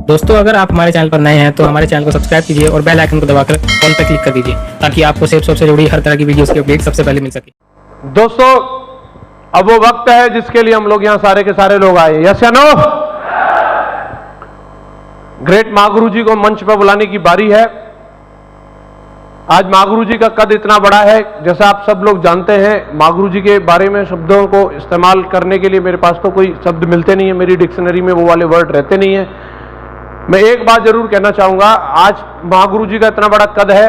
दोस्तों, अगर आप हमारे चैनल पर नए हैं तो हमारे चैनल को सब्सक्राइब कीजिए और बेल आइकन को दबाकर ऑल पर क्लिक कर दीजिए ताकि आपको सेफ से जुड़ी हर तरह की वीडियोस की अपडेट सबसे पहले मिल सके। दोस्तों, अब वो वक्त है जिसके लिए हम लोग यहां सारे के सारे लोग आए। यस या नो? ग्रेट मां गुरु जी को मंच पर बुलाने की बारी है। आज मां गुरु जी का कद इतना बड़ा है, जैसा आप सब लोग जानते हैं। मां गुरु जी के बारे में शब्दों को इस्तेमाल करने के लिए मेरे पास तो कोई शब्द मिलते नहीं है, मेरी डिक्शनरी में वो वाले वर्ड रहते नहीं है। मैं एक बात जरूर कहना चाहूंगा, आज मां गुरु जी का इतना बड़ा कद है,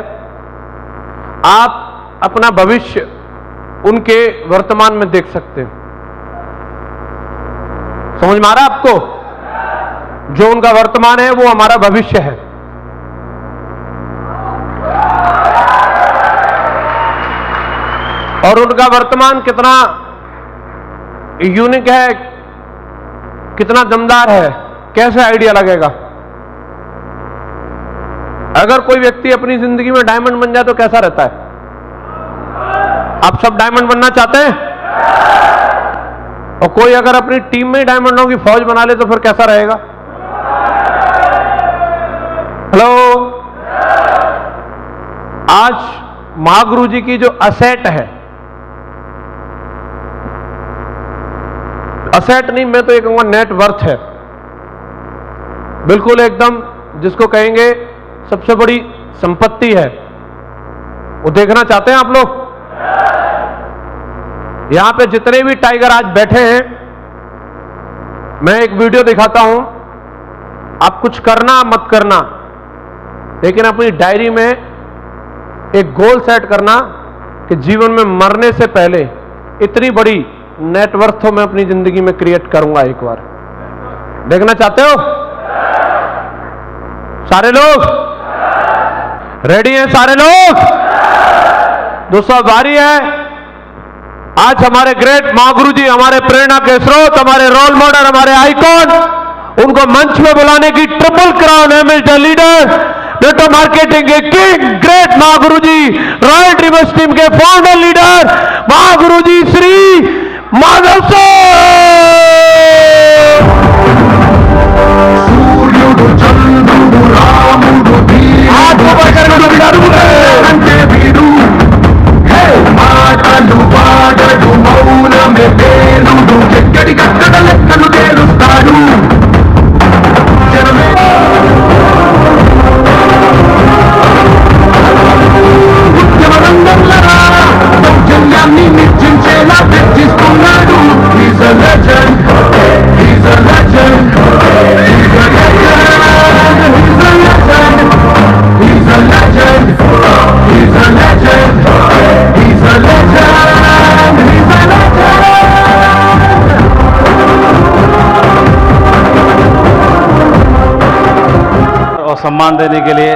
आप अपना भविष्य उनके वर्तमान में देख सकते हैं। समझ में आ रहा है आपको? जो उनका वर्तमान है वो हमारा भविष्य है। और उनका वर्तमान कितना यूनिक है, कितना दमदार है, कैसे आइडिया लगेगा। अगर कोई व्यक्ति अपनी जिंदगी में डायमंड बन जाए तो कैसा रहता है? आप सब डायमंड बनना चाहते हैं? और कोई अगर अपनी टीम में डायमंडों की फौज बना ले तो फिर कैसा रहेगा? हेलो, आज मां गुरु जी की जो असेट है, असेट नहीं, मैं तो ये कहूंगा नेट वर्थ है, बिल्कुल एकदम जिसको कहेंगे सबसे बड़ी संपत्ति है। वो देखना चाहते हैं आप लोग? यहां पे जितने भी टाइगर आज बैठे हैं, मैं एक वीडियो दिखाता हूं। आप कुछ करना मत करना, लेकिन अपनी डायरी में एक गोल सेट करना कि जीवन में मरने से पहले इतनी बड़ी नेटवर्थ मैं अपनी जिंदगी में क्रिएट करूंगा। एक बार देखना चाहते हो? सारे लोग रेडी हैं? सारे लोग? दोस्तों, बारी है। आज हमारे ग्रेट मां गुरु जी, हमारे प्रेरणा के स्रोत, हमारे रोल मॉडल, हमारे आइकॉन, उनको मंच में बुलाने की triple crown MS leader, network marketing के किंग, ग्रेट मां गुरु जी, रॉयल ड्रीमर्स टीम के फाउंडर लीडर, मां गुरु जी श्री माधव सूर्युడు చంద్రుడు రాముడు అంటే వీడు మాటలు వాడడు మౌనమే పేరుడు ఎక్కడికక్కడ లెక్కలు తేలుస్తాడు. ఉద్యమ రంగంలో దౌర్జన్యాన్ని నిర్జించేలా తెచ్చిస్తున్నాడు. He's a legend, he's a legend, he's a legend, he's a legend, he's a legend, he's a legend, he's a legend, he's a legend. और सम्मान देने के लिए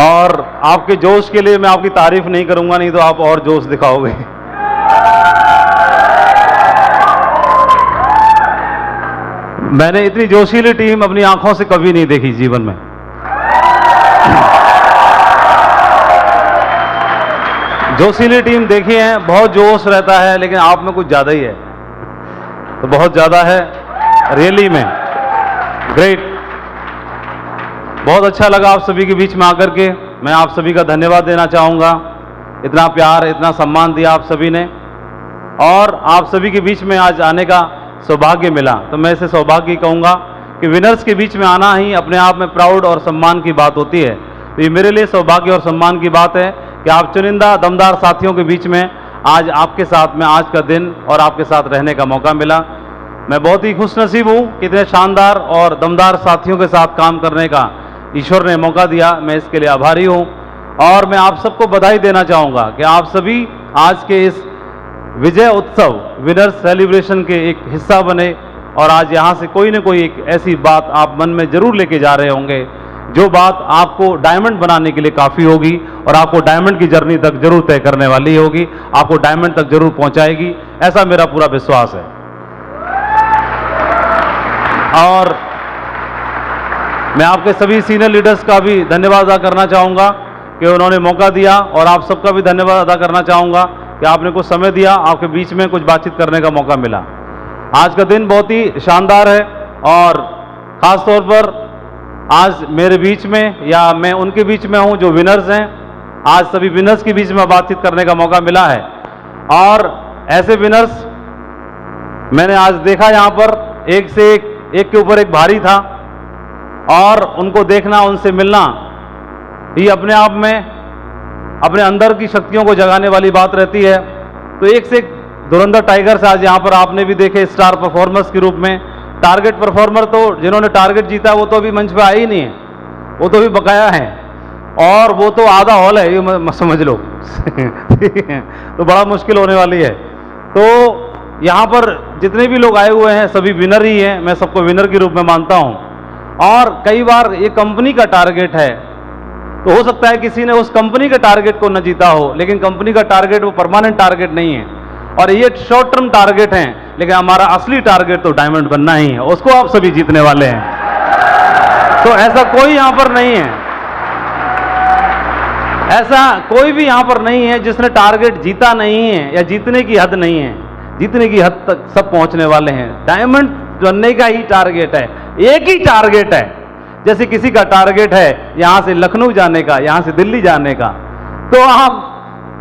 और आपके जोश के लिए मैं आपकी तारीफ नहीं करूंगा, नहीं तो आप और जोश दिखाओगे। मैंने इतनी जोशीली टीम अपनी आंखों से कभी नहीं देखी जीवन में। जोशीली टीम देखी है, बहुत जोश रहता है, लेकिन आप में कुछ ज्यादा ही है, तो बहुत ज्यादा है रियली में। ग्रेट, बहुत अच्छा लगा आप सभी के बीच में आकर के। मैं आप सभी का धन्यवाद देना चाहूँगा। इतना प्यार, इतना सम्मान दिया आप सभी ने, और आप सभी के बीच में आज आने का सौभाग्य मिला, तो मैं इसे सौभाग्य कहूँगा कि विनर्स के बीच में आना ही अपने आप में प्राउड और सम्मान की बात होती है। तो ये मेरे लिए सौभाग्य और सम्मान की बात है कि आप चुनिंदा दमदार साथियों के बीच में आज आपके साथ में आज का दिन और आपके साथ रहने का मौका मिला। मैं बहुत ही खुशनसीब हूँ कि इतने शानदार और दमदार साथियों के साथ काम करने का ईश्वर ने मौका दिया। मैं इसके लिए आभारी हूँ, और मैं आप सबको बधाई देना चाहूँगा कि आप सभी आज के इस विजय उत्सव विनर्स सेलिब्रेशन के एक हिस्सा बने, और आज यहाँ से कोई न कोई एक ऐसी बात आप मन में जरूर लेके जा रहे होंगे, जो बात आपको डायमंड बनाने के लिए काफ़ी होगी, और आपको डायमंड की जर्नी तक जरूर तय करने वाली होगी, आपको डायमंड तक जरूर पहुँचाएगी, ऐसा मेरा पूरा विश्वास है। और मैं आपके सभी सीनियर लीडर्स का भी धन्यवाद अदा करना चाहूँगा कि उन्होंने मौका दिया, और आप सबका भी धन्यवाद अदा करना चाहूँगा कि आपने कुछ समय दिया, आपके बीच में कुछ बातचीत करने का मौका मिला। आज का दिन बहुत ही शानदार है और ख़ास तौर पर आज मेरे बीच में या मैं उनके बीच में हूं जो विनर्स हैं। आज सभी विनर्स के बीच में बातचीत करने का मौका मिला है और ऐसे विनर्स मैंने आज देखा यहाँ पर एक से एक के ऊपर एक भारी था और उनको देखना, उनसे मिलना ये अपने आप में अपने अंदर की शक्तियों को जगाने वाली बात रहती है। तो एक से एक धुरंधर टाइगर्स आज यहाँ पर आपने भी देखे स्टार परफॉर्मर्स के रूप में। टारगेट परफॉर्मर तो जिन्होंने टारगेट जीता वो तो अभी मंच पे आए ही नहीं है, वो तो भी बकाया है और वो तो आधा हॉल है, ये समझ लो। तो बड़ा मुश्किल होने वाली है। तो यहाँ पर जितने भी लोग आए हुए हैं सभी विनर ही हैं, मैं सबको विनर के रूप में मानता हूँ। और कई बार ये कंपनी का टारगेट है तो हो सकता है किसी ने उस कंपनी के टारगेट को न जीता हो, लेकिन कंपनी का टारगेट वो परमानेंट टारगेट नहीं है और ये शॉर्ट टर्म टारगेट हैं, लेकिन हमारा असली टारगेट तो डायमंड बनना ही है, उसको आप सभी जीतने वाले हैं। तो ऐसा कोई यहां पर नहीं है, ऐसा कोई भी यहां पर नहीं है जिसने टारगेट जीता नहीं है या जीतने की हद नहीं है। जीतने की हद तक सब पहुंचने वाले हैं। डायमंड बनने का ही टारगेट है, एक ही टारगेट है। जैसे किसी का टारगेट है यहां से लखनऊ जाने का, यहां से दिल्ली जाने का, तो आप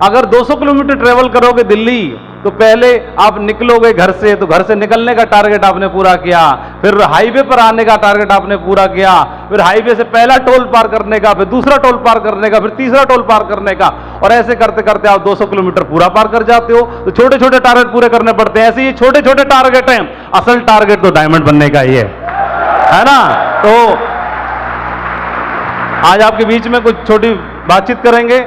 अगर 200 किलोमीटर ट्रेवल करोगे दिल्ली तो पहले आप निकलोगे घर से, तो घर से निकलने का टारगेट आपने पूरा किया, फिर हाईवे पर आने का टारगेट आपने पूरा किया, फिर हाईवे से पहला टोल पार करने का, फिर दूसरा टोल पार करने का, फिर तीसरा टोल पार करने का, और ऐसे करते करते आप 200 किलोमीटर पूरा पार कर जाते हो। तो छोटे छोटे टारगेट पूरे करने पड़ते हैं। ऐसे ये छोटे छोटे टारगेट हैं, असल टारगेट तो डायमंड बनने का ही है ना। तो आज आपके बीच में कुछ छोटी बातचीत करेंगे।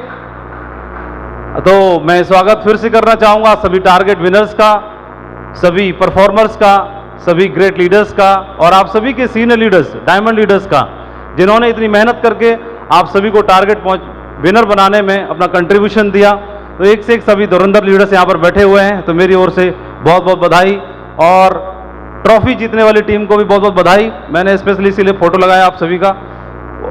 तो मैं स्वागत फिर से करना चाहूंगा सभी टारगेट विनर्स का, सभी परफॉर्मर्स का, सभी ग्रेट लीडर्स का और आप सभी के सीनियर लीडर्स, डायमंड लीडर्स का, जिन्होंने इतनी मेहनत करके आप सभी को टारगेट विनर बनाने में अपना कंट्रीब्यूशन दिया। तो एक से एक सभी धुरंधर लीडर्स यहाँ पर बैठे हुए हैं, तो मेरी ओर से बहुत बहुत बधाई और ट्रॉफी जीतने वाली टीम को भी बहुत बहुत बधाई। मैंने स्पेशली इसीलिए फोटो लगाया आप सभी का,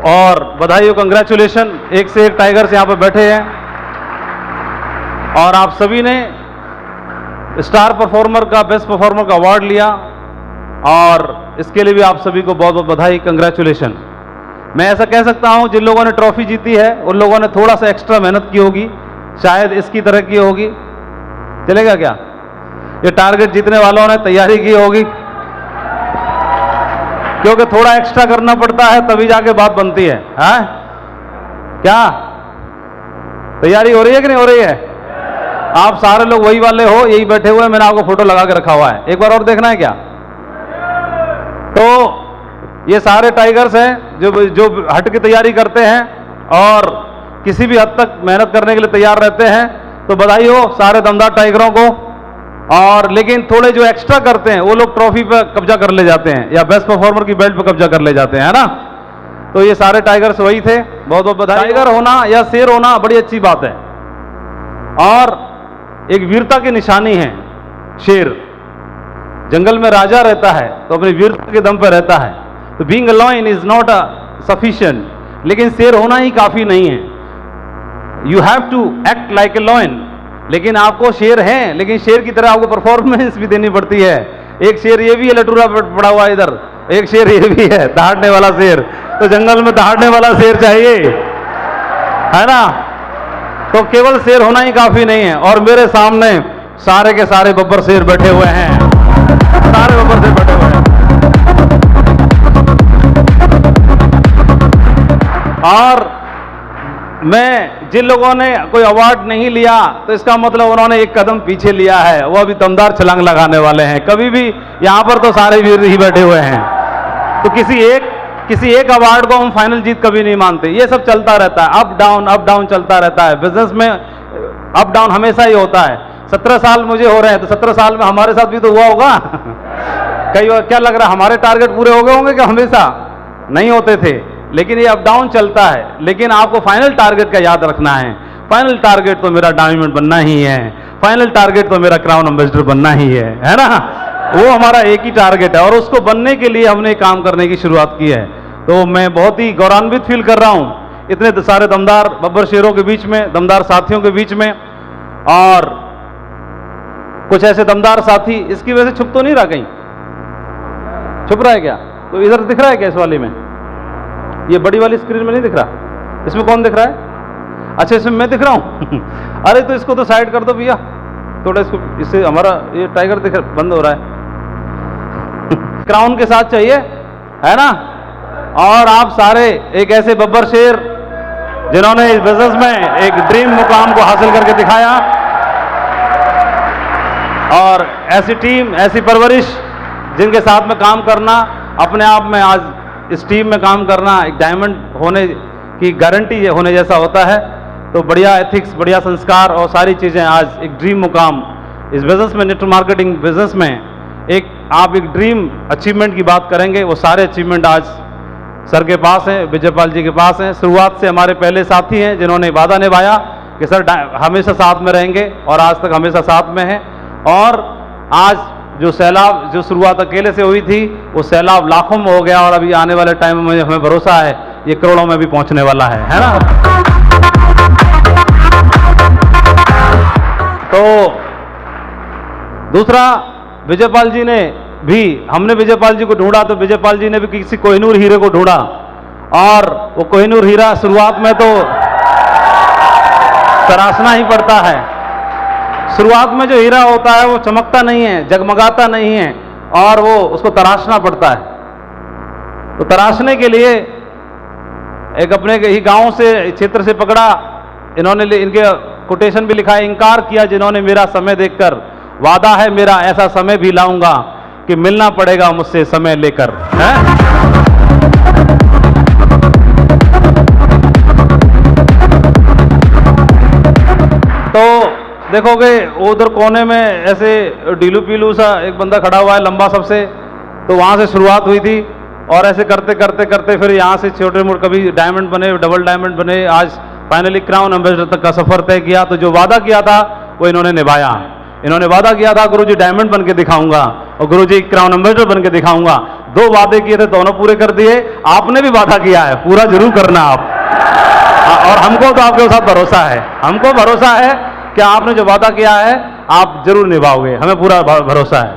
और बधाई हो, कंग्रेचुलेशन। एक से एक टाइगर्स यहाँ पर बैठे हैं और आप सभी ने स्टार परफॉर्मर का, बेस्ट परफॉर्मर का अवार्ड लिया और इसके लिए भी आप सभी को बहुत बहुत बधाई, कंग्रेचुलेशन। मैं ऐसा कह सकता हूं जिन लोगों ने ट्रॉफी जीती है उन लोगों ने थोड़ा सा एक्स्ट्रा मेहनत की होगी, शायद इसकी तरह की होगी। चलेगा क्या? ये टारगेट जीतने वालों ने तैयारी की होगी, क्योंकि थोड़ा एक्स्ट्रा करना पड़ता है तभी जाके बात बनती है। क्या तैयारी हो रही है कि नहीं हो रही है? आप सारे लोग वही वाले हो, यही बैठे हुए हैं, मैंने आपको फोटो लगा के रखा हुआ है। एक बार और देखना है क्या? तो ये सारे टाइगर्स हैं जो हट के तैयारी करते हैं और किसी भी हद तक मेहनत करने के लिए तैयार रहते हैं। तो बधाई हो सारे दमदार टाइगरों को। और लेकिन थोड़े जो एक्स्ट्रा करते हैं वो लोग ट्रॉफी पर कब्जा कर ले जाते हैं या बेस्ट परफॉर्मर की बेल्ट पर कब्जा कर ले जाते हैं, है ना। तो ये सारे टाइगर्स वही थे, बहुत बहुत बधाई। टाइगर होना या शेर होना बड़ी अच्छी बात है और एक वीरता की निशानी है। शेर जंगल में राजा रहता है तो अपनी वीरता के दम पर रहता है। तो being a lion is not sufficient, लेकिन शेर होना ही काफी नहीं है। You have to act like a lion, लेकिन आपको शेर हैं, लेकिन शेर की तरह आपको परफॉर्मेंस भी देनी पड़ती है। एक शेर ये भी है लटूरा पड़ा हुआ इधर, एक शेर ये भी है दहाड़ने वाला शेर। तो जंगल में दहाड़ने वाला शेर चाहिए, है ना। तो केवल शेर होना ही काफी नहीं है। और मेरे सामने सारे के सारे बब्बर शेर बैठे हुए हैं, सारे बब्बर शेर बैठे हुए हैं। और मैं जिन लोगों ने कोई अवार्ड नहीं लिया तो इसका मतलब उन्होंने एक कदम पीछे लिया है, वो अभी दमदार छलांग लगाने वाले हैं। कभी भी यहां पर तो सारे वीर ही बैठे हुए हैं। तो किसी एक अवार्ड को हम फाइनल जीत कभी नहीं मानते, ये सब चलता रहता है, अप डाउन चलता रहता है। बिजनेस में अप डाउन हमेशा ही होता है। 17 साल मुझे हो रहे हैं तो 17 साल में हमारे साथ भी तो हुआ होगा। कई बार क्या लग रहा है हमारे टारगेट पूरे हो गए होंगे कि हमेशा नहीं होते थे, लेकिन ये अप डाउन चलता है। लेकिन आपको फाइनल टारगेट का याद रखना है। फाइनल टारगेट तो मेरा डायमंड बनना ही है, फाइनल टारगेट तो मेरा क्राउन एम्बेसडर बनना ही है ना। वो हमारा एक ही टारगेट है और उसको बनने के लिए हमने काम करने की शुरुआत की है। तो मैं बहुत ही गौरवान्वित फील कर रहा हूं इतने सारे दमदार बब्बर शेरों के बीच में, दमदार साथियों के बीच में। और कुछ ऐसे दमदार साथी, इसकी वजह से छुप तो नहीं रहा कहीं? छुप रहा है क्या? तो इधर दिख रहा है क्या इस वाले में? ये बड़ी वाली स्क्रीन में नहीं दिख रहा? इसमें कौन दिख रहा है? अच्छा, इसमें मैं दिख रहा हूं अरे तो इसको तो साइड कर दो भैया थोड़ा, इसको, इससे हमारा ये टाइगर दिख बंद हो रहा है क्राउन के साथ चाहिए, है ना? और आप सारे एक ऐसे बब्बर शेर जिन्होंने इस बिजनेस में एक ड्रीम मुकाम को हासिल करके दिखाया, और ऐसी टीम, ऐसी परवरिश जिनके साथ में काम करना अपने आप में, आज इस टीम में काम करना एक डायमंड होने की गारंटी होने जैसा होता है। तो बढ़िया एथिक्स, बढ़िया संस्कार और सारी चीज़ें, आज एक ड्रीम मुकाम इस बिजनेस में, नेटवर्क मार्केटिंग बिजनेस में एक आप एक ड्रीम अचीवमेंट की बात करेंगे, वो सारे अचीवमेंट आज सर के पास हैं, विजयपाल जी के पास हैं। शुरुआत से हमारे पहले साथी हैं जिन्होंने वादा निभाया कि सर हमेशा साथ में रहेंगे, और आज तक हमेशा साथ में हैं। और आज जो सैलाब, जो शुरुआत अकेले से हुई थी, वो सैलाब लाखों में हो गया, और अभी आने वाले टाइम में हमें भरोसा है ये करोड़ों में भी पहुंचने वाला है ना? तो दूसरा, विजयपाल जी ने भी, हमने विजयपाल जी को ढूंढा तो विजयपाल जी ने भी किसी कोहिनूर हीरे को ढूंढा, और वो कोहिनूर हीरा शुरुआत में तो तराशना ही पड़ता है। शुरुआत में जो हीरा होता है वो चमकता नहीं है, जगमगाता नहीं है, और वो उसको तराशना पड़ता है। तो तराशने के लिए एक अपने ही गांव से, क्षेत्र से पकड़ा, इन्होंने इनके कोटेशन भी लिखा है, इंकार किया जिन्होंने मेरा समय देखकर, वादा है मेरा ऐसा समय भी लाऊंगा कि मिलना पड़ेगा मुझसे समय लेकर, है? तो देखोगे उधर कोने में ऐसे ढीलू पीलू सा एक बंदा खड़ा हुआ है, लंबा सबसे, तो वहां से शुरुआत हुई थी, और ऐसे करते करते करते फिर यहाँ से छोटे मोटे कभी डायमंड बने, डबल डायमंड बने, आज फाइनली क्राउन एम्बेसडर तक का सफर तय किया। तो जो वादा किया था वो इन्होंने निभाया। इन्होंने वादा किया था गुरुजी डायमंड बन के दिखाऊंगा, और गुरुजी क्राउन एम्बेसडर बन के दिखाऊंगा। 2 वादे किए थे, दोनों पूरे कर दिए। आपने भी वादा किया है, पूरा जरूर करना आप, और हमको तो आपके साथ भरोसा है, हमको भरोसा है कि आपने जो वादा किया है आप जरूर निभाओगे, हमें पूरा भरोसा है।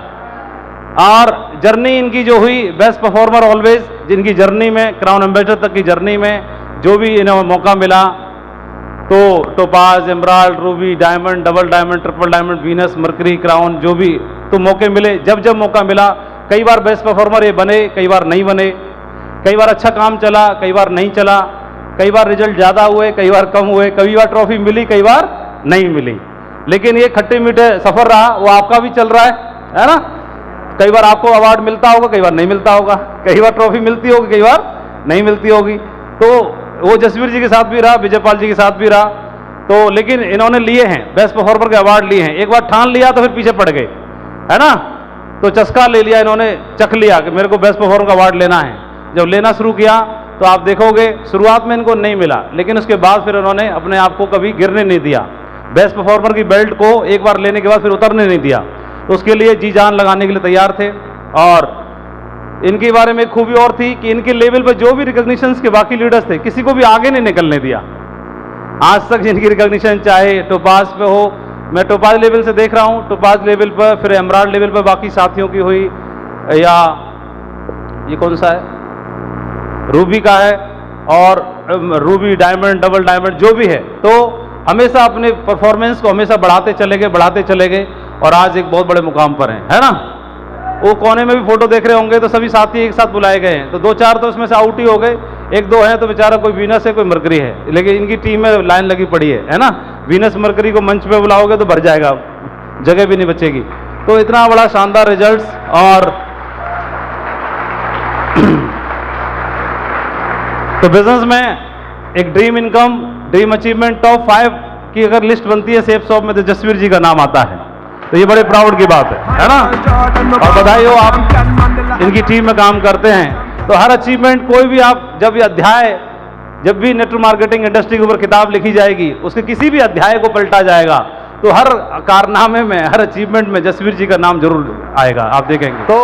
और जर्नी इनकी जो हुई, बेस्ट परफॉर्मर ऑलवेज, जिनकी जर्नी में, क्राउन एम्बेसडर तक की जर्नी में जो भी इन्हें मौका मिला, तो topaz, emerald, Ruby, diamond, double diamond, triple diamond, Venus, mercury, crown, जो भी तो मौके मिले, जब जब मौका मिला, कई बार बेस्ट परफॉर्मर ये बने, कई बार नहीं बने, कई बार अच्छा काम चला, कई बार नहीं चला, कई बार रिजल्ट ज़्यादा हुए, कई बार कम हुए, कई बार ट्रॉफी मिली, कई बार नहीं मिली। लेकिन ये खट्टे मीठे सफर रहा, वो आपका भी चल रहा है ना? कई बार आपको अवार्ड मिलता होगा, कई बार नहीं मिलता होगा, कई बार ट्रॉफी मिलती होगी, कई बार नहीं मिलती होगी। तो वो जसवीर जी के साथ भी रहा, विजयपाल जी के साथ भी रहा। तो लेकिन इन्होंने लिए हैं, बेस्ट परफॉर्मर के अवार्ड लिए हैं। एक बार ठान लिया तो फिर पीछे पड़ गए, है ना? तो चस्का ले लिया इन्होंने, चख लिया कि मेरे को बेस्ट परफॉर्मर का अवार्ड लेना है। जब लेना शुरू किया तो आप देखोगे शुरुआत में इनको नहीं मिला, लेकिन उसके बाद फिर उन्होंने अपने आप को कभी गिरने नहीं दिया। बेस्ट परफॉर्मर की बेल्ट को एक बार लेने के बाद फिर उतरने नहीं दिया, तो उसके लिए जी जान लगाने के लिए तैयार थे। और इनके बारे में एक खूबी और थी कि इनके लेवल पर जो भी रिकॉग्निशंस के बाकी लीडर्स थे, किसी को भी आगे नहीं निकलने दिया। आज तक जिनकी रिकॉग्निशन चाहे टोपाज पे हो, मैं टोपाज लेवल से देख रहा हूँ, टोपाज लेवल पर, फिर एमराल्ड लेवल पर बाकी साथियों की हुई, या ये कौन सा है, रूबी का है, और रूबी, डायमंड, डबल डायमंड, जो भी है, तो हमेशा अपने परफॉर्मेंस को हमेशा बढ़ाते चले गए, और आज एक बहुत बड़े मुकाम पर हैं, है ना? वो कोने में भी फोटो देख रहे होंगे, तो सभी साथी एक साथ बुलाए गए हैं। तो 2-4 तो उसमें से आउट ही हो गए, 1-2 हैं तो बेचारा कोई वीनस है, कोई मरकरी है, लेकिन इनकी टीम में लाइन लगी पड़ी है ना? वीनस मरकरी को मंच पे बुलाओगे तो भर जाएगा, जगह भी नहीं बचेगी। तो इतना बड़ा शानदार रिजल्ट्स, और तो बिजनेस में एक dream income, dream achievement, top 5 की अगर लिस्ट बनती है सेफ शॉप में, तो जसवीर जी का नाम आता है। तो ये बड़े प्राउड की बात है ना? और बधाई हो, आप इनकी टीम में काम करते हैं। तो हर अचीवमेंट, कोई भी आप जब भी अध्याय, जब भी नेटवर्क मार्केटिंग इंडस्ट्री के ऊपर किताब लिखी जाएगी, उसके किसी भी अध्याय को पलटा जाएगा, तो हर कारनामे में, हर अचीवमेंट में जसवीर जी का नाम जरूर आएगा, आप देखेंगे। तो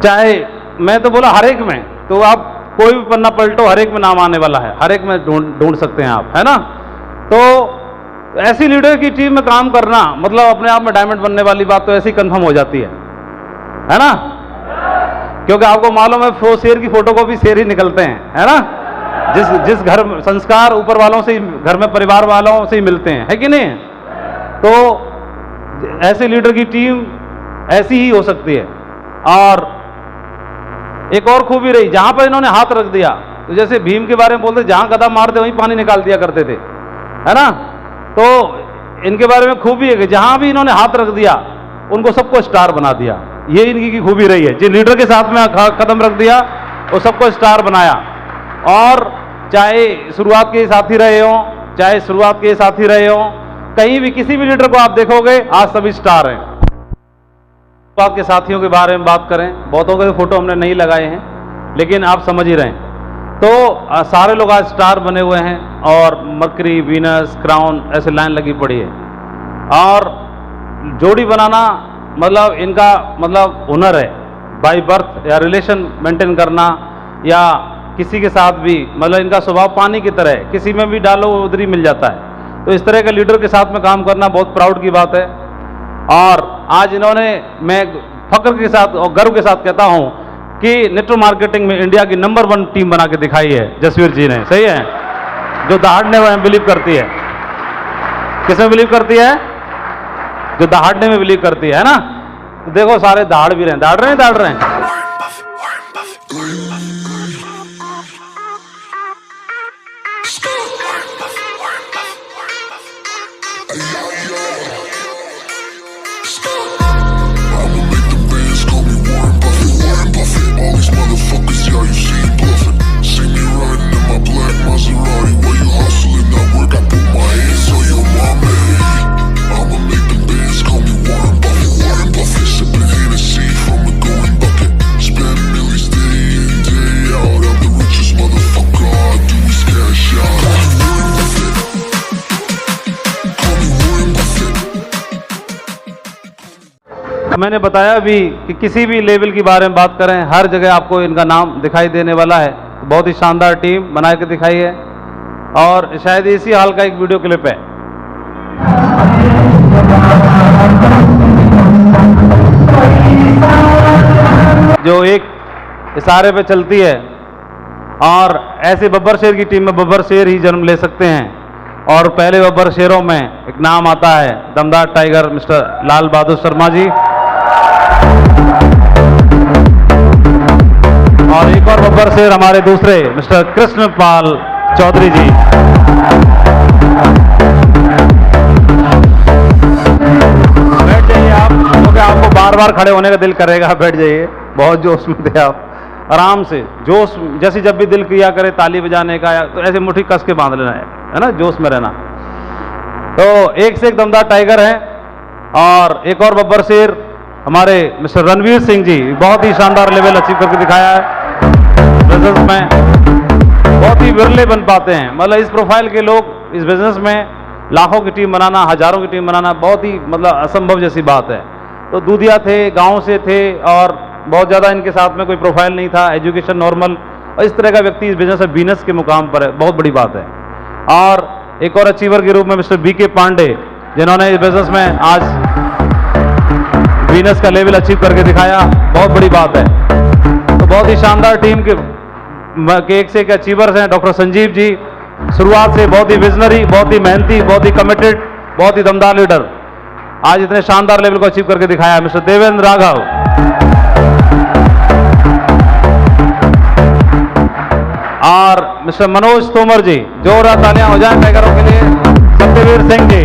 चाहे मैं तो बोला हर एक में, तो आप कोई भी पन्ना पलटो, हर एक में नाम आने वाला है, हर एक में ढूंढ सकते हैं आप, है ना? तो तो ऐसी लीडर की टीम में काम करना मतलब अपने आप में डायमंड बनने वाली बात तो ऐसी कंफर्म हो जाती है ना? क्योंकि आपको मालूम है शेर की फोटो को भी शेर ही निकलते हैं, है ना? जिस घर में संस्कार ऊपर वालों से ही, घर में परिवार वालों से ही मिलते हैं, है कि नहीं? तो ऐसे लीडर की टीम ऐसी ही हो सकती है। और एक और खूबी रही, जहां पर इन्होंने हाथ रख दिया, तो जैसे भीम के बारे में बोलते, जहां गदा मारते वहीं पानी निकाल दिया करते थे, है ना? तो इनके बारे में खूबी है कि जहां भी इन्होंने हाथ रख दिया उनको सबको स्टार बना दिया। ये इनकी की खूबी रही है, जिन लीडर के साथ में कदम रख दिया वो सबको स्टार बनाया। और चाहे शुरुआत के साथी रहे हों, चाहे शुरुआत के साथी रहे हों, कहीं भी किसी भी लीडर को आप देखोगे आज सभी स्टार हैं। शुरुआत के साथियों के बारे में बात करें, बहुतों के फोटो हमने नहीं लगाए हैं, लेकिन आप समझ ही रहे हैं। तो सारे लोग आज स्टार बने हुए हैं और मरकरी, वीनस, क्राउन ऐसे लाइन लगी पड़ी है। और जोड़ी बनाना मतलब इनका मतलब हुनर है, बाय बर्थ या रिलेशन मेंटेन करना, या किसी के साथ भी मतलब इनका स्वभाव पानी की तरह है, किसी में भी डालो उधर ही मिल जाता है। तो इस तरह के लीडर के साथ में काम करना बहुत प्राउड की बात है। और आज इन्होंने, मैं फख्र के साथ और गर्व के साथ कहता हूं कि नेटवर्क मार्केटिंग में इंडिया की नंबर 1 टीम बना के दिखाई है जसवीर जी ने। सही है, जो दहाड़ने में बिलीव करती है। किसमें बिलीव करती है? जो दहाड़ने में बिलीव करती है ना? देखो सारे दहाड़ भी रहे हैं, दहाड़ रहे हैं। मैंने बताया भी कि किसी भी लेवल की बारे में बात करें, हर जगह आपको इनका नाम दिखाई देने वाला है। तो बहुत ही शानदार टीम बना के दिखाई है, और शायद इसी हाल का एक वीडियो क्लिप है। जो एक इशारे पे चलती है, और ऐसे बब्बर शेर की टीम में बब्बर शेर ही जन्म ले सकते हैं। और पहले बब्बर शेरों में एक नाम आता है दमदार टाइगर मिस्टर लाल बहादुर शर्मा जी, और एक और बब्बर शेर हमारे दूसरे मिस्टर कृष्णपाल चौधरी जी। बैठ जाइए आप, क्योंकि आपको बार बार खड़े होने का दिल करेगा। बैठ जाइए, बहुत जोश में थे आप, आराम से जोश, जैसे जब भी दिल किया करे ताली बजाने का, तो ऐसे मुट्ठी कस के बांध लेना है ना, जोश में रहना। तो एक से एक दमदार टाइगर है। और एक और बब्बर शेर हमारे मिस्टर रणवीर सिंह जी, बहुत ही शानदार लेवल अचीव करके दिखाया है बिजनेस में। बहुत ही विरले बन पाते हैं, मतलब इस प्रोफाइल के लोग इस बिजनेस में लाखों की टीम बनाना, हजारों की टीम बनाना बहुत ही मतलब असंभव जैसी बात है। तो दूधिया थे, गांव से थे, और बहुत ज़्यादा इनके साथ में कोई प्रोफाइल नहीं था, एजुकेशन नॉर्मल, और इस तरह का व्यक्ति इस बिजनेस में वीनस के मुकाम पर है, बहुत बड़ी बात है। और एक और अचीवर के रूप में मिस्टर BK पांडे, जिन्होंने इस बिजनेस में आज वीनस का लेवल अचीव करके दिखाया, बहुत बड़ी बात है। तो बहुत ही शानदार टीम के एक से एक अचीवर्स हैं। डॉक्टर संजीव जी शुरुआत से बहुत ही विजनरी, बहुत ही मेहनती, बहुत ही कमिटेड, बहुत ही दमदार लीडर, आज इतने शानदार लेवल को अचीव करके दिखाया। मिस्टर देवेंद्र राघव, और मिस्टर मनोज तोमर जी, जोरदार तालियां हो जाएं टाइगरों के लिए। सत्यवीर सिंह जी,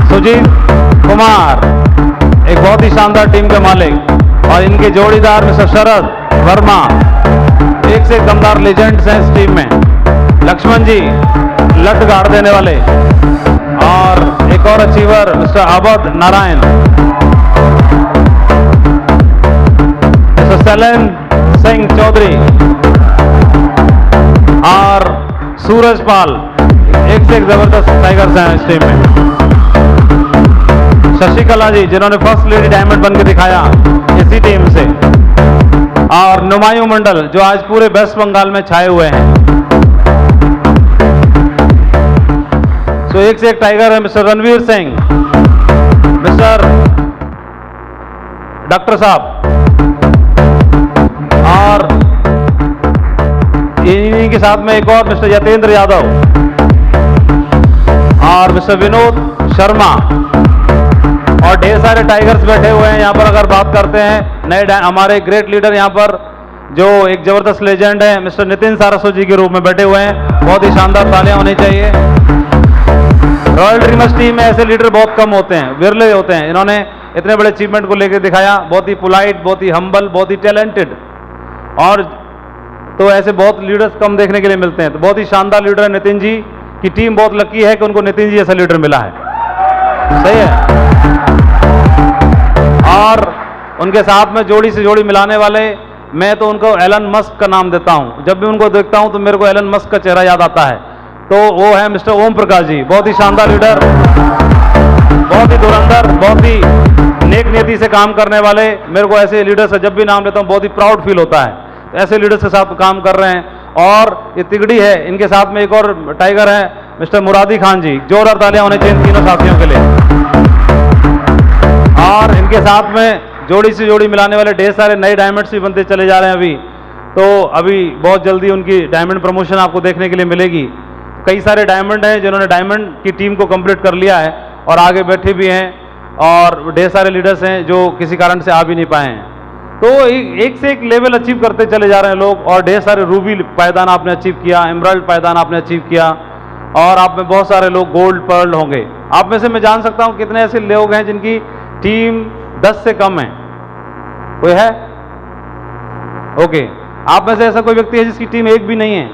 सुजीत कुमार, एक बहुत ही शानदार टीम के मालिक, और इनके जोड़ीदार मिस्टर शरद वर्मा, एक से एक दमदार लेजेंड्स हैं इस टीम में। लक्ष्मण जी, लट गाड़ देने वाले, और एक और achiever mister Awadh Narayan, mister Sailan Singh Chaudhary, और सूरज पाल, एक से एक जबरदस्त टाइगर्स हैं इस टीम में। शशिकला जी, जिन्होंने फर्स्ट लेडी डायमंड बन के दिखाया इसी टीम से, और नुमायूं मंडल, जो आज पूरे वेस्ट बंगाल में छाए हुए हैं। तो एक से एक टाइगर है mister Ranveer Singh, mister doctor साहब, और इन्हीं के साथ में एक और मिस्टर यतेंद्र यादव और मिस्टर विनोद शर्मा और ढेर सारे टाइगर्स बैठे हुए हैं यहाँ पर। अगर बात करते हैं नए हमारे ग्रेट लीडर यहाँ पर जो एक जबरदस्त लेजेंड है मिस्टर नितिन सारस्वत जी के रूप में बैठे हुए हैं, बहुत ही शानदार तालियां होनी चाहिए। रॉयल ड्रीमर्स टीम में ऐसे लीडर बहुत कम होते हैं, विरले होते हैं। इन्होंने इतने बड़े अचीवमेंट को लेकर दिखाया, बहुत ही पोलाइट, बहुत ही हम्बल, बहुत ही टैलेंटेड, और तो ऐसे बहुत लीडर्स कम देखने के लिए मिलते हैं। तो बहुत ही शानदार लीडर है नितिन जी की टीम, बहुत लकी है कि उनको नितिन जी ऐसा लीडर मिला है, सही है। और उनके साथ में जोड़ी से जोड़ी मिलाने वाले, मैं तो उनको एलन मस्क का नाम देता हूं। जब भी उनको देखता हूं तो मेरे को एलन मस्क का चेहरा याद आता है, तो वो है मिस्टर ओम प्रकाश जी, बहुत ही शानदार लीडर, बहुत ही धुरंधर, बहुत ही नेक नीति से काम करने वाले। मेरे को ऐसे लीडर्स का जब भी नाम लेता हूं बहुत ही प्राउड फील होता है। तो ऐसे लीडर्स के साथ काम कर रहे हैं, और ये तिगड़ी है, इनके साथ में एक और टाइगर है मिस्टर मुरादी खान जी, जोरदार तालियां होनी चाहिए इन तीनों साथियों के लिए। और इनके साथ में जोड़ी से जोड़ी मिलाने वाले ढेर सारे नए डायमंड्स भी बनते चले जा रहे हैं अभी। तो अभी बहुत जल्दी उनकी डायमंड प्रमोशन आपको देखने के लिए मिलेगी। कई सारे डायमंड हैं जिन्होंने डायमंड की टीम को कंप्लीट कर लिया है और आगे बैठे भी हैं, और ढेर सारे लीडर्स हैं जो किसी कारण से आ भी नहीं पाए हैं। तो एक से एक लेवल अचीव करते चले जा रहे हैं लोग, और ढेर सारे रूबी पायदान आपने अचीव किया, एमराल्ड पायदान आपने अचीव किया, और आप में बहुत सारे लोग गोल्ड पर्ल होंगे। आप में से मैं जान सकता हूं कितने ऐसे लोग हैं जिनकी टीम 10 से कम है, कोई है? ओके, आप में से ऐसा कोई व्यक्ति है जिसकी टीम 1 भी नहीं है,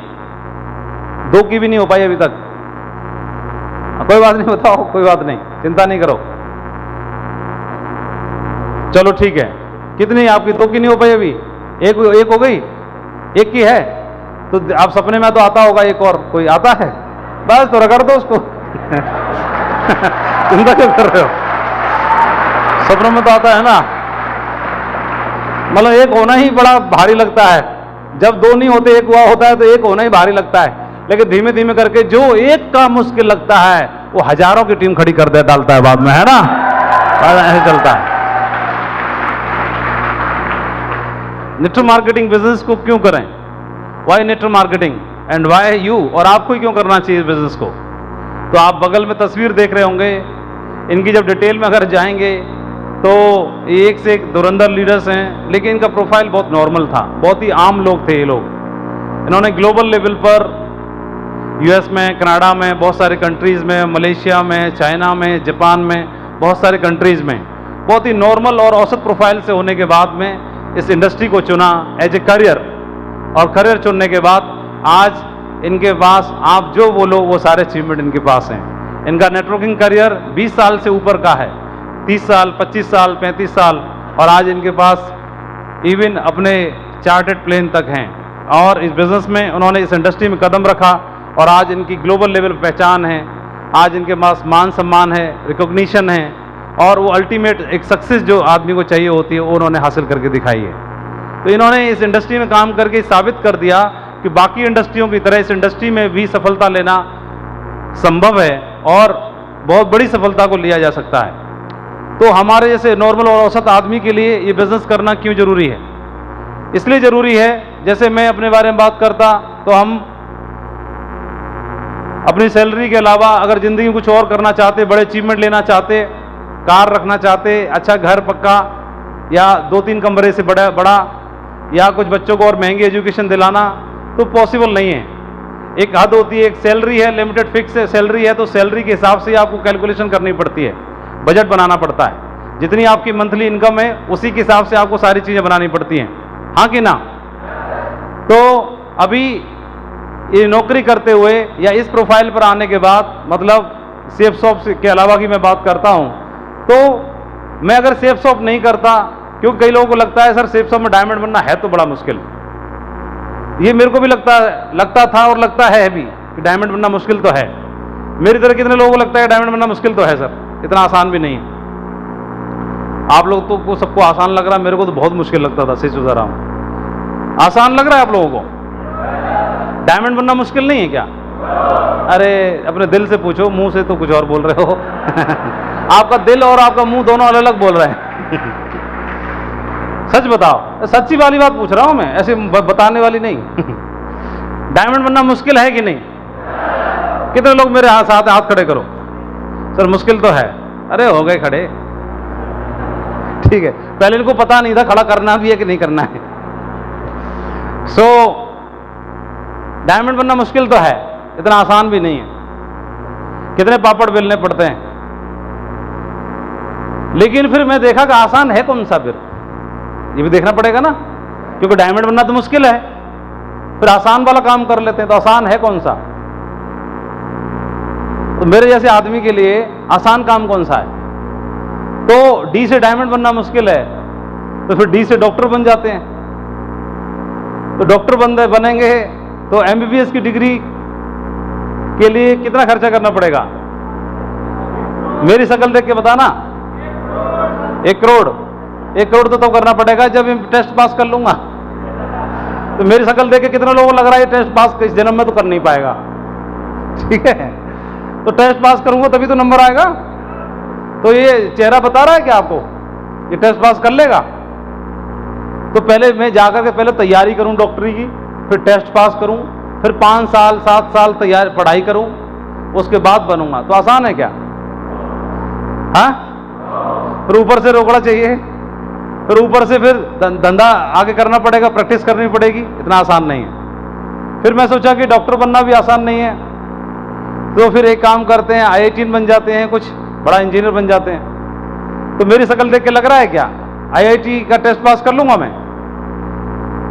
2 की भी नहीं हो पाई अभी तक? कोई बात नहीं, बताओ, कोई बात नहीं, चिंता नहीं करो, चलो ठीक है। कितनी आपकी? 2 की नहीं हो पाई अभी, एक हो गई, 1 की है, तो आप सपने में तो आता होगा एक और, कोई आता है? बस तो रगड़ दो उसको चिंता क्यों कर रहे हो, सपनों में तो आता है ना। मतलब एक होना ही बड़ा भारी लगता है, जब 2 नहीं होते 1 हुआ होता है तो एक होना ही भारी लगता है, लेकिन धीमे धीमे करके जो एक का मुश्किल लगता है वो हजारों की टीम खड़ी कर दे डालता है बाद में, है ना? ऐसे चलता है। नेटवर्क मार्केटिंग बिजनेस को क्यों करें? Why network marketing and why you, और आपको ही क्यों करना चाहिए बिजनेस को? तो आप बगल में तस्वीर देख रहे होंगे, इनकी जब डिटेल में अगर जाएंगे तो एक से एक धुरंधर लीडर्स हैं, लेकिन इनका प्रोफाइल बहुत नॉर्मल था, बहुत ही आम लोग थे ये लोग। इन्होंने ग्लोबल लेवल पर यूएस में, कनाडा में, बहुत सारे कंट्रीज़ में, मलेशिया में, चाइना में, जापान में, बहुत सारे कंट्रीज़ में बहुत ही नॉर्मल और औसत प्रोफाइल से होने के बाद में इस इंडस्ट्री को चुना एज ए करियर, और करियर चुनने के बाद आज इनके पास आप जो बोलो वो सारे अचीवमेंट इनके पास हैं। इनका नेटवर्किंग करियर 20 साल से ऊपर का है, 30 साल, 25 साल, 35 साल, और आज इनके पास इवन अपने चार्टर्ड प्लेन तक हैं। और इस बिज़नेस में उन्होंने इस इंडस्ट्री में कदम रखा, और आज इनकी ग्लोबल लेवल पहचान है, आज इनके पास मान सम्मान है, रिकॉग्निशन है, और वो अल्टीमेट एक सक्सेस जो आदमी को चाहिए होती है वो उन्होंने हासिल करके दिखाई है। तो इन्होंने इस इंडस्ट्री में काम करके साबित कर दिया कि बाकी इंडस्ट्रियों की तरह इस इंडस्ट्री में भी सफलता लेना संभव है, और बहुत बड़ी सफलता को लिया जा सकता है। तो हमारे जैसे नॉर्मल और औसत आदमी के लिए ये बिजनेस करना क्यों जरूरी है? इसलिए जरूरी है, जैसे मैं अपने बारे में बात करता तो हम अपनी सैलरी के अलावा अगर जिंदगी में कुछ और करना चाहते, बड़े अचीवमेंट लेना चाहते, कार रखना चाहते, अच्छा घर पक्का, या 2-3 कमरे से बड़ा, या कुछ बच्चों को और महंगी एजुकेशन दिलाना, तो पॉसिबल नहीं है। एक हद होती है, एक सैलरी है, लिमिटेड फिक्स सैलरी है, तो सैलरी के हिसाब से आपको कैलकुलेशन करनी पड़ती है, बजट बनाना पड़ता है। जितनी आपकी मंथली इनकम है उसी के हिसाब से आपको सारी चीज़ें बनानी पड़ती हैं, हाँ कि ना? तो अभी ये नौकरी करते हुए या इस प्रोफाइल पर आने के बाद, मतलब सेफ शॉप के अलावा की मैं बात करता हूँ, तो मैं अगर सेफ शॉप नहीं करता, क्योंकि कई लोगों को लगता है सर सेफ शॉप में डायमंड बनना है तो बड़ा मुश्किल, ये मेरे को भी लगता था और लगता है भी कि डायमंड बनना मुश्किल तो है। मेरी तरह कितने लोगों को लगता है डायमंड बनना मुश्किल तो है सर, इतना आसान भी नहीं है। आप लोग तो को सबको आसान लग रहा है, मेरे को तो बहुत मुश्किल लगता था, सच बता रहा हूं। आसान लग रहा है आप लोगों को? डायमंड बनना मुश्किल नहीं है क्या? अरे अपने दिल से पूछो, मुंह से तो कुछ और बोल रहे हो। आपका दिल और आपका मुंह दोनों अलग अलग बोल रहे हैं। सच बताओ, सच्ची वाली बात पूछ रहा हूं मैं, ऐसे बताने वाली नहीं। डायमंड बनना मुश्किल है कि नहीं? कितने लोग मेरे हाथ खड़े करो। सर मुश्किल तो है। अरे हो गए खड़े, ठीक है। पहले इनको पता नहीं था खड़ा करना भी है कि नहीं करना है। सो डायमंड बनना मुश्किल तो है, इतना आसान भी नहीं है। कितने पापड़ बेलने पड़ते हैं। लेकिन फिर मैं देखा कि आसान है कौन सा, फिर ये भी देखना पड़ेगा ना, क्योंकि डायमंड बनना तो मुश्किल है, फिर आसान वाला काम कर लेते हैं। तो आसान है कौन सा? तो मेरे जैसे आदमी के लिए आसान काम कौन सा है? तो डी से डायमंड बनना मुश्किल है, तो फिर डी से डॉक्टर बन जाते हैं। तो डॉक्टर बनेंगे तो एमबीबीएस की डिग्री के लिए कितना खर्चा करना पड़ेगा? मेरी शक्ल देख के बताना। 1 करोड़। 1 करोड़ तो करना पड़ेगा जब टेस्ट पास कर लूंगा। तो मेरी शक्ल देख के कितने लोगों को लग रहा है टेस्ट पास इस जन्म में तो कर नहीं पाएगा, ठीक है। तो टेस्ट पास करूंगा तभी तो नंबर आएगा। तो ये चेहरा बता रहा है क्या आपको ये टेस्ट पास कर लेगा? तो पहले मैं जाकर के पहले तैयारी करूं डॉक्टरी की, फिर टेस्ट पास करूं, फिर 5 साल 7 साल तैयार पढ़ाई करूं, उसके बाद बनूंगा। तो आसान है क्या? हाँ, फिर ऊपर से रोकड़ा चाहिए, फिर ऊपर से फिर धंधा आगे करना पड़ेगा, प्रैक्टिस करनी पड़ेगी। इतना आसान नहीं है। फिर मैं सोचा कि डॉक्टर बनना भी आसान नहीं है, तो फिर एक काम करते हैं, IIT बन जाते हैं, कुछ बड़ा इंजीनियर बन जाते हैं। तो मेरी शक्ल देख के लग रहा है क्या IIT का टेस्ट पास कर लूंगा मैं?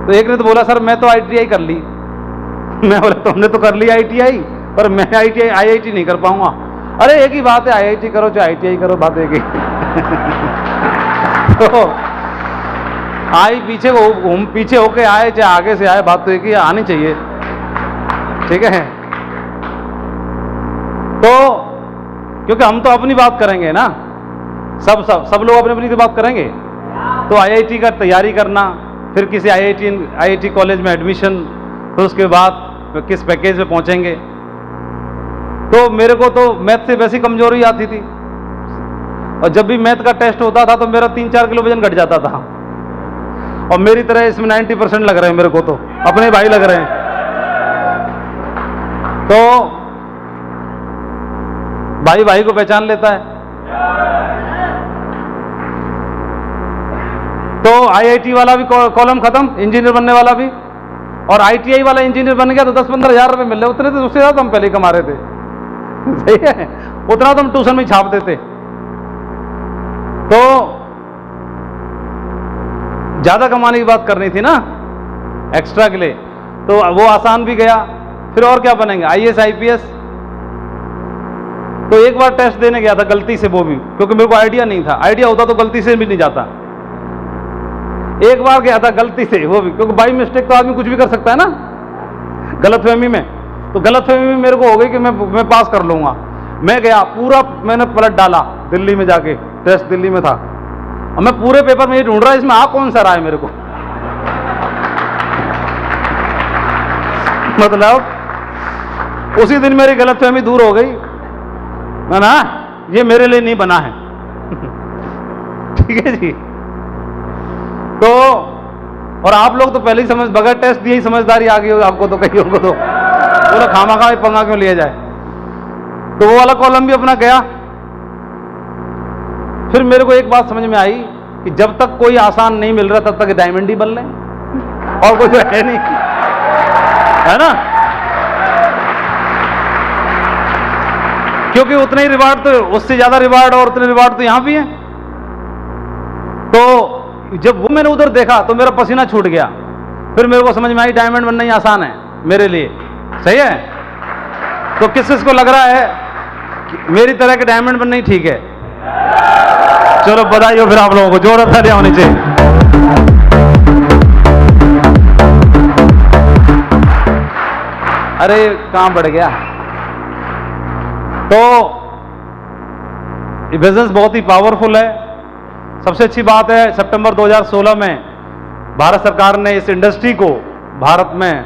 तो एक ने तो बोला सर मैं तो ITI कर ली। मैं बोला तुमने तो कर ली ITI, पर मैं IIT नहीं कर पाऊंगा। अरे एक ही बात है, IIT करो चाहे ITI करो, बात एक ही। तो पीछे होके आए चाहे आगे से आए, बात तो एक ही आनी चाहिए, ठीक है। तो क्योंकि हम तो अपनी बात करेंगे ना, सब लोग अपनी अपनी बात करेंगे। तो IIT का तैयारी करना, फिर किसी IIT कॉलेज में एडमिशन, फिर उसके बाद किस पैकेज में पहुंचेंगे। तो मेरे को तो मैथ से वैसी कमजोरी आती थी, और जब भी मैथ का टेस्ट होता था तो मेरा 3-4 किलो वजन घट जाता था। और मेरी तरह इसमें 90% लग रहे हैं, मेरे को तो अपने भाई लग रहे हैं। तो भाई को पहचान लेता है। तो IIT वाला भी कॉलम खत्म, इंजीनियर बनने वाला भी। और ITI वाला इंजीनियर बन गया तो 10-15 हज़ार रुपए मिल रहे, उतने तो उससे ज्यादा हम पहले कमा रहे थे। सही है, उतना तो हम ट्यूशन में छाप देते। तो ज्यादा कमाने की बात करनी थी ना एक्स्ट्रा के लिए, तो वो आसान भी गया। फिर और क्या बनेंगे? IAS IPS। तो एक बार टेस्ट देने गया था गलती से, वो भी क्योंकि मेरे को आइडिया नहीं था। आइडिया होता तो गलती से भी नहीं जाता। एक बार गया था गलती से, वो भी क्योंकि बाई मिस्टेक तो आदमी कुछ भी कर सकता है ना, गलतफहमी में। तो गलतफहमी में मेरे को हो गई कि मैं पास कर लूंगा। मैं गया, पूरा मैंने पलट डाला दिल्ली में जाके, टेस्ट दिल्ली में था, और मैं पूरे पेपर में ये ढूंढ रहा इसमें कौन सा रहा है मेरे को। मतलब उसी दिन मेरी गलतफहमी दूर हो गई, ना ये मेरे लिए नहीं बना है। ठीक है जी। तो और आप लोग तो पहले ही समझ, बगैर टेस्ट दिए ही समझदारी आ गई हो आपको, तो कहीं को तो बोला खामा पंगा क्यों लिया जाए। तो वो वाला कॉलम भी अपना गया। फिर मेरे को एक बात समझ में आई कि जब तक कोई आसान नहीं मिल रहा तब तक डायमंड ही बन लें, और कोई तो है नहीं, है ना। क्योंकि उतने ही रिवार्ड, तो उससे ज्यादा रिवार्ड और उतने रिवार्ड तो यहां भी हैं। तो जब वो मैंने उधर देखा तो मेरा पसीना छूट गया। फिर मेरे को समझ में आई डायमंड बनना ही आसान है मेरे लिए। सही है। तो किस को लग रहा है कि मेरी तरह के डायमंड बनना ही ठीक है? चलो बधाई हो फिर आप लोगों को, जोर तालियां होनी चाहिए। अरे कहां बढ़ गया। तो ये बिजनेस बहुत ही पावरफुल है। सबसे अच्छी बात है, सितंबर 2016 में भारत सरकार ने इस इंडस्ट्री को भारत में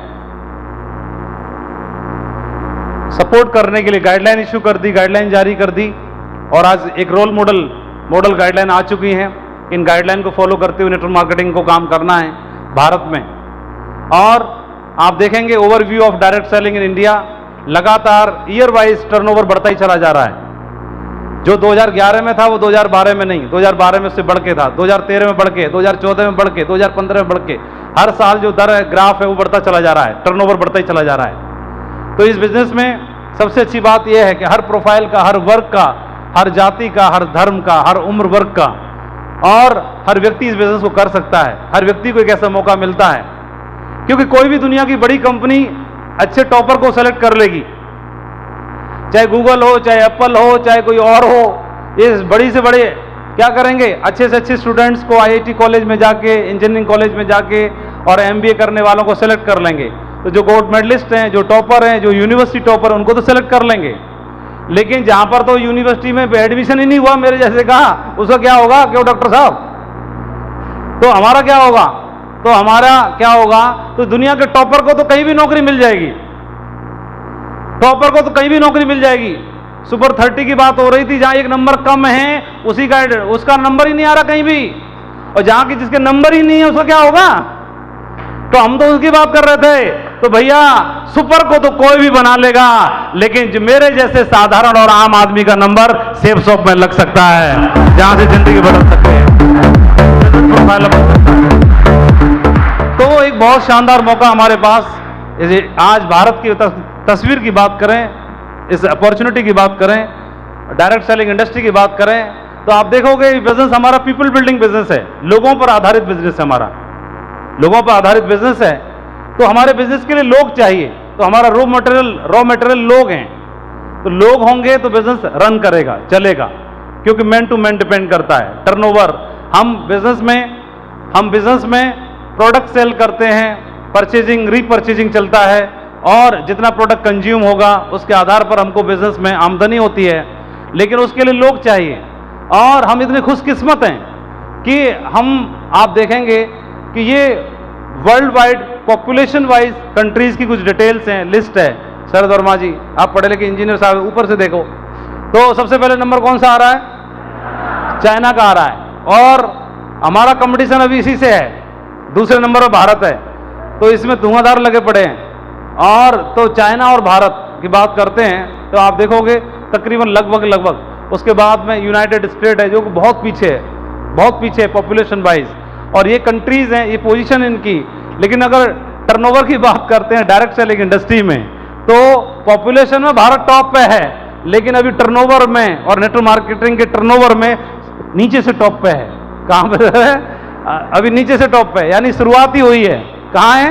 सपोर्ट करने के लिए गाइडलाइन इशू कर दी, गाइडलाइन जारी कर दी, और आज एक रोल मॉडल गाइडलाइन आ चुकी हैं। इन गाइडलाइन को फॉलो करते हुए नेटवर्क मार्केटिंग को काम करना है भारत में। और आप देखेंगे overview of direct selling in India, लगातार ईयर वाइज टर्नओवर बढ़ता ही चला जा रहा है। जो 2011 में था वो 2012 में नहीं, 2012 में उससे बढ़ के था, 2013 में बढ़ के, 2014 में बढ़ के, 2015 में बढ़ के, हर साल जो दर है, ग्राफ है, वो बढ़ता चला जा रहा है, टर्नओवर बढ़ता ही चला जा रहा है। तो इस बिजनेस में सबसे अच्छी बात यह है कि हर प्रोफाइल का, हर वर्ग का, हर जाति का, हर धर्म का, हर उम्र वर्ग का और हर व्यक्ति इस बिजनेस को कर सकता है। हर व्यक्ति को एक ऐसा मौका मिलता है, क्योंकि कोई भी दुनिया की बड़ी कंपनी अच्छे टॉपर को सेलेक्ट कर लेगी, चाहे गूगल हो, चाहे एप्पल हो, चाहे कोई और हो। इस बड़ी से बड़े क्या करेंगे, अच्छे से अच्छे स्टूडेंट्स को आईआईटी कॉलेज में जाके, इंजीनियरिंग कॉलेज में जाके और एमबीए करने वालों को सेलेक्ट कर लेंगे। तो जो गोल्ड मेडलिस्ट हैं, जो टॉपर हैं, जो यूनिवर्सिटी टॉपर हैं, उनको तो सेलेक्ट कर लेंगे। लेकिन जहां पर तो यूनिवर्सिटी में एडमिशन ही नहीं हुआ, मेरे जैसे कहा, उसका क्या होगा? क्यों डॉक्टर साहब? तो हमारा क्या होगा? तो हमारा क्या होगा? तो दुनिया के टॉपर को तो कहीं भी नौकरी मिल जाएगी, टॉपर को तो कहीं भी नौकरी मिल जाएगी। सुपर 30 की बात हो रही थी, जहां एक नंबर कम है उसी का उसका नंबर ही नहीं आ रहा कहीं भी, और जहां की जिसके नंबर ही नहीं है उसका क्या होगा? तो हम तो उसकी बात कर रहे थे। तो भैया सुपर को तो कोई भी बना लेगा, लेकिन जो मेरे जैसे साधारण और आम आदमी का नंबर सेफ शॉप में लग सकता है, जहां से जिंदगी बदल सकते हैं, तो एक बहुत शानदार मौका हमारे पास। आज भारत की तस्वीर की बात करें, इस अपॉर्चुनिटी की बात करें, डायरेक्ट सेलिंग इंडस्ट्री की बात करें, तो आप देखोगे बिजनेस हमारा पीपल बिल्डिंग बिजनेस है, लोगों पर आधारित बिजनेस है हमारा, लोगों पर आधारित बिजनेस है। तो हमारे बिजनेस के लिए लोग चाहिए, तो हमारा रॉ मटेरियल लोग हैं। तो लोग होंगे तो बिजनेस रन करेगा, चलेगा, क्योंकि मैन टू मैन डिपेंड करता है। टर्नओवर, हम बिजनेस में प्रोडक्ट सेल करते हैं, परचेजिंग रीपरचेजिंग चलता है, और जितना प्रोडक्ट कंज्यूम होगा उसके आधार पर हमको बिजनेस में आमदनी होती है। लेकिन उसके लिए लोग चाहिए, और हम इतने खुशकिस्मत हैं कि आप देखेंगे कि ये world wide population wise countries की कुछ डिटेल्स हैं, लिस्ट है। शरद वर्मा जी, आप पढ़े लिखे इंजीनियर साहब, ऊपर से देखो तो सबसे पहले नंबर कौन सा आ रहा है? चाइना का आ रहा है, और हमारा कंपटीशन अभी इसी से है। दूसरे नंबर पर भारत है, तो इसमें धुआंधार लगे पड़े हैं। और तो चाइना और भारत की बात करते हैं तो आप देखोगे तकरीबन लगभग उसके बाद में यूनाइटेड स्टेट है, जो बहुत पीछे है पॉपुलेशन वाइज, और ये कंट्रीज हैं, ये पोजीशन इनकी। लेकिन अगर टर्नओवर की बात करते हैं डायरेक्ट सेलिंग इंडस्ट्री में, तो पॉपुलेशन में भारत टॉप पे है, लेकिन अभी टर्नओवर में और नेटवर्क मार्केटिंग के टर्नओवर में नीचे से टॉप पे है। कहां पे है? अभी नीचे से टॉप पे, यानी शुरुआत ही हुई है। कहां है?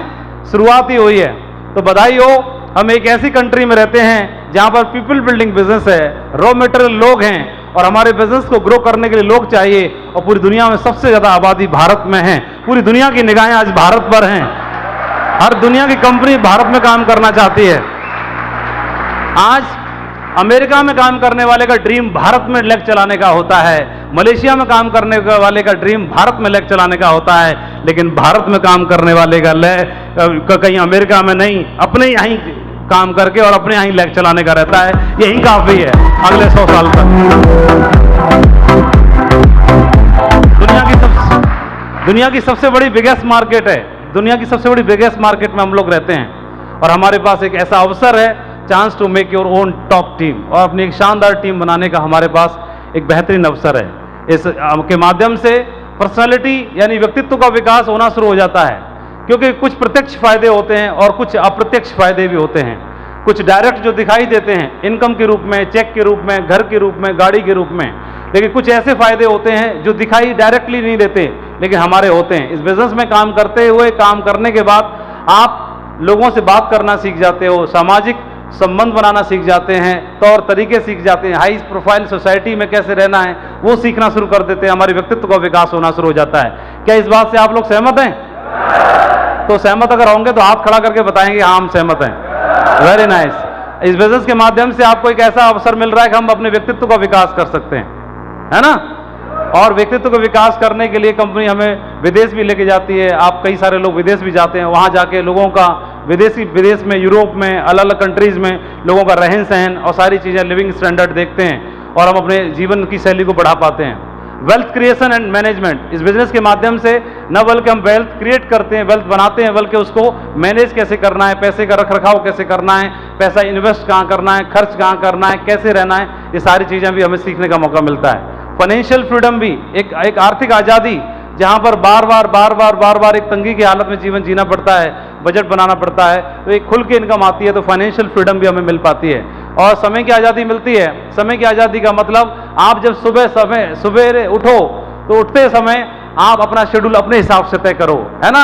शुरुआत ही हुई है। तो बधाई हो, हम एक ऐसी कंट्री में रहते हैं जहां पर पीपल बिल्डिंग बिजनेस है, रॉ मटेरियल लोग हैं, और हमारे बिजनेस को ग्रो करने के लिए लोग चाहिए। और पूरी दुनिया में सबसे ज्यादा आबादी भारत में है, पूरी दुनिया की निगाहें आज भारत पर हैं। हर दुनिया की कंपनी भारत में काम करना चाहती है। आज अमेरिका में काम करने वाले का ड्रीम भारत में लेग चलाने का होता है, मलेशिया में काम करने वाले का ड्रीम भारत में लेग चलाने का होता है, लेकिन भारत में काम करने वाले का कहीं अमेरिका में नहीं, अपने यहीं काम करके और अपने यहीं लेग चलाने का रहता है। यही काफी है अगले 100 साल तक। दुनिया की सबसे बड़ी बिगेस्ट मार्केट है, दुनिया की सबसे बड़ी बिगेस्ट मार्केट में हम लोग रहते हैं, और हमारे पास एक ऐसा अवसर है, chance to make your own top team, और अपनी एक शानदार टीम बनाने का हमारे पास एक बेहतरीन अवसर है। इस के माध्यम से पर्सनालिटी यानी व्यक्तित्व का विकास होना शुरू हो जाता है, क्योंकि कुछ प्रत्यक्ष फायदे होते हैं और कुछ अप्रत्यक्ष फायदे भी होते हैं। कुछ डायरेक्ट जो दिखाई देते हैं इनकम के रूप में, चेक के रूप में, घर के रूप में, गाड़ी के रूप में, लेकिन कुछ ऐसे फायदे होते हैं जो दिखाई डायरेक्टली नहीं देते, लेकिन हमारे होते हैं। इस बिजनेस में काम करते हुए, काम करने के बाद आप लोगों से बात करना सीख जाते हो, सामाजिक संबंध बनाना सीख जाते हैं, तौर तरीके सीख जाते हैं, हाई प्रोफाइल सोसाइटी में कैसे रहना है वो सीखना शुरू कर देते हैं, हमारे व्यक्तित्व का विकास होना शुरू हो जाता है। क्या इस बात से आप लोग सहमत हैं? तो सहमत अगर होंगे तो हाथ खड़ा करके बताएंगे हाँ हम सहमत हैं। Very nice. इस बिजनेस के माध्यम से आपको एक ऐसा अवसर मिल रहा है कि हम अपने व्यक्तित्व का विकास कर सकते हैं, है ना? और व्यक्तित्व का विकास करने के लिए कंपनी हमें विदेश भी लेके जाती है। आप कई सारे लोग विदेश भी जाते हैं, वहाँ जाके लोगों का विदेश में, यूरोप में, अलग अलग कंट्रीज़ में लोगों का रहन सहन और सारी चीज़ें, लिविंग स्टैंडर्ड देखते हैं और हम अपने जीवन की शैली को बढ़ा पाते हैं। वेल्थ क्रिएशन एंड मैनेजमेंट, इस बिजनेस के माध्यम से न बल्कि हम वेल्थ क्रिएट करते हैं, वेल्थ बनाते हैं, बल्कि उसको मैनेज कैसे करना है, पैसे का रखरखाव कैसे करना है, पैसा इन्वेस्ट कहाँ करना है, खर्च कहाँ करना है, कैसे रहना है, ये सारी चीज़ें भी हमें सीखने का मौका मिलता है। फाइनेंशियल फ्रीडम भी एक आर्थिक आज़ादी, जहाँ पर बार बार एक तंगी की हालत में जीवन जीना पड़ता है, बजट बनाना पड़ता है, तो एक खुल के इनकम आती है, तो फाइनेंशियल फ्रीडम भी हमें मिल पाती है। और समय की आज़ादी मिलती है। समय की आज़ादी का मतलब आप जब सुबह उठो तो उठते समय आप अपना शेड्यूल अपने हिसाब से तय करो, है ना।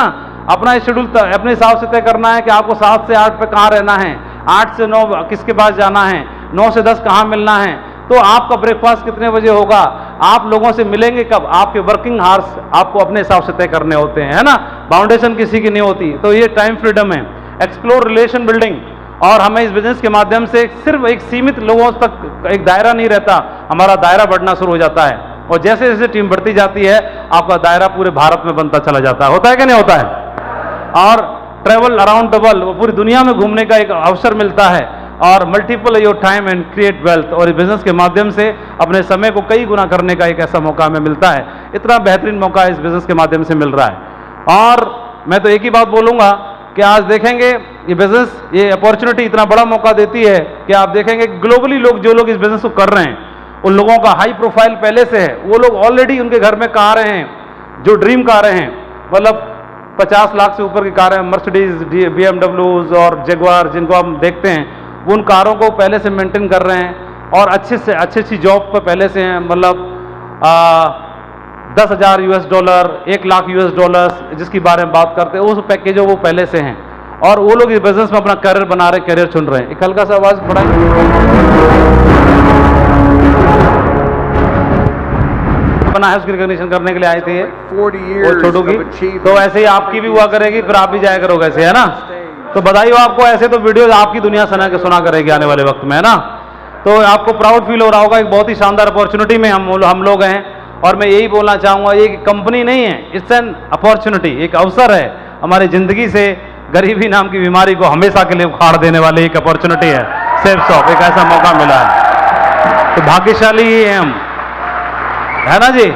अपना शेड्यूल अपने हिसाब से तय करना है कि आपको 7 से 8 पे कहाँ रहना है, 8 से 9 किसके पास जाना है, 9 से 10 कहाँ मिलना है, तो आपका ब्रेकफास्ट कितने बजे होगा, आप लोगों से मिलेंगे कब, आपके वर्किंग आवर्स आपको अपने हिसाब से तय करने होते हैं, है ना। बाउंडेशन किसी की नहीं होती, तो ये टाइम फ्रीडम है। एक्सप्लोर रिलेशन बिल्डिंग, और हमें इस बिजनेस के माध्यम से सिर्फ एक सीमित लोगों तक एक दायरा नहीं रहता, हमारा दायरा बढ़ना शुरू हो जाता है, और जैसे जैसे टीम बढ़ती जाती है आपका दायरा पूरे भारत में बनता चला जाता है। होता है कि नहीं होता है। और ट्रैवल अराउंड द वर्ल्ड, पूरी दुनिया में घूमने का एक अवसर मिलता है, और multiple your time and create wealth, और इस बिजनेस के माध्यम से अपने समय को कई गुना करने का एक ऐसा मौका हमें मिलता है। इतना बेहतरीन मौका इस बिजनेस के माध्यम से मिल रहा है। और मैं तो एक ही बात बोलूँगा कि आज देखेंगे ये बिजनेस, ये अपॉर्चुनिटी इतना बड़ा मौका देती है कि आप देखेंगे ग्लोबली जो लोग इस बिजनेस को कर रहे हैं, उन लोगों का हाई प्रोफाइल पहले से है, वो लोग ऑलरेडी उनके घर में कारें हैं, जो ड्रीम कारें हैं, मतलब 50 लाख से ऊपर की कारें, मर्सिडीज, BMW और जगुआर, जिनको हम देखते हैं, वो उन कारों को पहले से मेंटेन कर रहे हैं, और अच्छी जॉब पर पहले से हैं, मतलब $10,000 $1 लाख जिसकी बारे में बात करते हैं, उस पैकेज वो पहले से हैं, और वो लोग इस बिजनेस में अपना करियर बना रहे, करियर चुन रहे हैं। एक हल्का सा आवाज बढ़ा बना है, उसकी रिकॉग्निशन करने के लिए आए थे वो छोटू की, तो ऐसे ही आपकी भी हुआ करेगी, फिर आप भी जाया करोगे ऐसे, है ना। तो बधाई हो आपको, ऐसे तो वीडियो आपकी दुनिया सुना करेगी आने वाले वक्त में, है ना। तो आपको प्राउड फील हो रहा होगा, एक बहुत ही शानदार अपॉर्चुनिटी में हम लोग हैं, और मैं यही बोलना चाहूँगा, ये कंपनी नहीं है, इट्स एन अपॉर्चुनिटी, एक अवसर है हमारी ज़िंदगी से गरीबी नाम की बीमारी को हमेशा के लिए उखाड़ देने वाली एक अपॉर्चुनिटी है। सेफ शॉप एक ऐसा मौका मिला है, तो भाग्यशाली ही हैं हम, है ना जी।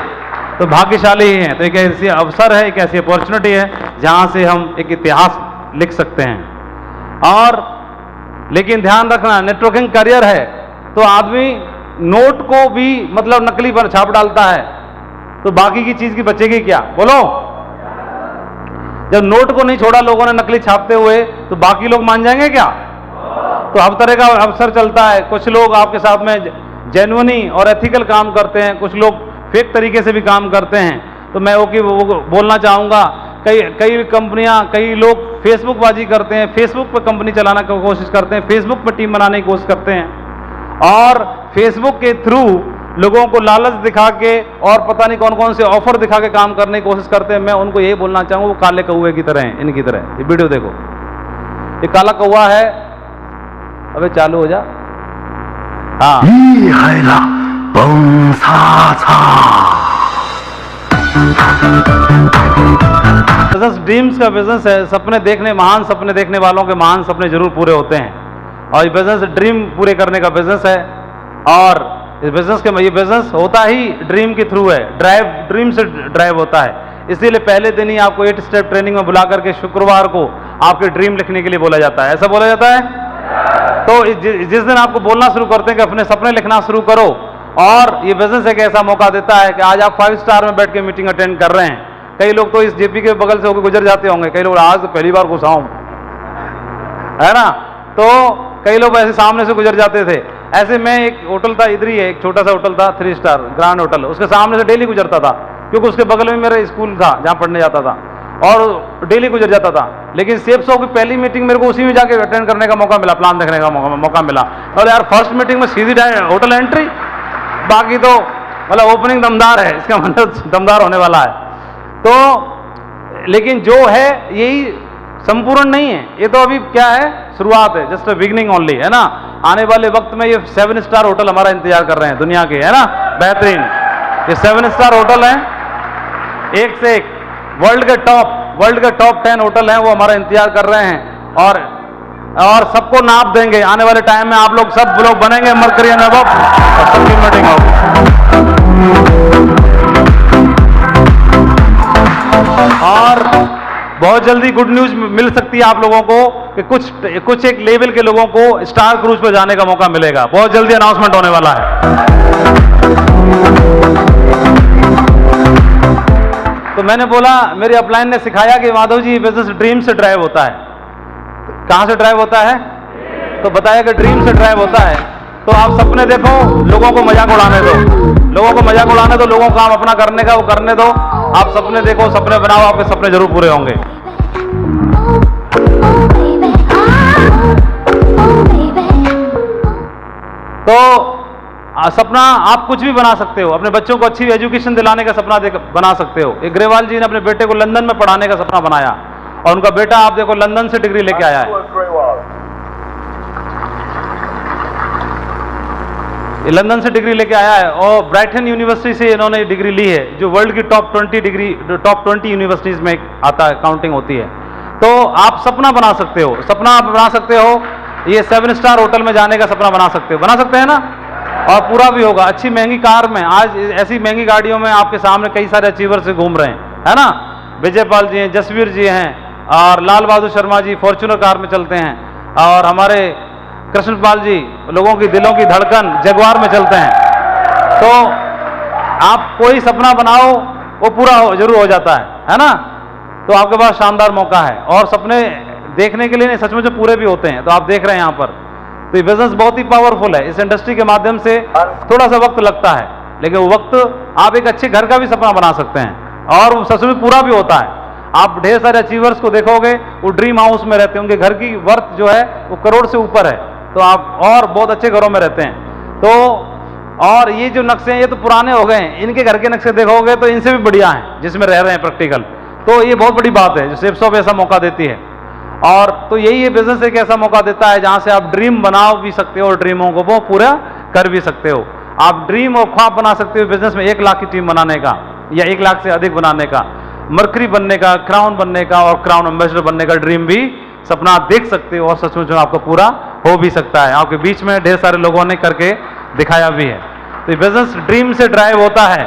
तो भाग्यशाली ही हैं, तो एक ऐसी अवसर है, एक ऐसी अपॉर्चुनिटी है जहाँ से हम एक इतिहास लिख सकते हैं। और लेकिन ध्यान रखना, नेटवर्किंग करियर है तो आदमी नोट को भी मतलब नकली पर छाप डालता है, तो बाकी की चीज की बचेगी क्या, बोलो। जब नोट को नहीं छोड़ा लोगों ने नकली छापते हुए, तो बाकी लोग मान जाएंगे क्या। तो हर तरह का अवसर चलता है, कुछ लोग आपके साथ में जेन्युइनी और एथिकल काम करते हैं, कुछ लोग फेक तरीके से भी काम करते हैं। तो मैं वो बोलना चाहूँगा, कई कंपनियां, कई लोग फेसबुकबाजी करते हैं, फेसबुक पर कंपनी चलाने की कोशिश करते हैं, फेसबुक पर टीम बनाने की कोशिश करते हैं, और फेसबुक के थ्रू लोगों को लालच दिखा के और पता नहीं कौन कौन से ऑफर दिखा के काम करने की कोशिश करते हैं। मैं उनको यही बोलना चाहूँगा, वो काले कौए की तरह हैं, इनकी तरह। ये वीडियो देखो, ये काला कौआ है, अबे चालू हो जा। हाँ, बिजनेस ड्रीम्स का बिजनेस है, सपने देखने, महान सपने देखने वालों के महान सपने जरूर पूरे होते हैं, और ये बिजनेस ड्रीम पूरे करने का बिजनेस है। और इस बिजनेस के ये बिजनेस होता ही ड्रीम के थ्रू है, ड्रीम से ड्राइव होता है। इसीलिए पहले दिन ही आपको 8 स्टेप ट्रेनिंग में बुला करके शुक्रवार को आपके ड्रीम लिखने के लिए बोला जाता है, ऐसा बोला जाता है। तो जिस दिन आपको बोलना शुरू करते हैं कि अपने सपने लिखना शुरू करो, और ये बिजनेस एक ऐसा मौका देता है कि आज आप 5 स्टार में बैठ के मीटिंग अटेंड कर रहे हैं। कई लोग तो इस जेपी के बगल से होकर गुजर जाते होंगे, कई लोग आज तो पहली बार घुसा हूं, है ना। तो कई लोग ऐसे सामने से गुजर जाते थे। ऐसे में एक होटल था, इधर ही है, एक छोटा सा होटल था, 3 स्टार ग्रैंड होटल, उसके सामने से डेली गुजरता था, क्योंकि उसके बगल में मेरा स्कूल था जहाँ पढ़ने जाता था, और डेली गुजर जाता था। लेकिन सेफ शॉप की पहली मीटिंग मेरे को उसी में जाके अटेंड करने का मौका मिला, प्लान देखने का मौका मिला। और यार फर्स्ट मीटिंग में सीधी होटल एंट्री, बाकी तो मतलब ओपनिंग दमदार है, इसका मतलब दमदार होने वाला है। तो लेकिन जो है यही संपूर्ण नहीं है, ये तो अभी क्या है, शुरुआत है, जस्ट बिगिनिंग ओनली, है ना। आने वाले वक्त में ये 7 स्टार होटल हमारा इंतजार कर रहे हैं दुनिया के, है ना, बेहतरीन। ये 7 स्टार होटल हैं, एक से एक वर्ल्ड के टॉप 10 होटल हैं, वो हमारा इंतजार कर रहे हैं और सबको नाप देंगे। आने वाले टाइम में आप लोग सब लोग बनेंगे मरकरी अनुभव और सबकी मीटिंग होगी। और बहुत जल्दी गुड न्यूज मिल सकती है आप लोगों को कि कुछ एक लेवल के लोगों को स्टार क्रूज पर जाने का मौका मिलेगा। बहुत जल्दी अनाउंसमेंट होने वाला है। तो मैंने बोला, मेरी अपलाइन ने सिखाया कि माधव जी बिजनेस ड्रीम से ड्राइव होता है। कहां से ड्राइव होता है? तो बताया कि ड्रीम से ड्राइव होता है। तो आप सपने देखो, लोगों को मजाक उड़ाने दो, लोगों को मजाक उड़ाने दो, लोगों को काम अपना करने का वो करने दो। आप सपने देखो, सपने बनाओ, आपके सपने जरूर पूरे होंगे। तो सपना आप कुछ भी बना सकते हो। अपने बच्चों को अच्छी एजुकेशन दिलाने का सपना बना सकते हो। एक ग्रेवाल जी ने अपने बेटे को लंदन में पढ़ाने का सपना बनाया और उनका बेटा आप देखो लंदन से डिग्री लेके आया है। ये लंदन से डिग्री लेके आया है और ब्राइटन यूनिवर्सिटी से इन्होंने डिग्री ली है, जो वर्ल्ड की टॉप 20 यूनिवर्सिटीज में आता है, काउंटिंग होती है। तो आप सपना बना सकते हो, सपना आप बना सकते हो। ये 7 स्टार होटल में जाने का सपना बना सकते हो, बना सकते हैं ना, और पूरा भी होगा। अच्छी महंगी कार में, आज ऐसी महंगी गाड़ियों में आपके सामने कई सारे अचीवर से घूम रहे हैं, है ना। विजयपाल जी हैं, जसवीर जी हैं और लाल बहादुर शर्मा जी फॉर्च्यूनर कार में चलते हैं, और हमारे कृष्णपाल जी लोगों की दिलों की धड़कन जगुआर में चलते हैं। तो आप कोई सपना बनाओ, वो पूरा जरूर हो जाता है ना। तो आपके पास शानदार मौका है, और सपने देखने के लिए नहीं, सचमुच पूरे भी होते हैं। तो आप देख रहे हैं यहाँ पर, तो ये बिजनेस बहुत ही पावरफुल है। इस इंडस्ट्री के माध्यम से थोड़ा सा वक्त लगता है, लेकिन वो वक्त आप एक अच्छे घर का भी सपना बना सकते हैं और वो सच में पूरा भी होता है। आप ढेर सारे अचीवर्स को देखोगे, वो ड्रीम हाउस में रहते हैं, उनके घर की वर्थ जो है वो करोड़ से ऊपर है। तो आप और बहुत अच्छे घरों में रहते हैं। तो और ये जो नक्शे हैं ये तो पुराने हो गए हैं, इनके घर के नक्शे देखोगे तो इनसे भी बढ़िया हैं, जिसमें रह रहे हैं प्रैक्टिकल। तो ये बहुत बड़ी बात है जो सेफ शॉप ऐसा मौका देती है। और तो यही ये बिजनेस एक ऐसा मौका देता है जहां से आप ड्रीम बनाओ भी सकते हो और ड्रीमों को वो पूरा कर भी सकते हो। आप ड्रीम और ख्वाब बना सकते हो बिजनेस में 1 लाख की टीम बनाने का या 1 लाख से अधिक बनाने का, मरकरी बनने का, क्राउन बनने का और क्राउन एम्बेसडर बनने का ड्रीम भी सपना आप देख सकते हो और सचमुच में आपका पूरा हो भी सकता है। आपके बीच में ढेर सारे लोगों ने करके दिखाया भी है। तो ये बिजनेस ड्रीम से ड्राइव होता है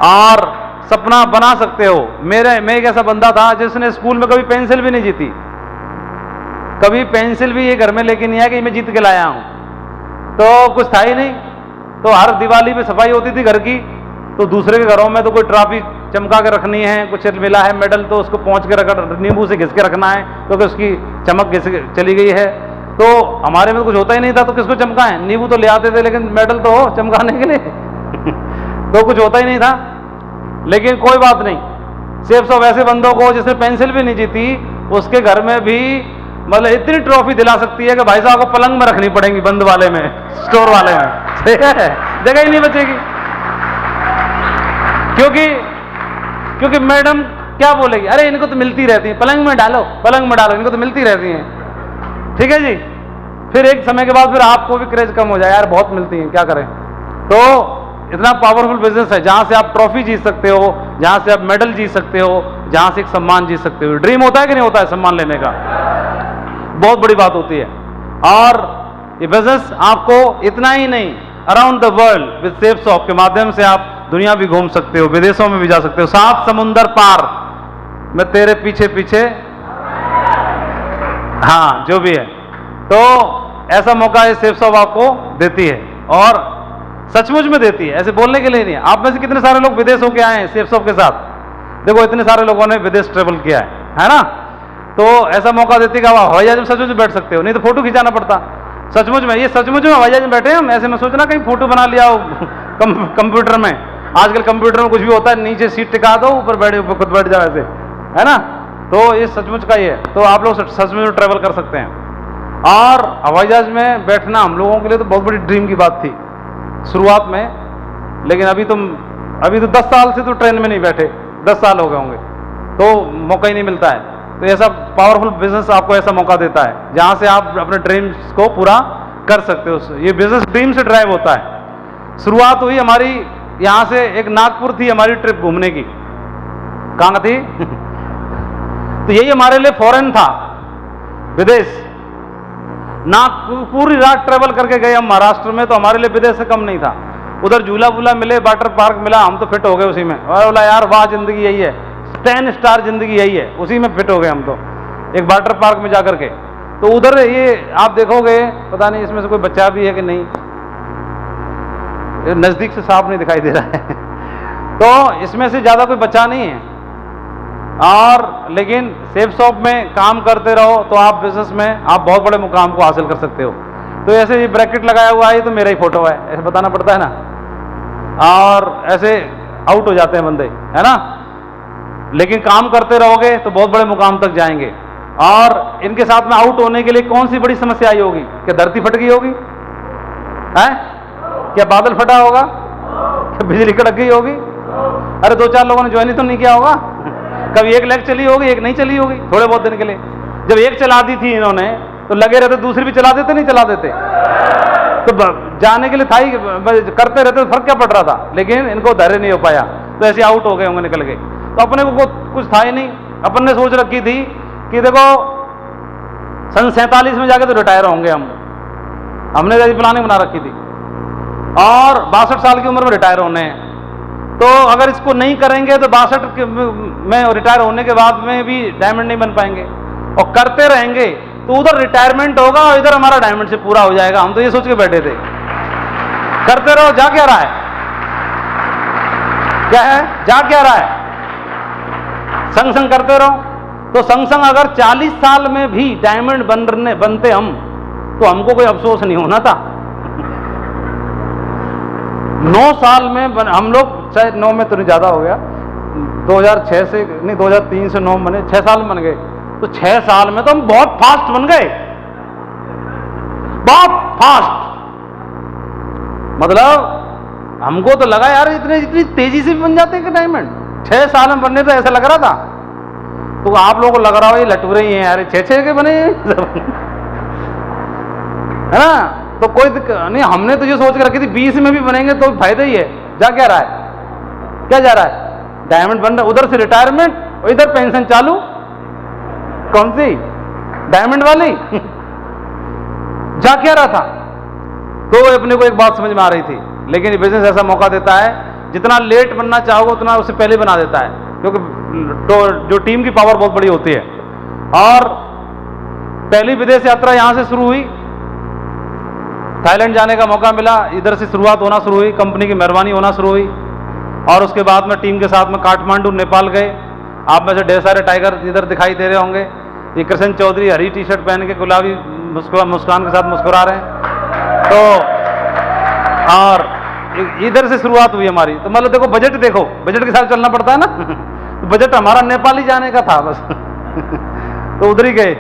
और सपना बना सकते हो। मैं एक ऐसा बंदा था जिसने स्कूल में कभी पेंसिल भी नहीं जीती, कभी पेंसिल भी ये घर में लेके नहीं आया कि मैं जीत के लाया हूं, तो कुछ था ही नहीं। तो हर दिवाली पे सफाई होती थी घर की, तो दूसरे के घरों में तो कोई ट्रॉफी चमका के रखनी है, कुछ मिला है मेडल तो उसको पहुंच के रख, नींबू से घिस के रखना है क्योंकि उसकी चमक घिस चली गई है। तो हमारे में तो कुछ होता ही नहीं था, तो किसको चमकाएं? नींबू तो ले आते थे लेकिन मेडल तो हो चमकाने के लिए तो कुछ होता ही नहीं था। लेकिन कोई बात नहीं, सेफ शॉप ऐसे बंदों को जिसने पेंसिल भी नहीं जीती उसके घर में भी मतलब इतनी ट्रॉफी दिला सकती है कि भाई साहब को पलंग में रखनी पड़ेगी, बंद वाले में, स्टोर वाले में, जगह ही नहीं बचेगी। क्योंकि मैडम क्या बोलेगी, अरे इनको तो मिलती रहती है, पलंग में डालो, इनको तो मिलती रहती हैं। ठीक है जी। फिर एक समय के बाद फिर आपको भी क्रेज कम हो जाए, यार बहुत मिलती हैं, क्या करें। तो इतना पावरफुल बिजनेस है जहां से आप ट्रॉफी जीत सकते हो, जहां से आप मेडल जीत सकते हो, जहां से एक सम्मान जीत सकते हो। ड्रीम होता है कि नहीं होता है सम्मान लेने का? बहुत बड़ी बात होती है। और ये बिजनेस आपको इतना ही नहीं, around the world with safe shop के माध्यम से आप दुनिया भी घूम सकते हो, विदेशों में भी जा सकते हो, 7 समुंदर पार मैं तेरे पीछे पीछे, हाँ जो भी है। तो ऐसा मौका ये सेफ शॉप आपको देती है और सचमुच में देती है, ऐसे बोलने के लिए नहीं। आप में से कितने सारे लोग विदेश होके आए हैं सेफ शॉप के साथ? देखो इतने सारे लोगों ने विदेश ट्रेवल किया है ना। तो ऐसा मौका देती है कि आप हवाई जहाज में सचमुच में बैठ सकते हो, नहीं तो फोटो खिंचाना पड़ता। सचमुच में, ये सचमुच में हवाई जहाज में बैठे हम, ऐसे में सोचना कहीं फोटो बना लिया हो कंप्यूटर में। आजकल कंप्यूटर में कुछ भी होता है, नीचे सीट टिका दो, ऊपर खुद बैठ जाओ ऐसे, है ना। तो ये सचमुच का ही है। तो आप लोग सचमुच में ट्रेवल कर सकते हैं। और हवाई जहाज में बैठना हम लोगों के लिए तो बहुत बड़ी ड्रीम की बात थी शुरुआत में, लेकिन अभी तो 10 साल से तो ट्रेन में नहीं बैठे, 10 साल हो गए होंगे, तो मौका ही नहीं मिलता है। तो ऐसा पावरफुल बिजनेस आपको ऐसा मौका देता है जहां से आप अपने ड्रीम्स को पूरा कर सकते हो। ये बिजनेस ड्रीम से ड्राइव होता है। शुरुआत हुई हमारी यहां से एक नागपुर थी हमारी ट्रिप घूमने की। कहां थी? तो यही हमारे लिए फॉरेन था, विदेश। नागपुर पूरी रात ट्रेवल करके गए हम महाराष्ट्र में, तो हमारे लिए विदेश से कम नहीं था। उधर झूला वूला मिले, वाटर पार्क मिला, हम तो फिट हो गए उसी में। और बोला यार वाह जिंदगी यही है, 10 स्टार जिंदगी यही है, उसी में फिट हो गए हम तो, एक वाटर पार्क में जाकर के। तो उधर ये आप देखोगे, पता नहीं इसमें से कोई बच्चा भी है कि नहीं, नजदीक से साफ नहीं दिखाई दे रहा है तो इसमें से ज्यादा कोई बच्चा नहीं है। और लेकिन सेफ शॉप में काम करते रहो तो आप बिजनेस में आप बहुत बड़े मुकाम को हासिल कर सकते हो। तो ऐसे ये ब्रैकेट लगाया हुआ है, तो मेरा ही फोटो है, ऐसे बताना पड़ता है ना, और ऐसे आउट हो जाते हैं बंदे, है ना। लेकिन काम करते रहोगे तो बहुत बड़े मुकाम तक जाएंगे। और इनके साथ में आउट होने के लिए कौन सी बड़ी समस्या आई होगी? क्या धरती फट गई होगी? है क्या बादल फटा होगा? क्या बिजली कड़क गई होगी? अरे 2-4 लोगों ने ज्वाइन ही तो नहीं किया होगा। कभी एक लेग चली होगी, एक नहीं चली होगी, थोड़े बहुत दिन के लिए। जब एक चला दी थी इन्होंने तो लगे रहते, दूसरी भी चला देते, नहीं चला देते तो जाने के लिए था ही, करते रहते तो फर्क क्या पड़ रहा था। लेकिन इनको धैर्य नहीं हो पाया, तो ऐसे आउट हो गए होंगे निकल के। तो अपने को कुछ था ही नहीं। अपन ने सोच रखी थी कि देखो सन 47 में जाके तो रिटायर होंगे हमने ऐसी प्लानिंग बना रखी थी, और 62 साल की उम्र में रिटायर होने हैं। तो अगर इसको नहीं करेंगे तो 62 में रिटायर होने के बाद में भी डायमंड नहीं बन पाएंगे, और करते रहेंगे तो उधर रिटायरमेंट होगा और इधर हमारा डायमंड से पूरा हो जाएगा। हम तो ये सोच के बैठे थे, करते रहो। जा क्या रहा है? क्या है? जा क्या रहा है? संग संग करते रहो। तो संग संग अगर 40 साल में भी डायमंड बनते हम, तो हमको कोई अफसोस नहीं होना था। 9 साल में हम लोग, शायद 9 में तो नहीं, ज्यादा हो गया, 2006 से नहीं, 2003 से 9 बने, 6 साल में बन गए। तो 6 साल में तो हम बहुत फास्ट बन गए, बहुत फास्ट। मतलब हमको तो लगा यार इतनी तेजी से भी बन जाते हैं कि डायमंड 6 साल में बनने, तो ऐसा लग रहा था। तो आप लोगों को लग रहा हो ये लटूरे ही हैं यार, 6 के बने है ना। तो कोई नहीं, हमने तो ये सोच के रखी थी 20 में भी बनेंगे तो फायदा ही है। जा क्या रहा है? क्या जा रहा है? डायमंड बन रहा, उधर से रिटायरमेंट और इधर पेंशन चालू। कौन सी? डायमंड वाली जा क्या रहा था? तो अपने को एक बात समझ में आ रही थी, लेकिन बिजनेस ऐसा मौका देता है, जितना लेट बनना चाहोगे उतना उससे पहले बना देता है, क्योंकि तो जो टीम की पावर बहुत बड़ी होती है। और पहली विदेश यात्रा यहां से शुरू हुई, थाईलैंड जाने का मौका मिला, इधर से शुरुआत होना शुरू हुई, कंपनी की मेहरबानी होना शुरू हुई। और उसके बाद में टीम के साथ में काठमांडू, नेपाल गए। आप में से ढेर सारे टाइगर इधर दिखाई दे रहे होंगे। ये कृष्ण चौधरी हरी टी-शर्ट पहन के गुलाबी मुस्कान के साथ मुस्कुरा रहे हैं। तो और इधर से शुरुआत हुई हमारी। तो मतलब देखो, बजट देखो, बजट के साथ चलना पड़ता है ना तो बजट हमारा नेपाल ही जाने का था बस तो उधर ही गए,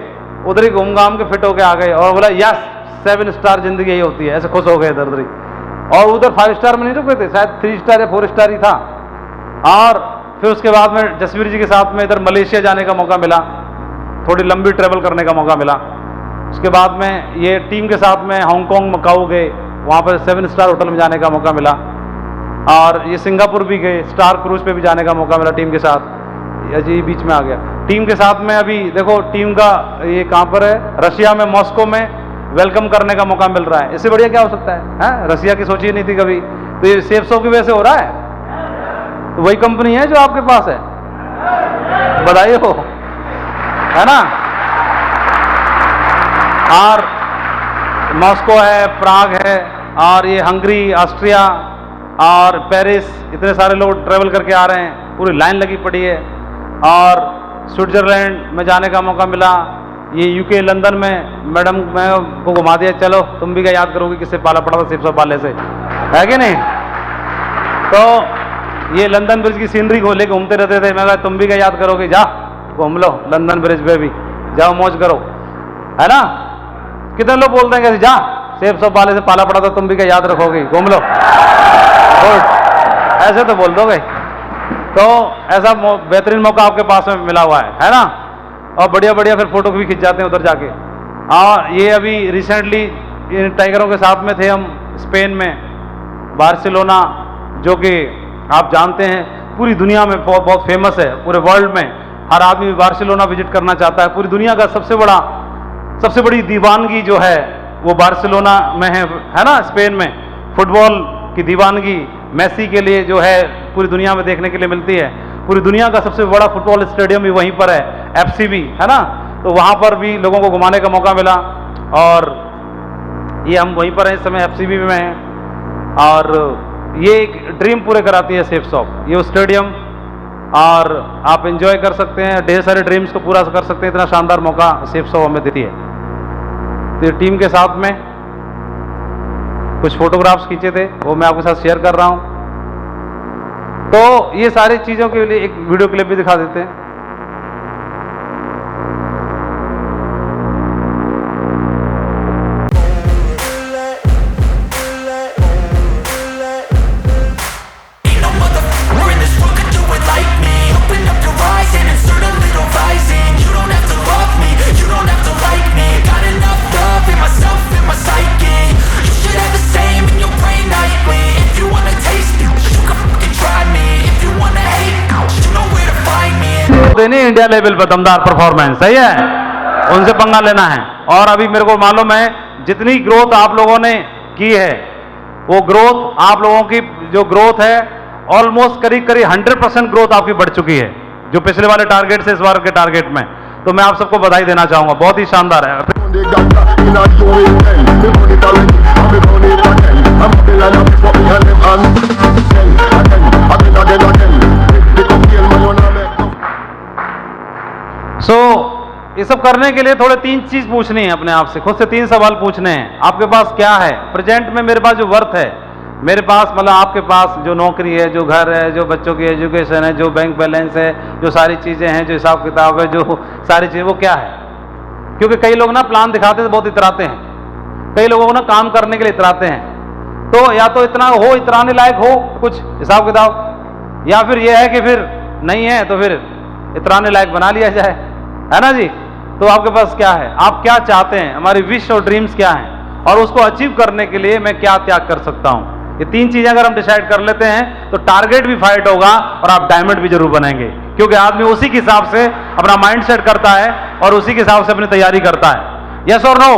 उधर ही घूम घाम के फिट होके आ गए, और बोला यस 7 स्टार जिंदगी यही होती है, ऐसे खुश हो गए इधर उधर ही। और उधर 5 स्टार में नहीं रुके थे, शायद 3 स्टार या 4 स्टार ही था। और फिर उसके बाद में जसवीर जी के साथ में इधर मलेशिया जाने का मौका मिला, थोड़ी लंबी ट्रेवल करने का मौका मिला। उसके बाद में ये टीम के साथ में हांगकांग, मकाऊ गए, वहाँ पर 7 स्टार होटल में जाने का मौका मिला। और ये सिंगापुर भी गए, स्टार क्रूज पे भी जाने का मौका मिला टीम के साथ। ये बीच में आ गया टीम के साथ में। अभी देखो टीम का ये कहाँ पर है, रशिया में, मॉस्को में वेलकम करने का मौका मिल रहा है। इससे बढ़िया क्या हो सकता है? रशिया की सोची नहीं थी कभी, तो ये सेफ शॉप की वजह से हो रहा है। तो वही कंपनी है जो आपके पास है, बधाई हो, है ना। और मॉस्को है, प्राग है, और ये हंगरी, ऑस्ट्रिया और पेरिस, इतने सारे लोग ट्रेवल करके आ रहे हैं, पूरी लाइन लगी पड़ी है। और स्विट्जरलैंड में जाने का मौका मिला। ये यूके, लंदन में मैडम को घुमा दिया, चलो तुम भी क्या याद करोगे किससे पाला पड़ा था, सेफ शॉप वाले से, है कि नहीं। तो ये लंदन ब्रिज की सीनरी को लेके घूमते रहते थे। मैं कहा तुम भी क्या याद करोगे, जा घूम लो लंदन ब्रिज पे भी, जाओ मौज करो, है ना। कितने लोग बोलते हैं कैसे, जा सेफ शॉप वाले से पाला पड़ा था, तुम भी क्या याद रखोगे, घूम लो, ऐसे तो बोल दोगे। तो ऐसा बेहतरीन मौका आपके पास में मिला हुआ है ना। और बढ़िया बढ़िया फिर फोटो भी खिंच जाते हैं उधर जाके। ये अभी रिसेंटली इन टाइगरों के साथ में थे हम स्पेन में, बार्सिलोना, जो कि आप जानते हैं पूरी दुनिया में बहुत बहुत फेमस है, पूरे वर्ल्ड में हर आदमी बार्सिलोना विजिट करना चाहता है। पूरी दुनिया का सबसे बड़ी दीवानगी जो है वो बार्सिलोना में है ना, स्पेन में फुटबॉल की दीवानगी मेसी के लिए जो है पूरी दुनिया में देखने के लिए मिलती है। पूरी दुनिया का सबसे बड़ा फुटबॉल स्टेडियम भी वहीं पर है, FCB, है ना। तो वहाँ पर भी लोगों को घुमाने का मौका मिला और ये हम वहीं पर हैं इस समय, FCB में हैं। और ये एक ड्रीम पूरे कराती है सेफ शॉप, ये स्टेडियम, और आप एंजॉय कर सकते हैं, ढेर सारे ड्रीम्स को पूरा कर सकते हैं। इतना शानदार मौका सेफ शॉप हमें देती है। तो ये टीम के साथ में कुछ फोटोग्राफ्स खींचे थे, वो मैं आपके साथ शेयर कर रहा हूं। तो ये सारी चीज़ों के लिए एक वीडियो क्लिप भी दिखा देते हैं। देनी इंडिया लेवल पर दमदार परफॉर्मेंस, सही है, उनसे पंगा लेना है। और अभी मेरे को मालूम है जितनी ग्रोथ आप लोगों ने की है, वो ग्रोथ आप लोगों की जो ग्रोथ है ऑलमोस्ट करीब 100% ग्रोथ आपकी बढ़ चुकी है, जो पिछले वाले टारगेट से इस बार के टारगेट में। तो मैं आप सबको बधाई देना चाहूंगा, बहुत ही शानदार है। ये सब करने के लिए थोड़े 3 चीज पूछनी है अपने आप से, खुद से 3 सवाल पूछने हैं। आपके पास क्या है प्रेजेंट में? मेरे पास जो वर्थ है, मेरे पास मतलब आपके पास जो नौकरी है, जो घर है, जो बच्चों की एजुकेशन है, जो बैंक बैलेंस है, जो सारी चीजें हैं, जो हिसाब किताब है, जो सारी चीजें, वो क्या है? क्योंकि कई लोग ना प्लान दिखाते तो बहुत इतराते हैं, कई लोगों को ना काम करने के लिए इतराते हैं। तो या तो इतना हो, इतराने लायक हो कुछ हिसाब किताब, या फिर यह है कि फिर नहीं है तो फिर इतराने लायक बना लिया जाए, है ना जी। तो आपके पास क्या है, आप क्या चाहते हैं, हमारी विश और ड्रीम्स क्या हैं, और उसको अचीव करने के लिए मैं क्या त्याग कर सकता हूं। ये 3 चीजें अगर हम डिसाइड कर लेते हैं तो टारगेट भी फाइट होगा और आप डायमंड भी जरूर बनेंगे, क्योंकि आदमी उसी के हिसाब से अपना माइंड सेट करता है और उसी के हिसाब से अपनी तैयारी करता है। यस और नो?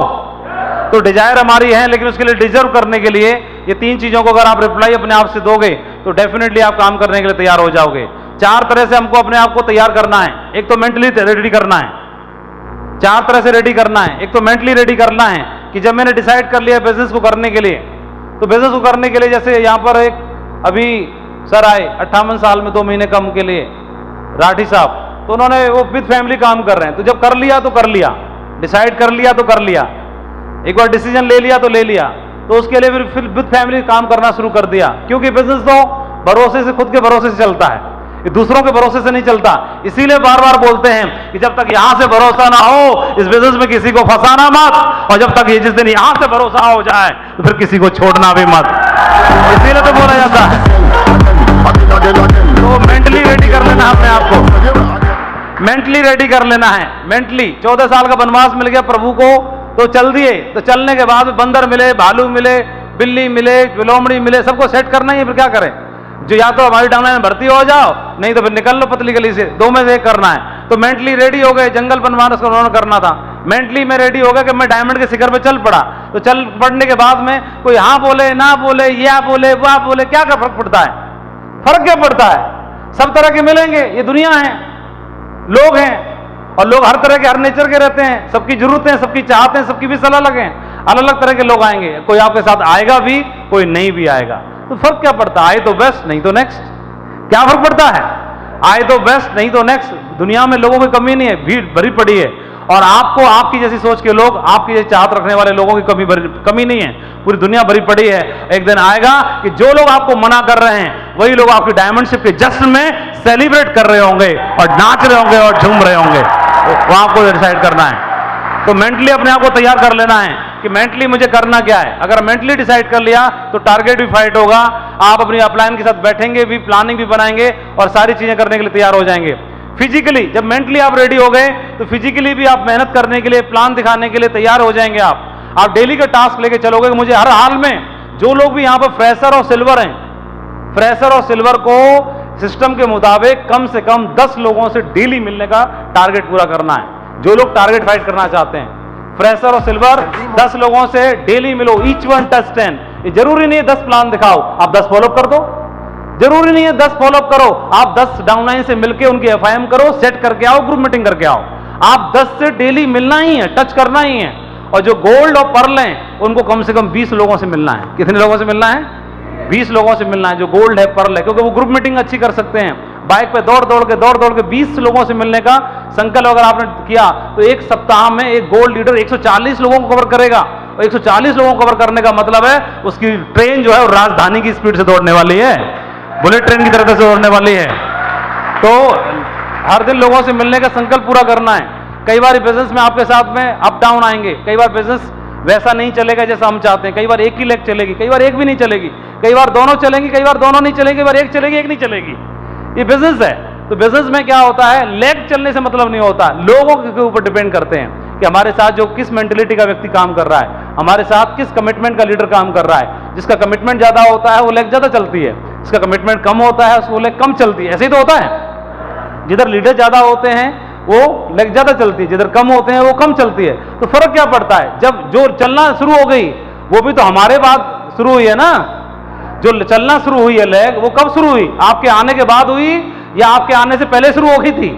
तो डिजायर हमारी है, लेकिन उसके लिए डिजर्व करने के लिए ये 3 चीजों को अगर आप रिप्लाई अपने आप से दोगे तो डेफिनेटली आप काम करने के लिए तैयार हो जाओगे। 4 तरह से हमको अपने आप को तैयार करना है। एक तो मेंटली रेडी करना है, 4 तरह से रेडी करना है। एक तो मेंटली रेडी करना है कि जब मैंने डिसाइड कर लिया बिजनेस को करने के लिए, तो बिजनेस को करने के लिए जैसे यहाँ पर एक अभी सर आए 58 साल में 2 महीने कम के लिए, राठी साहब, तो उन्होंने वो विद फैमिली काम कर रहे हैं। तो जब कर लिया तो कर लिया, डिसाइड कर लिया तो कर लिया, एक बार डिसीजन ले लिया तो ले लिया, तो उसके लिए फिर विद फैमिली काम करना शुरू कर दिया। क्योंकि बिजनेस तो भरोसे से, खुद के भरोसे से चलता है, ये दूसरों के भरोसे से नहीं चलता। इसीलिए बार बार बोलते हैं कि जब तक यहां से भरोसा ना हो इस बिजनेस में किसी को फंसाना मत, और जब तक ये जिस दिन यहां से भरोसा हो जाए तो फिर किसी को छोड़ना भी मत। इसीलिए तो बोला जाता है। तो मेंटली रेडी कर लेना है अपने आप को, मेंटली रेडी कर लेना है। मेंटली 14 साल का वनवास मिल गया प्रभु को, तो चल दिए। तो चलने के बाद बंदर मिले, भालू मिले, बिल्ली मिले, लोमड़ी मिले, सबको सेट करना ही है। फिर क्या करें? जो या तो हमारी डायमंड में भर्ती हो जाओ, नहीं तो फिर निकल लो पतली गली से, 2 में से एक करना है। तो मेंटली रेडी हो गए, जंगल बनवाना उन्होंने करना था। मेंटली में रेडी हो गया कि मैं डायमंड के शिखर पे चल पड़ा। तो चल पड़ने के बाद में कोई हाँ बोले ना बोले, या बोले वह बोले, क्या का फर्क पड़ता है? फर्क क्या पड़ता है? सब तरह के मिलेंगे, ये दुनिया है, लोग हैं, और लोग हर तरह के, हर नेचर के रहते हैं। सबकी जरूरतें, सबकी चाहते हैं, सबकी भी सलाह लगे, अलग अलग तरह के लोग आएंगे। कोई आपके साथ आएगा भी, कोई नहीं भी आएगा। तो फर्क क्या पड़ता है? आए तो बेस्ट, नहीं तो नेक्स्ट। क्या फर्क पड़ता है? आए तो बेस्ट, नहीं तो नेक्स्ट। दुनिया में लोगों की कमी नहीं है, भीड़ भरी पड़ी है, और आपको आपकी जैसी सोच के लोग, आपकी जैसी चाहत रखने वाले लोगों की कमी नहीं है। पूरी दुनिया भरी पड़ी है। एक दिन आएगा कि जो लोग आपको मना कर रहे हैं वही लोग आपकी डायमंडशिप के जश्न में सेलिब्रेट कर रहे होंगे और नाच रहे होंगे और झूम रहे होंगे। वो आपको डिसाइड करना है। तो मेंटली अपने आप को तैयार कर लेना है कि मेंटली मुझे करना क्या है। अगर मेंटली डिसाइड कर लिया तो टारगेट भी फाइट होगा, आप अपनी अपलाइन के साथ बैठेंगे भी, प्लानिंग भी बनाएंगे और सारी चीजें करने के लिए तैयार हो जाएंगे। फिजिकली जब मेंटली आप रेडी हो गए तो फिजिकली भी आप मेहनत करने के लिए, प्लान दिखाने के लिए तैयार हो जाएंगे। आप डेली का टास्क लेके चलोगे कि मुझे हर हाल में, जो लोग भी यहाँ पर फ्रेशर और सिल्वर हैं, फ्रेशर और सिल्वर को सिस्टम के मुताबिक कम से कम 10 लोगों से डेली मिलने का टारगेट पूरा करना है। जो लोग टारगेट फाइट करना चाहते हैं, फ्रेशर और सिल्वर 10 लोगों से डेली मिलो, ईच वन टच 10। ये जरूरी नहीं है 10 प्लान दिखाओ, आप 10 फॉलोअप कर दो। जरूरी नहीं है 10 फॉलोअप करो, आप 10 डाउनलाइन से मिलकर उनकी एफआईएम करो, सेट करके आओ, ग्रुप मीटिंग करके आओ। आप 10 से डेली मिलना ही है, टच करना ही है। और जो गोल्ड और पर्ल हैं उनको कम से कम 20 लोगों से मिलना है। कितने लोगों से मिलना है? 20 लोगों से मिलना है जो गोल्ड है, पर्ल है, क्योंकि वो ग्रुप मीटिंग अच्छी कर सकते हैं। बाइक पे दौड़ दौड़ के 20 लोगों से मिलने का संकल्प अगर आपने किया तो एक सप्ताह में एक गोल्ड लीडर 140 लोगों को कवर करेगा। और 140 लोगों को कवर करने का मतलब है उसकी ट्रेन जो है वो राजधानी की स्पीड से दौड़ने वाली है, बुलेट ट्रेन की तरह से दौड़ने वाली है। तो हर दिन लोगों से मिलने का संकल्प पूरा करना है। कई बार बिजनेस में आपके साथ में अप डाउन आएंगे, कई बार बिजनेस वैसा नहीं चलेगा जैसा हम चाहते हैं, कई बार एक ही लेग चलेगी, कई बार एक भी नहीं चलेगी, कई बार दोनों चलेंगी, कई बार दोनों नहीं चलेंगी, कई बार एक चलेगी, एक नहीं चलेगी। ये बिजनेस है। तो बिजनेस में क्या होता है, लेग चलने से मतलब नहीं होता, लोगों के ऊपर डिपेंड करते हैं कि हमारे साथ जो किस मेंटेलिटी का व्यक्ति काम कर रहा है, हमारे साथ किस कमिटमेंट का लीडर काम कर रहा है। जिसका कमिटमेंट ज्यादा होता है वो लेग ज्यादा चलती है, जिसका कमिटमेंट कम होता है उसको लेग कम चलती है। ऐसे ही तो होता है। जिधर लीडर ज्यादा होते हैं वो लेग ज्यादा चलती है, जिधर कम होते हैं वो कम चलती है। तो फर्क क्या पड़ता है, जब जो चलना शुरू हो गई वो भी तो हमारे बाद शुरू हुई है ना। जो चलना शुरू हुई है लेग, वो कब शुरू हुई? आपके आने के बाद हुई या आपके आने से पहले शुरू हो गई थी?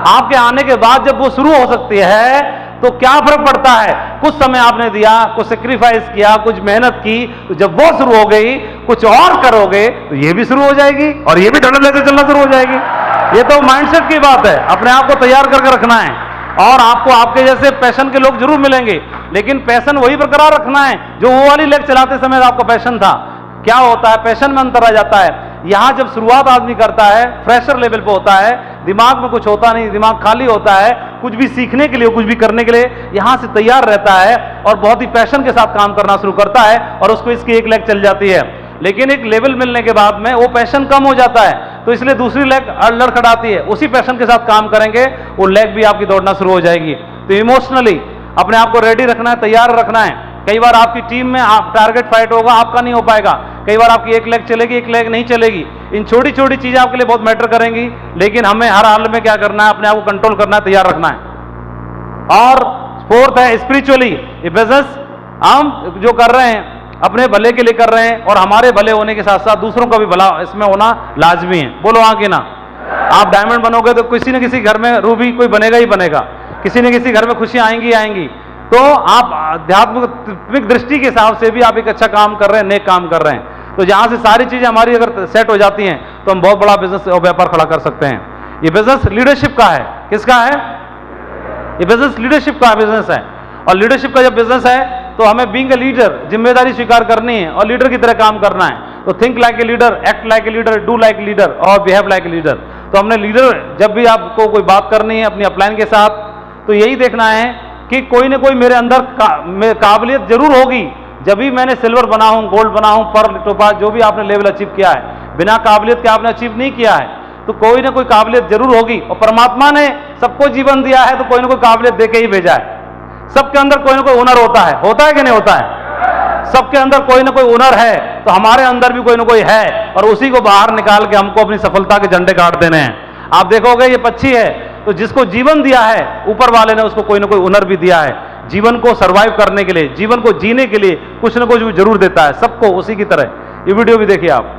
आपके आने के बाद जब वो शुरू हो सकती है तो क्या फर्क पड़ता है? कुछ समय आपने दिया, कुछ सेक्रीफाइस किया, कुछ मेहनत की, तो जब वो शुरू हो गई कुछ और करोगे तो ये भी शुरू हो जाएगी और ये भी धड़ल्ले से चलना शुरू हो जाएगी। ये तो माइंडसेट की बात है, अपने आप को तैयार करके रखना है। और आपको आपके जैसे पैशन के लोग जरूर मिलेंगे, लेकिन पैशन वही बरकरार रखना है जो वो वाली लेग चलाते समय आपका पैशन था। क्या होता है, पैशन में अंतर आ जाता है। यहां जब शुरुआत आदमी करता है, फ्रेशर लेवल पे होता है, दिमाग में कुछ होता नहीं, दिमाग खाली होता है, कुछ भी सीखने के लिए, कुछ भी करने के लिए यहां से तैयार रहता है और बहुत ही पैशन के साथ काम करना शुरू करता है और उसको इसकी एक लेग चल जाती है। लेकिन एक लेवल मिलने के बाद में वो पैशन कम हो जाता है, तो इसलिए दूसरी लेग लड़खड़ाती है। उसी पैशन के साथ काम करेंगे वो लेग भी आपकी दौड़ना शुरू हो जाएगी। तो इमोशनली अपने आप को रेडी रखना है, तैयार रखना है। कई बार आपकी टीम में आप टारगेट फाइट होगा, आपका नहीं हो पाएगा। कई बार आपकी एक लेग चलेगी, एक लेग नहीं चलेगी। इन छोटी छोटी चीजें आपके लिए बहुत मैटर करेंगी, लेकिन हमें हर हाल में क्या करना है, अपने आप को कंट्रोल करना है, तैयार रखना है। और फोर्थ है स्पिरिचुअली। ये बिजनेस हम जो कर रहे हैं अपने भले के लिए कर रहे हैं और हमारे भले होने के साथ साथ दूसरों का भी भला इसमें होना लाजमी है। बोलो हाँ कि ना? आप डायमंड बनोगे तो किसी न किसी घर में रूबी कोई बनेगा ही बनेगा, किसी न किसी घर में खुशियां आएंगी आएंगी। तो आप आध्यात्मिक दृष्टि के हिसाब से भी आप एक अच्छा काम कर रहे हैं, नेक काम कर रहे हैं। तो जहां से सारी चीजें हमारी अगर सेट हो जाती हैं तो हम बहुत बड़ा बिजनेस और व्यापार खड़ा कर सकते हैं। ये बिजनेस लीडरशिप का है। किसका है? ये बिजनेस लीडरशिप का बिजनेस है। और लीडरशिप का जब बिजनेस है तो हमें बीइंग ए लीडर जिम्मेदारी स्वीकार करनी है और लीडर की तरह काम करना है। तो think like a leader, act like a leader, do like a leader और बिहेव लाइक ए लीडर। तो हमने लीडर जब भी आपको कोई बात करनी है अपनी अपलाइन के साथ, तो यही देखना है कि कोई ना कोई मेरे अंदर काबिलियत जरूर होगी। जब भी मैंने सिल्वर बना हूं, गोल्ड बना हूं, पर्ल, टोपाज, जो भी आपने लेवल अचीव किया है, बिना काबिलियत के आपने अचीव नहीं किया है। तो कोई ना कोई काबिलियत जरूर होगी। और परमात्मा ने सबको जीवन दिया है तो कोई ना कोई काबिलियत दे के ही भेजा है। सबके अंदर कोई ना कोई हुनर होता है कि नहीं होता है? सबके अंदर कोई ना कोई हुनर है, तो हमारे अंदर भी कोई ना कोई है और उसी को बाहर निकाल के हमको अपनी सफलता के झंडे गाड़ देने हैं। आप देखोगे ये पक्षी है, तो जिसको जीवन दिया है ऊपर वाले ने, उसको कोई ना कोई हुनर भी दिया है। जीवन को सरवाइव करने के लिए, जीवन को जीने के लिए कुछ ना कुछ जरूर देता है सबको, उसी की तरह। ये वीडियो भी देखिए आप।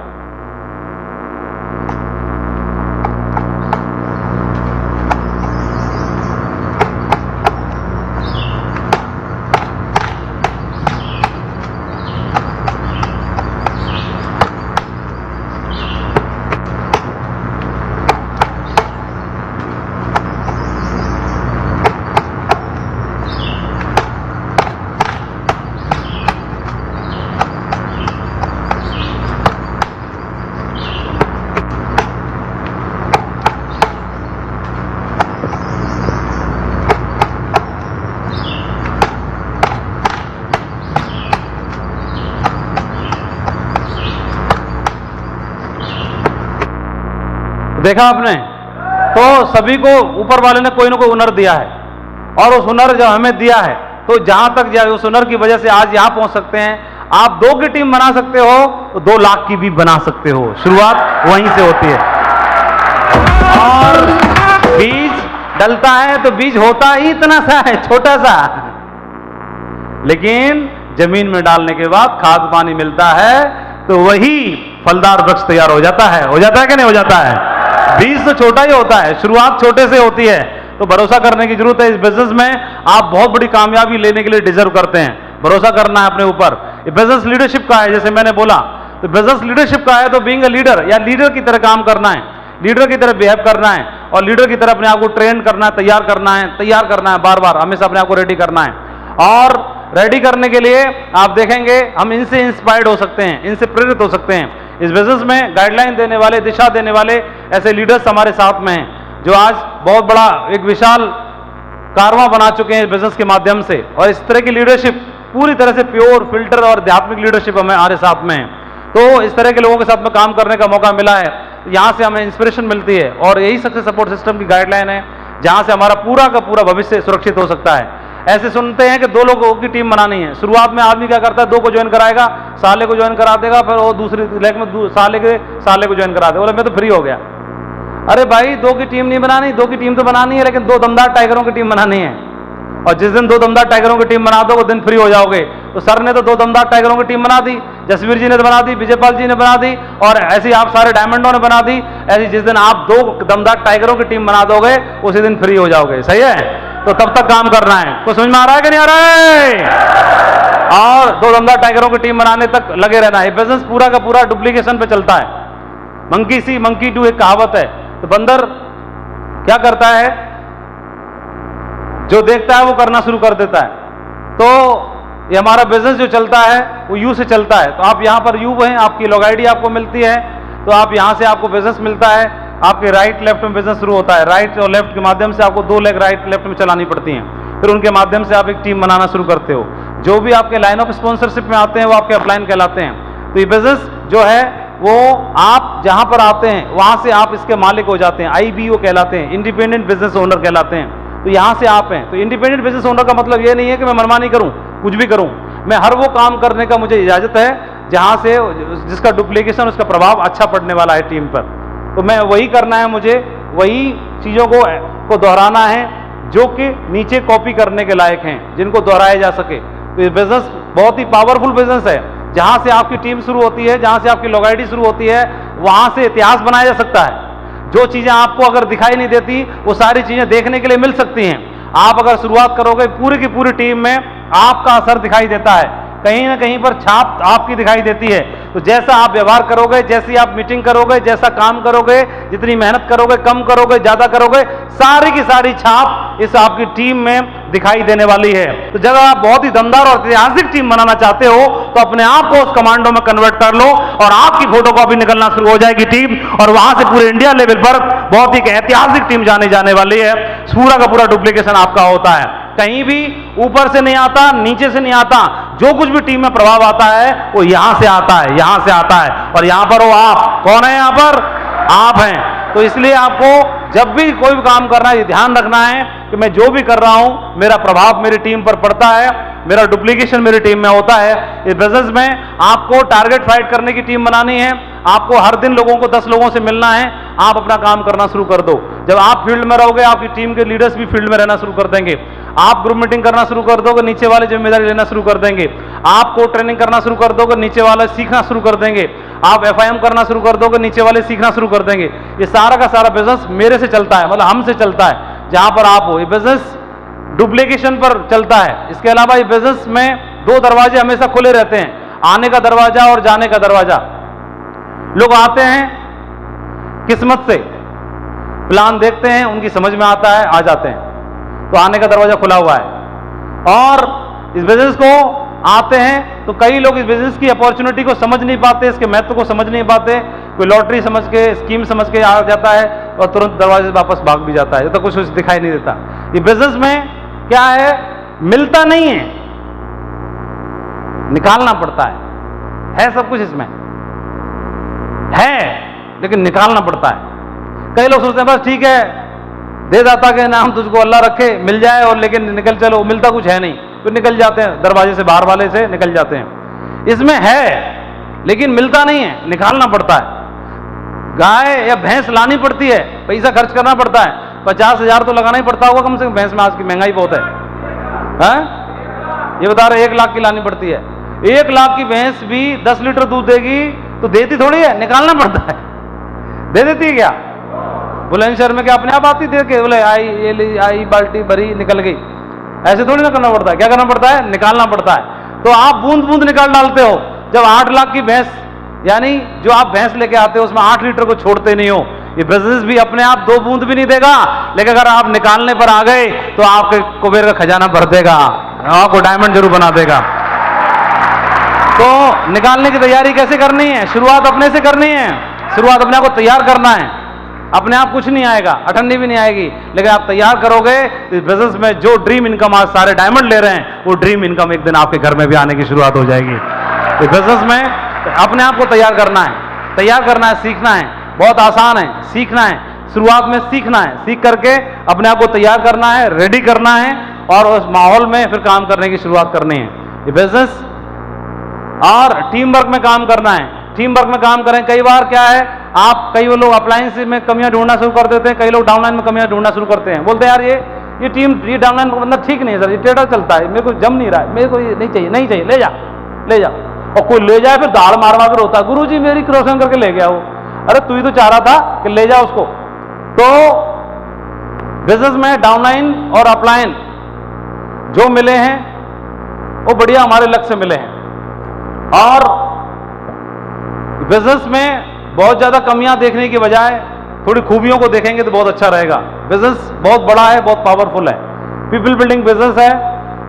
देखा आपने? तो सभी को ऊपर वाले ने कोई ना कोई हुनर दिया है और उस हुनर जो हमें दिया है, तो जहां तक जाए उस हुनर की वजह से आज यहां पहुंच सकते हैं। आप 2 की टीम बना सकते हो तो 2 लाख की भी बना सकते हो। शुरुआत वहीं से होती है। और बीज डलता है तो बीज होता ही इतना सा है, छोटा सा, लेकिन जमीन में डालने के बाद खाद पानी मिलता है तो वही फलदार वृक्ष तैयार हो जाता है। हो जाता है कि नहीं हो जाता है? बीज तो छोटा ही होता है, शुरुआत छोटे से होती है। तो भरोसा करने की जरूरत है। इस बिजनेस में आप बहुत बड़ी कामयाबी लेने के लिए डिजर्व करते हैं। भरोसा करना है अपने ऊपर। ये बिजनेस लीडरशिप का है, जैसे मैंने बोला। तो बिजनेस लीडरशिप का है तो बीइंग अ लीडर या लीडर की तरह काम करना है, लीडर की तरह बिहेव करना है और लीडर की तरह अपने आप को ट्रेन करना है, तैयार करना है, बार बार हमेशा अपने आप को रेडी करना है। और रेडी करने के लिए आप देखेंगे हम इनसे इंस्पायर्ड हो सकते हैं, इनसे प्रेरित हो सकते हैं। इस बिजनेस में गाइडलाइन देने वाले, दिशा देने वाले ऐसे लीडर्स हमारे साथ में हैं, जो आज बहुत बड़ा एक विशाल कारवां बना चुके हैं इस बिजनेस के माध्यम से। और इस तरह की लीडरशिप पूरी तरह से प्योर, फिल्टर और आध्यात्मिक लीडरशिप हमारे साथ में है। तो इस तरह के लोगों के साथ में काम करने का मौका मिला है, यहाँ से हमें इंस्पिरेशन मिलती है। और यही सक्सेस सपोर्ट सिस्टम की गाइडलाइन है, जहाँ से हमारा पूरा का पूरा भविष्य सुरक्षित हो सकता है। ऐसे सुनते हैं कि 2 लोगों की टीम बनानी है। शुरुआत में आदमी क्या करता है, 2 को ज्वाइन कराएगा, साले को ज्वाइन करा देगा, फिर वो दूसरी लेग में साले को ज्वाइन करा देगा, बोले मैं तो फ्री हो गया। अरे भाई 2 की टीम नहीं बनानी, 2 की टीम तो बनानी है, लेकिन 2 दमदार टाइगरों की टीम बनानी है। और जिस दिन 2 दमदार टाइगरों की टीम बना दो वो दिन फ्री हो जाओगे। तो सर ने तो 2 दमदार टाइगरों की टीम बना दी, जसवीर जी ने बना दी, विजयपाल जी ने बना दी, और ऐसे ही आप सारे डायमंडों ने बना दी। ऐसे जिस दिन आप 2 दमदार टाइगरों की टीम बना दोगे उसी दिन फ्री हो जाओगे। सही है? तो तब तक काम करना है। कुछ समझ में आ रहा है कि नहीं आ रहा है? और 2 दमदार टाइगरों की टीम बनाने तक लगे रहना है। बिजनेस पूरा का पूरा डुप्लीकेशन पे चलता है। मंकी सी मंकी डू एक कहावत है। तो बंदर क्या करता है, जो देखता है वो करना शुरू कर देता है। तो ये हमारा बिजनेस जो चलता है वो यू से चलता है। तो आप यहाँ पर यू हैं, आपकी लॉग आईडी आपको मिलती है, तो आप यहाँ से आपको बिजनेस मिलता है। आपके राइट लेफ्ट में बिजनेस शुरू होता है। राइट और लेफ्ट के माध्यम से आपको 2 लेग राइट लेफ्ट में चलानी पड़ती हैं। फिर उनके माध्यम से आप एक टीम बनाना शुरू करते हो। जो भी आपके लाइन ऑफ स्पॉन्सरशिप में आते हैं वो आपके अपलाइन कहलाते हैं। तो ये बिजनेस जो है वो आप जहां पर आते हैं वहां से आप इसके मालिक हो जाते हैं। IBO कहलाते हैं, इंडिपेंडेंट बिजनेस ओनर कहलाते हैं। तो यहां से आप हैं। तो इंडिपेंडेंट बिजनेस ओनर का मतलब ये नहीं है कि मैं मनमानी करूं, कुछ भी करूं। मैं हर वो काम करने का मुझे इजाजत है जहां से जिसका डुप्लीकेशन, उसका प्रभाव अच्छा पड़ने वाला है टीम पर। तो मैं वही करना है, मुझे वही चीजों को दोहराना है जो कि नीचे कॉपी करने के लायक हैं, जिनको दोहराया जा सके। तो ये बिजनेस बहुत ही पावरफुल बिजनेस है। जहां से आपकी टीम शुरू होती है, जहां से आपकी लॉग आईडी शुरू होती है, वहां से इतिहास बनाया जा सकता है। जो चीजें आपको अगर दिखाई नहीं देती वो सारी चीजें देखने के लिए मिल सकती हैं। आप अगर शुरुआत करोगे, पूरी की पूरी टीम में आपका असर दिखाई देता है, कहीं ना कहीं पर छाप आपकी दिखाई देती है। तो जैसा आप व्यवहार करोगे, जैसी आप मीटिंग करोगे, जैसा काम करोगे, जितनी मेहनत करोगे, कम करोगे, ज्यादा करोगे, सारी की सारी छाप इस आपकी टीम में दिखाई देने वाली है। तो जब आप बहुत ही दमदार और ऐतिहासिक टीम बनाना चाहते हो तो अपने आप को उस कमांडो में कन्वर्ट कर लो और आपकी फोटोकॉपी निकलना शुरू हो जाएगी टीम, और वहां से पूरे इंडिया लेवल पर बहुत ही ऐतिहासिक टीम जाने जाने वाली है। पूरा का पूरा डुप्लीकेशन आपका होता है, कहीं भी ऊपर से नहीं आता, नीचे से नहीं आता। जो कुछ भी टीम में प्रभाव आता है वो यहां से आता है, यहां से आता है। और यहां पर वो आप कौन है? यहां पर आप हैं। तो इसलिए आपको जब भी कोई भी काम करना है ये ध्यान रखना है कि मैं जो भी कर रहा हूं मेरा प्रभाव मेरी टीम पर पड़ता है, मेरा डुप्लीकेशन मेरी टीम में होता है। इस बिजनेस में आपको टारगेट फाइट करने की टीम बनानी है। आपको हर दिन लोगों को 10 लोगों से मिलना है। आप अपना काम करना शुरू कर दो। जब आप फील्ड में रहोगे आपकी टीम के लीडर्स भी फील्ड में रहना शुरू कर देंगे। आप ग्रुप मीटिंग करना शुरू कर दोगे, नीचे वाले जिम्मेदारी लेना शुरू कर देंगे। आप को ट्रेनिंग करना शुरू कर दोगे, नीचे वाले सीखना शुरू कर देंगे। आप FIM करना शुरू कर दोगे, नीचे वाले सीखना शुरू कर देंगे। ये सारा का सारा बिजनेस मेरे से चलता है, मतलब हमसे चलता है। जहां पर आप हो, ये बिजनेस डुप्लीकेशन पर चलता है। इसके अलावा ये बिजनेस में 2 दरवाजे हमेशा खुले रहते हैं, आने का दरवाजा और जाने का दरवाजा। लोग आते हैं किस्मत से, प्लान देखते हैं, उनकी समझ में आता है, आ जाते हैं, तो आने का दरवाजा खुला हुआ है। और इस बिजनेस को आते हैं तो कई लोग इस बिजनेस की अपॉर्चुनिटी को समझ नहीं पाते, इसके महत्व को समझ नहीं पाते। कोई लॉटरी समझ के, स्कीम समझ के आ जाता है और तुरंत दरवाजे से वापस भाग भी जाता है, जब तक कुछ दिखाई नहीं देता। ये बिजनेस में क्या है, मिलता नहीं है, निकालना पड़ता है सब कुछ इसमें है, लेकिन निकालना पड़ता है। कई लोग सोचते हैं बस ठीक है, दे दाता के नाम तुझको अल्लाह रखे, मिल जाए और लेकिन निकल चलो, मिलता कुछ है नहीं, तो निकल जाते हैं, दरवाजे से बाहर वाले से निकल जाते हैं। इसमें है लेकिन मिलता नहीं है, निकालना पड़ता है। गाय या भैंस लानी पड़ती है, पैसा खर्च करना पड़ता है, 50,000 तो लगाना ही पड़ता होगा कम से कम। भैंस में आज की महंगाई बहुत है, ये बता रहे 1 लाख की लानी पड़ती है। 1 लाख की भैंस भी 10 लीटर दूध देगी तो देती थोड़ी है, निकालना पड़ता है। दे देती है क्या बुलंदशहर में? क्या अपने आप आती दे के? बोले आई, ये ली आई, बाल्टी भरी निकल गई, ऐसे थोड़ी ना करना पड़ता है। क्या करना पड़ता है? निकालना पड़ता है। तो आप बूंद बूंद निकाल डालते हो। जब 8 लाख की भैंस, यानी जो आप भैंस लेके आते हो उसमें 8 लीटर को छोड़ते नहीं हो। ये बिजनेस भी अपने आप 2 बूंद भी नहीं देगा, लेकिन अगर आप निकालने पर आ गए तो आपके कुबेर का खजाना भर देगा, आपको डायमंड जरूर बना देगा। तो निकालने की तैयारी कैसे करनी है? शुरुआत अपने से करनी है, शुरुआत अपने आप को तैयार करना है। अपने आप कुछ नहीं आएगा, अठन्नी भी नहीं आएगी, लेकिन आप तैयार करोगे तो इस बिजनेस में जो ड्रीम इनकम आज सारे डायमंड ले रहे हैं, वो ड्रीम इनकम एक दिन आपके घर में भी आने की शुरुआत हो जाएगी। इस बिजनेस में अपने आप को तैयार करना है, तैयार करना है, सीखना है। बहुत आसान है, सीखना है। शुरुआत में सीखना है, सीख करके अपने आप को तैयार करना है, रेडी करना है और उस माहौल में फिर काम करने की शुरुआत करनी है। ये बिजनेस और टीम वर्क में काम करना है। टीम वर्क में काम करें। कई बार क्या है, आप कई लोग अप्लायंस में कमियां ढूंढना शुरू कर देते हैं, कई लोग डाउनलाइन में कमियां ढूंढना शुरू करते हैं। बोलते हैं यार ये डाउनलाइन का बंदा ठीक नहीं है सर, ये टेढ़ा चलता है, मेरे को जम नहीं रहा है, मेरे को ये नहीं चाहिए, नहीं चाहिए, ले जा। और कोई ले जाए फिर दाढ़ मार मार होता है, गुरुजी मेरी क्रॉसिंग करके ले गया वो। अरे तू ही तो चाह रहा था कि ले जा उसको। तो बिजनेस में डाउनलाइन और अपलाइन जो मिले हैं वो बढ़िया हमारे लक्ष्य मिले हैं। और बिजनेस में बहुत ज्यादा कमियां देखने की बजाय थोड़ी खूबियों को देखेंगे तो बहुत अच्छा रहेगा। बिजनेस बहुत बड़ा है, बहुत पावरफुल है, पीपल बिल्डिंग बिजनेस है।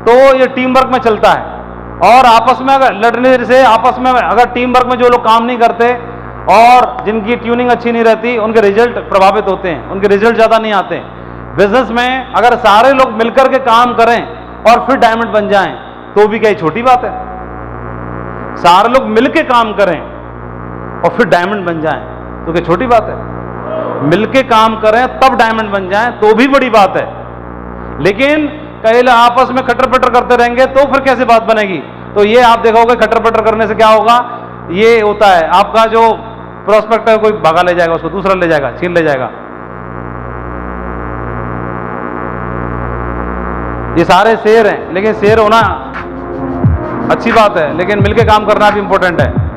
तो ये टीम वर्क में चलता है और आपस में अगर लड़ने से, आपस में अगर टीम वर्क में जो लोग काम नहीं करते और जिनकी ट्यूनिंग अच्छी नहीं रहती, उनके रिजल्ट प्रभावित होते हैं, उनके रिजल्ट ज्यादा नहीं आते। बिजनेस में अगर सारे लोग मिलकर के काम करें और फिर डायमंड बन जाएं तो भी क्या छोटी बात है? सारे लोग मिलके काम करें और फिर डायमंड बन जाएं तो क्या छोटी बात है? मिलके काम करें तब डायमंड बन जाएं तो भी बड़ी बात है। लेकिन कई लोग आपस में खटर पटर करते रहेंगे तो फिर कैसे बात बनेगी? तो ये आप देखोगे खटर पटर करने से क्या होगा, ये होता है आपका जो प्रोस्पेक्ट है कोई भागा ले जाएगा, उसको दूसरा ले जाएगा, छीन ले जाएगा। ये सारे शेर हैं, लेकिन शेर होना अच्छी बात है, लेकिन मिलके काम करना भी इंपॉर्टेंट है।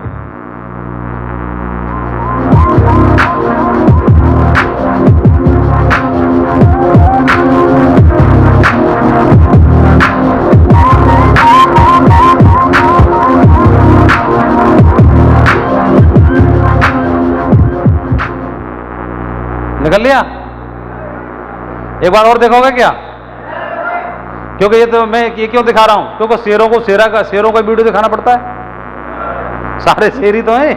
निकल लिया? एक बार और देखोगे क्या? क्योंकि ये तो मैं ये क्यों दिखा रहा हूं, क्योंकि शेरों का वीडियो दिखाना पड़ता है। सारे शेर ही तो हैं।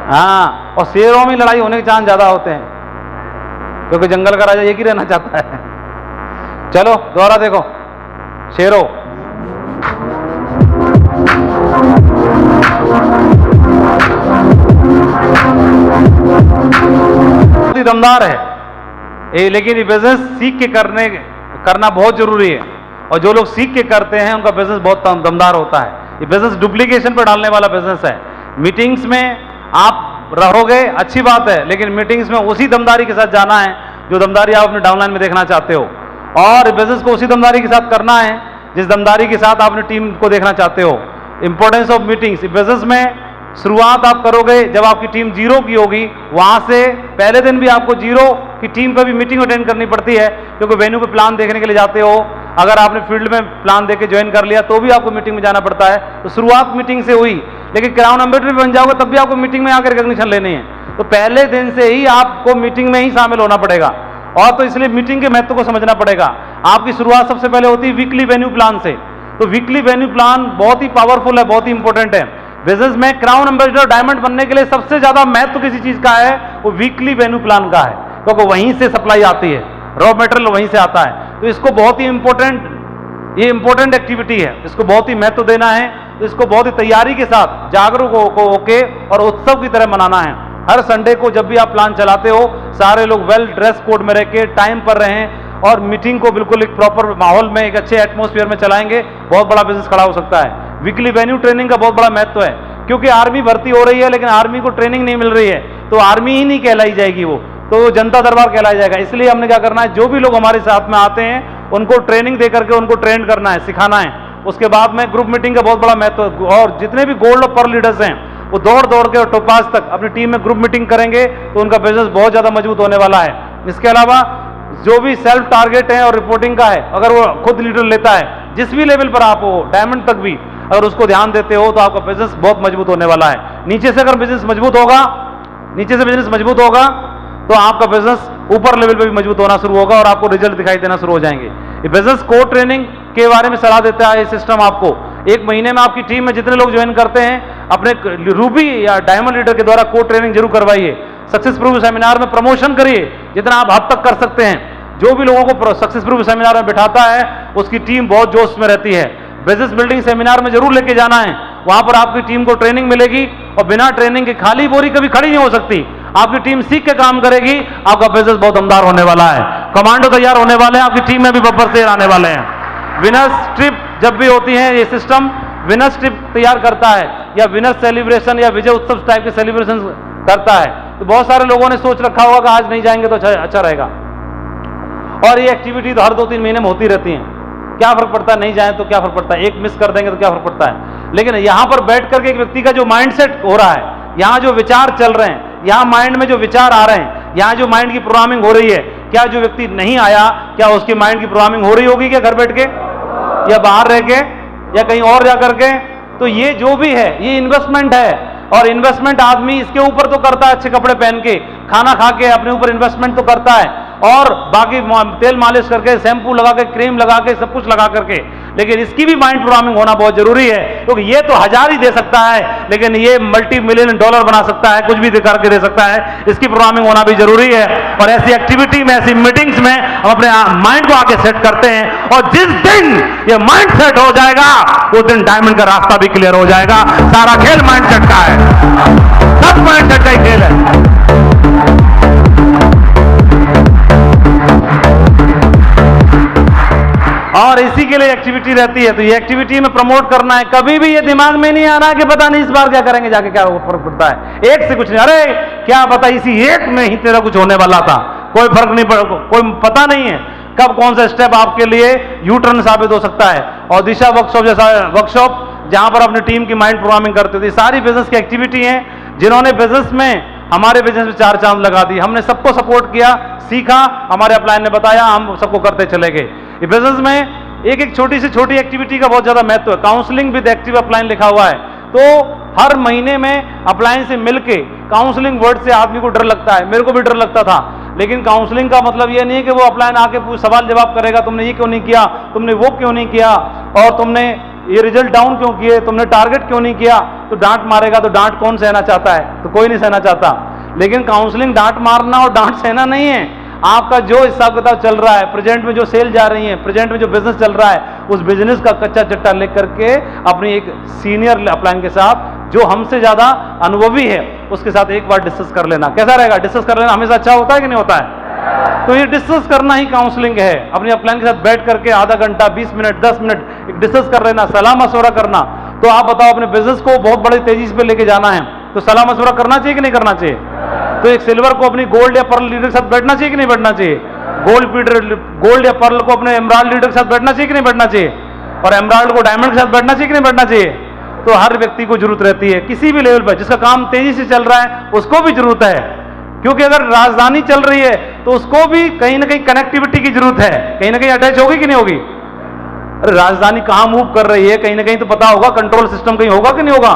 हाँ, और शेरों में लड़ाई होने के चांस ज्यादा होते हैं, क्योंकि जंगल का राजा एक ही रहना चाहता है। चलो दोबारा देखो, शेरों दमदार है लेकिन ये बिजनेस सीख के करना बहुत जरूरी है। और जो लोग सीख के करते हैं उनका बिजनेस बहुत दमदार होता है। ये बिजनेस डुप्लीकेशन पर डालने वाला बिजनेस है। मीटिंग्स में आप रहोगे अच्छी बात है, लेकिन मीटिंग्स में उसी दमदारी के साथ जाना है जो दमदारी आप अपने डाउनलाइन में देखना चाहते हो, और बिजनेस को उसी दमदारी के साथ करना है जिस दमदारी के साथ आपने टीम को देखना चाहते हो। Importance of meetings. बिजनेस में शुरुआत आप करोगे जब आपकी टीम 0 की होगी, वहां से पहले दिन भी आपको 0 की टीम पर भी मीटिंग अटेंड करनी पड़ती है, क्योंकि वेन्यू पे प्लान देखने के लिए जाते हो। अगर आपने फील्ड में प्लान देके ज्वाइन कर लिया तो भी आपको मीटिंग में जाना पड़ता है। तो शुरुआत मीटिंग से हुई, लेकिन क्राउन एम्बेसडर बन जाओगे तब भी आपको मीटिंग में आकर रिकॉग्निशन लेनी है। तो पहले दिन से ही आपको मीटिंग में ही शामिल होना पड़ेगा, और तो इसलिए मीटिंग के महत्व को समझना पड़ेगा। आपकी शुरुआत सबसे पहले होती है वीकली वेन्यू प्लान से। तो वीकली वेन्यू प्लान बहुत ही पावरफुल है, बहुत ही इंपॉर्टेंट है। बिजनेस में क्राउन एम्बेसडर डायमंड बनने के लिए सबसे ज्यादा महत्व किसी चीज का है, वो वीकली वेन्यू प्लान का है, क्योंकि वहीं से सप्लाई आती है, रॉ मटेरियल वहीं से आता है। तो इसको बहुत ही ये इंपॉर्टेंट एक्टिविटी है, इसको बहुत ही महत्व देना है। तो इसको बहुत ही तैयारी के साथ जागरूक होके और उत्सव की तरह मनाना है। हर संडे को जब भी आप प्लान चलाते हो, सारे लोग वेल ड्रेस कोड में रह के टाइम पर रहें और मीटिंग को बिल्कुल एक प्रॉपर माहौल में, एक अच्छे एटमॉस्फेयर में चलाएंगे, बहुत बड़ा बिजनेस खड़ा हो सकता है। वीकली वेन्यू ट्रेनिंग का बहुत बड़ा महत्व है, क्योंकि आर्मी भर्ती हो रही है लेकिन आर्मी को ट्रेनिंग नहीं मिल रही है, तो आर्मी ही नहीं कहलाई जाएगी, वो तो जनता दरबार कहलाया जाएगा। इसलिए हमने क्या करना है, जो भी लोग हमारे साथ में आते हैं उनको ट्रेनिंग दे करके उनको ट्रेन करना है, सिखाना है। उसके बाद में ग्रुप मीटिंग का बहुत बड़ा महत्व है, और जितने भी गोल्ड और पर्ल लीडर्स हैं वो दौड़ दौड़ के और टोपाज तक अपनी टीम में ग्रुप मीटिंग करेंगे तो उनका बिजनेस बहुत ज्यादा मजबूत होने वाला है। इसके अलावा जो भी सेल्फ टारगेट है और रिपोर्टिंग का है, अगर वो खुद लीडर लेता है, जिस भी लेवल पर आप हो, डायमंड तक भी अगर उसको ध्यान देते हो तो आपका बिजनेस बहुत मजबूत होने वाला है। नीचे से अगर बिजनेस मजबूत होगा, नीचे से बिजनेस मजबूत होगा तो आपका बिजनेस ऊपर लेवल पे भी मजबूत होना शुरू होगा और आपको रिजल्ट दिखाई देना शुरू हो जाएंगे। ये बिजनेस कोड ट्रेनिंग के बारे में सलाह देता है ये सिस्टम आपको। 1 महीने में आपकी टीम में जितने लोग ज्वाइन करते हैं, अपने रूबी या डायमंड लीडर के द्वारा कोड ट्रेनिंग जरूर करवाइए। सक्सेस प्रूफ सेमिनार में प्रमोशन करिए जितना आप हद तक कर सकते हैं। जो भी लोगों को सक्सेस प्रूफ सेमिनार में बिठाता है उसकी टीम बहुत जोश में रहती है। बिजनेस बिल्डिंग सेमिनार में जरूर लेके जाना है, वहां पर आपकी टीम को ट्रेनिंग मिलेगी और बिना ट्रेनिंग के खाली बोरी कभी खड़ी नहीं हो सकती। आपकी टीम सीख के काम करेगी, आपका बिजनेस बहुत दमदार होने वाला है। कमांडो तैयार होने वाले हैं, आपकी टीम में भी बब्बर शेर आने वाले हैं। विनर्स ट्रिप जब भी होती है, ये सिस्टम विनर्स ट्रिप तैयार करता है या विनर्स सेलिब्रेशन या विजय उत्सव टाइप के सेलिब्रेशन करता है। तो बहुत सारे लोगों ने सोच रखा होगा कि आज नहीं जाएंगे तो अच्छा रहेगा, और ये एक्टिविटी तो हर 2-3 महीने में होती रहती है। क्या फर्क पड़ता है, नहीं जाए तो क्या फर्क पड़ता है, एक मिस कर देंगे तो क्या फर्क पड़ता है। लेकिन यहां पर बैठ करके एक व्यक्ति का जो माइंडसेट हो रहा है, यहां जो विचार चल रहे हैं, यहां माइंड में जो विचार आ रहे हैं, यहां जो माइंड की प्रोग्रामिंग हो रही है, क्या जो व्यक्ति नहीं आया क्या उसके माइंड की प्रोग्रामिंग हो रही होगी क्या घर बैठ के या बाहर रह के या कहीं और जा करके? तो ये जो भी है ये इन्वेस्टमेंट है, और इन्वेस्टमेंट आदमी इसके ऊपर तो करता है, अच्छे कपड़े पहन के, खाना खा के अपने ऊपर इन्वेस्टमेंट तो करता है, और बाकी तेल मालिश करके, शैम्पू लगा के, क्रीम लगा के, सब कुछ लगा करके। लेकिन इसकी भी माइंड प्रोग्रामिंग होना बहुत जरूरी है, क्योंकि ये तो 1000 ही दे सकता है, लेकिन ये $multi-million बना सकता है, कुछ भी दिखा के दे सकता है। इसकी प्रोग्रामिंग होना भी जरूरी है। और ऐसी एक्टिविटी में, ऐसी मीटिंग्स में हम अपने माइंड को आके सेट करते हैं, और जिस दिन ये माइंड सेट हो जाएगा उस दिन डायमंड का रास्ता भी क्लियर हो जाएगा। सारा खेल माइंड सेट का है, सब माइंड सेट का ही खेल है। और इसी के लिए एक्टिविटी रहती है, तो ये एक्टिविटी में प्रमोट करना है। कभी भी ये दिमाग में नहीं आना कि पता नहीं इस बार क्या करेंगे, जाके क्या फर्क पड़ता है, एक से कुछ नहीं, अरे क्या पता इसी एक में ही तेरा कुछ होने वाला था, कोई फर्क नहीं पड़, कोई पता नहीं है कब कौन सा स्टेप आपके लिए यू टर्न साबित हो सकता है। और दिशा वर्कशॉप जैसा वर्कशॉप जहां पर अपनी टीम की माइंड प्रोग्रामिंग करते थे, सारी बिजनेस की एक्टिविटी है जिन्होंने बिजनेस में, हमारे बिजनेस में 4 चांद लगा दी। हमने सबको सपोर्ट किया, सीखा, हमारे अपलाइन ने बताया, हम सबको करते चले गए। ये बिजनेस में एक एक छोटी से छोटी एक्टिविटी का बहुत ज्यादा महत्व है। काउंसलिंग विद एक्टिव अपलाइन लिखा हुआ है, तो हर महीने में अपलाइन से मिलके, काउंसलिंग वर्ड से आदमी को डर लगता है, मेरे को भी डर लगता था, लेकिन काउंसलिंग का मतलब ये नहीं है कि वो अपलाइन आके सवाल जवाब करेगा, तुमने ये क्यों नहीं किया, तुमने वो क्यों नहीं किया, और तुमने ये रिजल्ट डाउन क्यों किए, तुमने टारगेट क्यों नहीं किया। तो डांट मारेगा, तो डांट कौन सहना चाहता है, तो कोई नहीं सहना चाहता। लेकिन काउंसलिंग डांट मारना और डांट सहना नहीं है। आपका जो हिसाब किताब चल रहा है, प्रेजेंट में जो सेल जा रही है, प्रेजेंट में जो बिजनेस चल रहा है, उस बिजनेस का कच्चा चिट्ठा लिख करके अपनी एक सीनियर अपलाइन के साथ, जो हमसे ज्यादा अनुभवी है, उसके साथ एक बार डिस्कस कर लेना। कैसा रहेगा? डिस्कस कर लेना हमेशा अच्छा होता है कि नहीं होता है? तो ये डिस्कस करना ही काउंसलिंग है। अपनी अपलाइन के साथ बैठ करके आधा घंटा, 20 मिनट, 10 मिनट एक डिस्कस कर लेना, सलाह मशवरा करना। तो आप बताओ, अपने बिजनेस को बहुत बड़ी तेजी से लेके जाना है, तो सलाह मशवरा करना चाहिए कि नहीं करना चाहिए? तो एक सिल्वर को अपनी गोल्ड या पर्ल लीडर के साथ बैठना चाहिए कि नहीं बैठना चाहिए? गोल्ड या पर्ल को अपने एमराल्ड लीडर के साथ बैठना चाहिए कि नहीं बैठना चाहिए? और एमराल्ड को डायमंड के साथ बैठना चाहिए कि नहीं बैठना चाहिए? तो हर व्यक्ति को जरूरत रहती है, किसी भी लेवल पर जिसका काम तेजी से चल रहा है उसको भी जरूरत है, क्योंकि अगर राजधानी चल रही है तो उसको भी कहीं ना कहीं कनेक्टिविटी की जरूरत है, कहीं ना कहीं अटैच होगी कि नहीं होगी? अरे राजधानी कहां मूव कर रही है, कहीं ना कहीं तो पता होगा, कंट्रोल सिस्टम कहीं होगा कि नहीं होगा?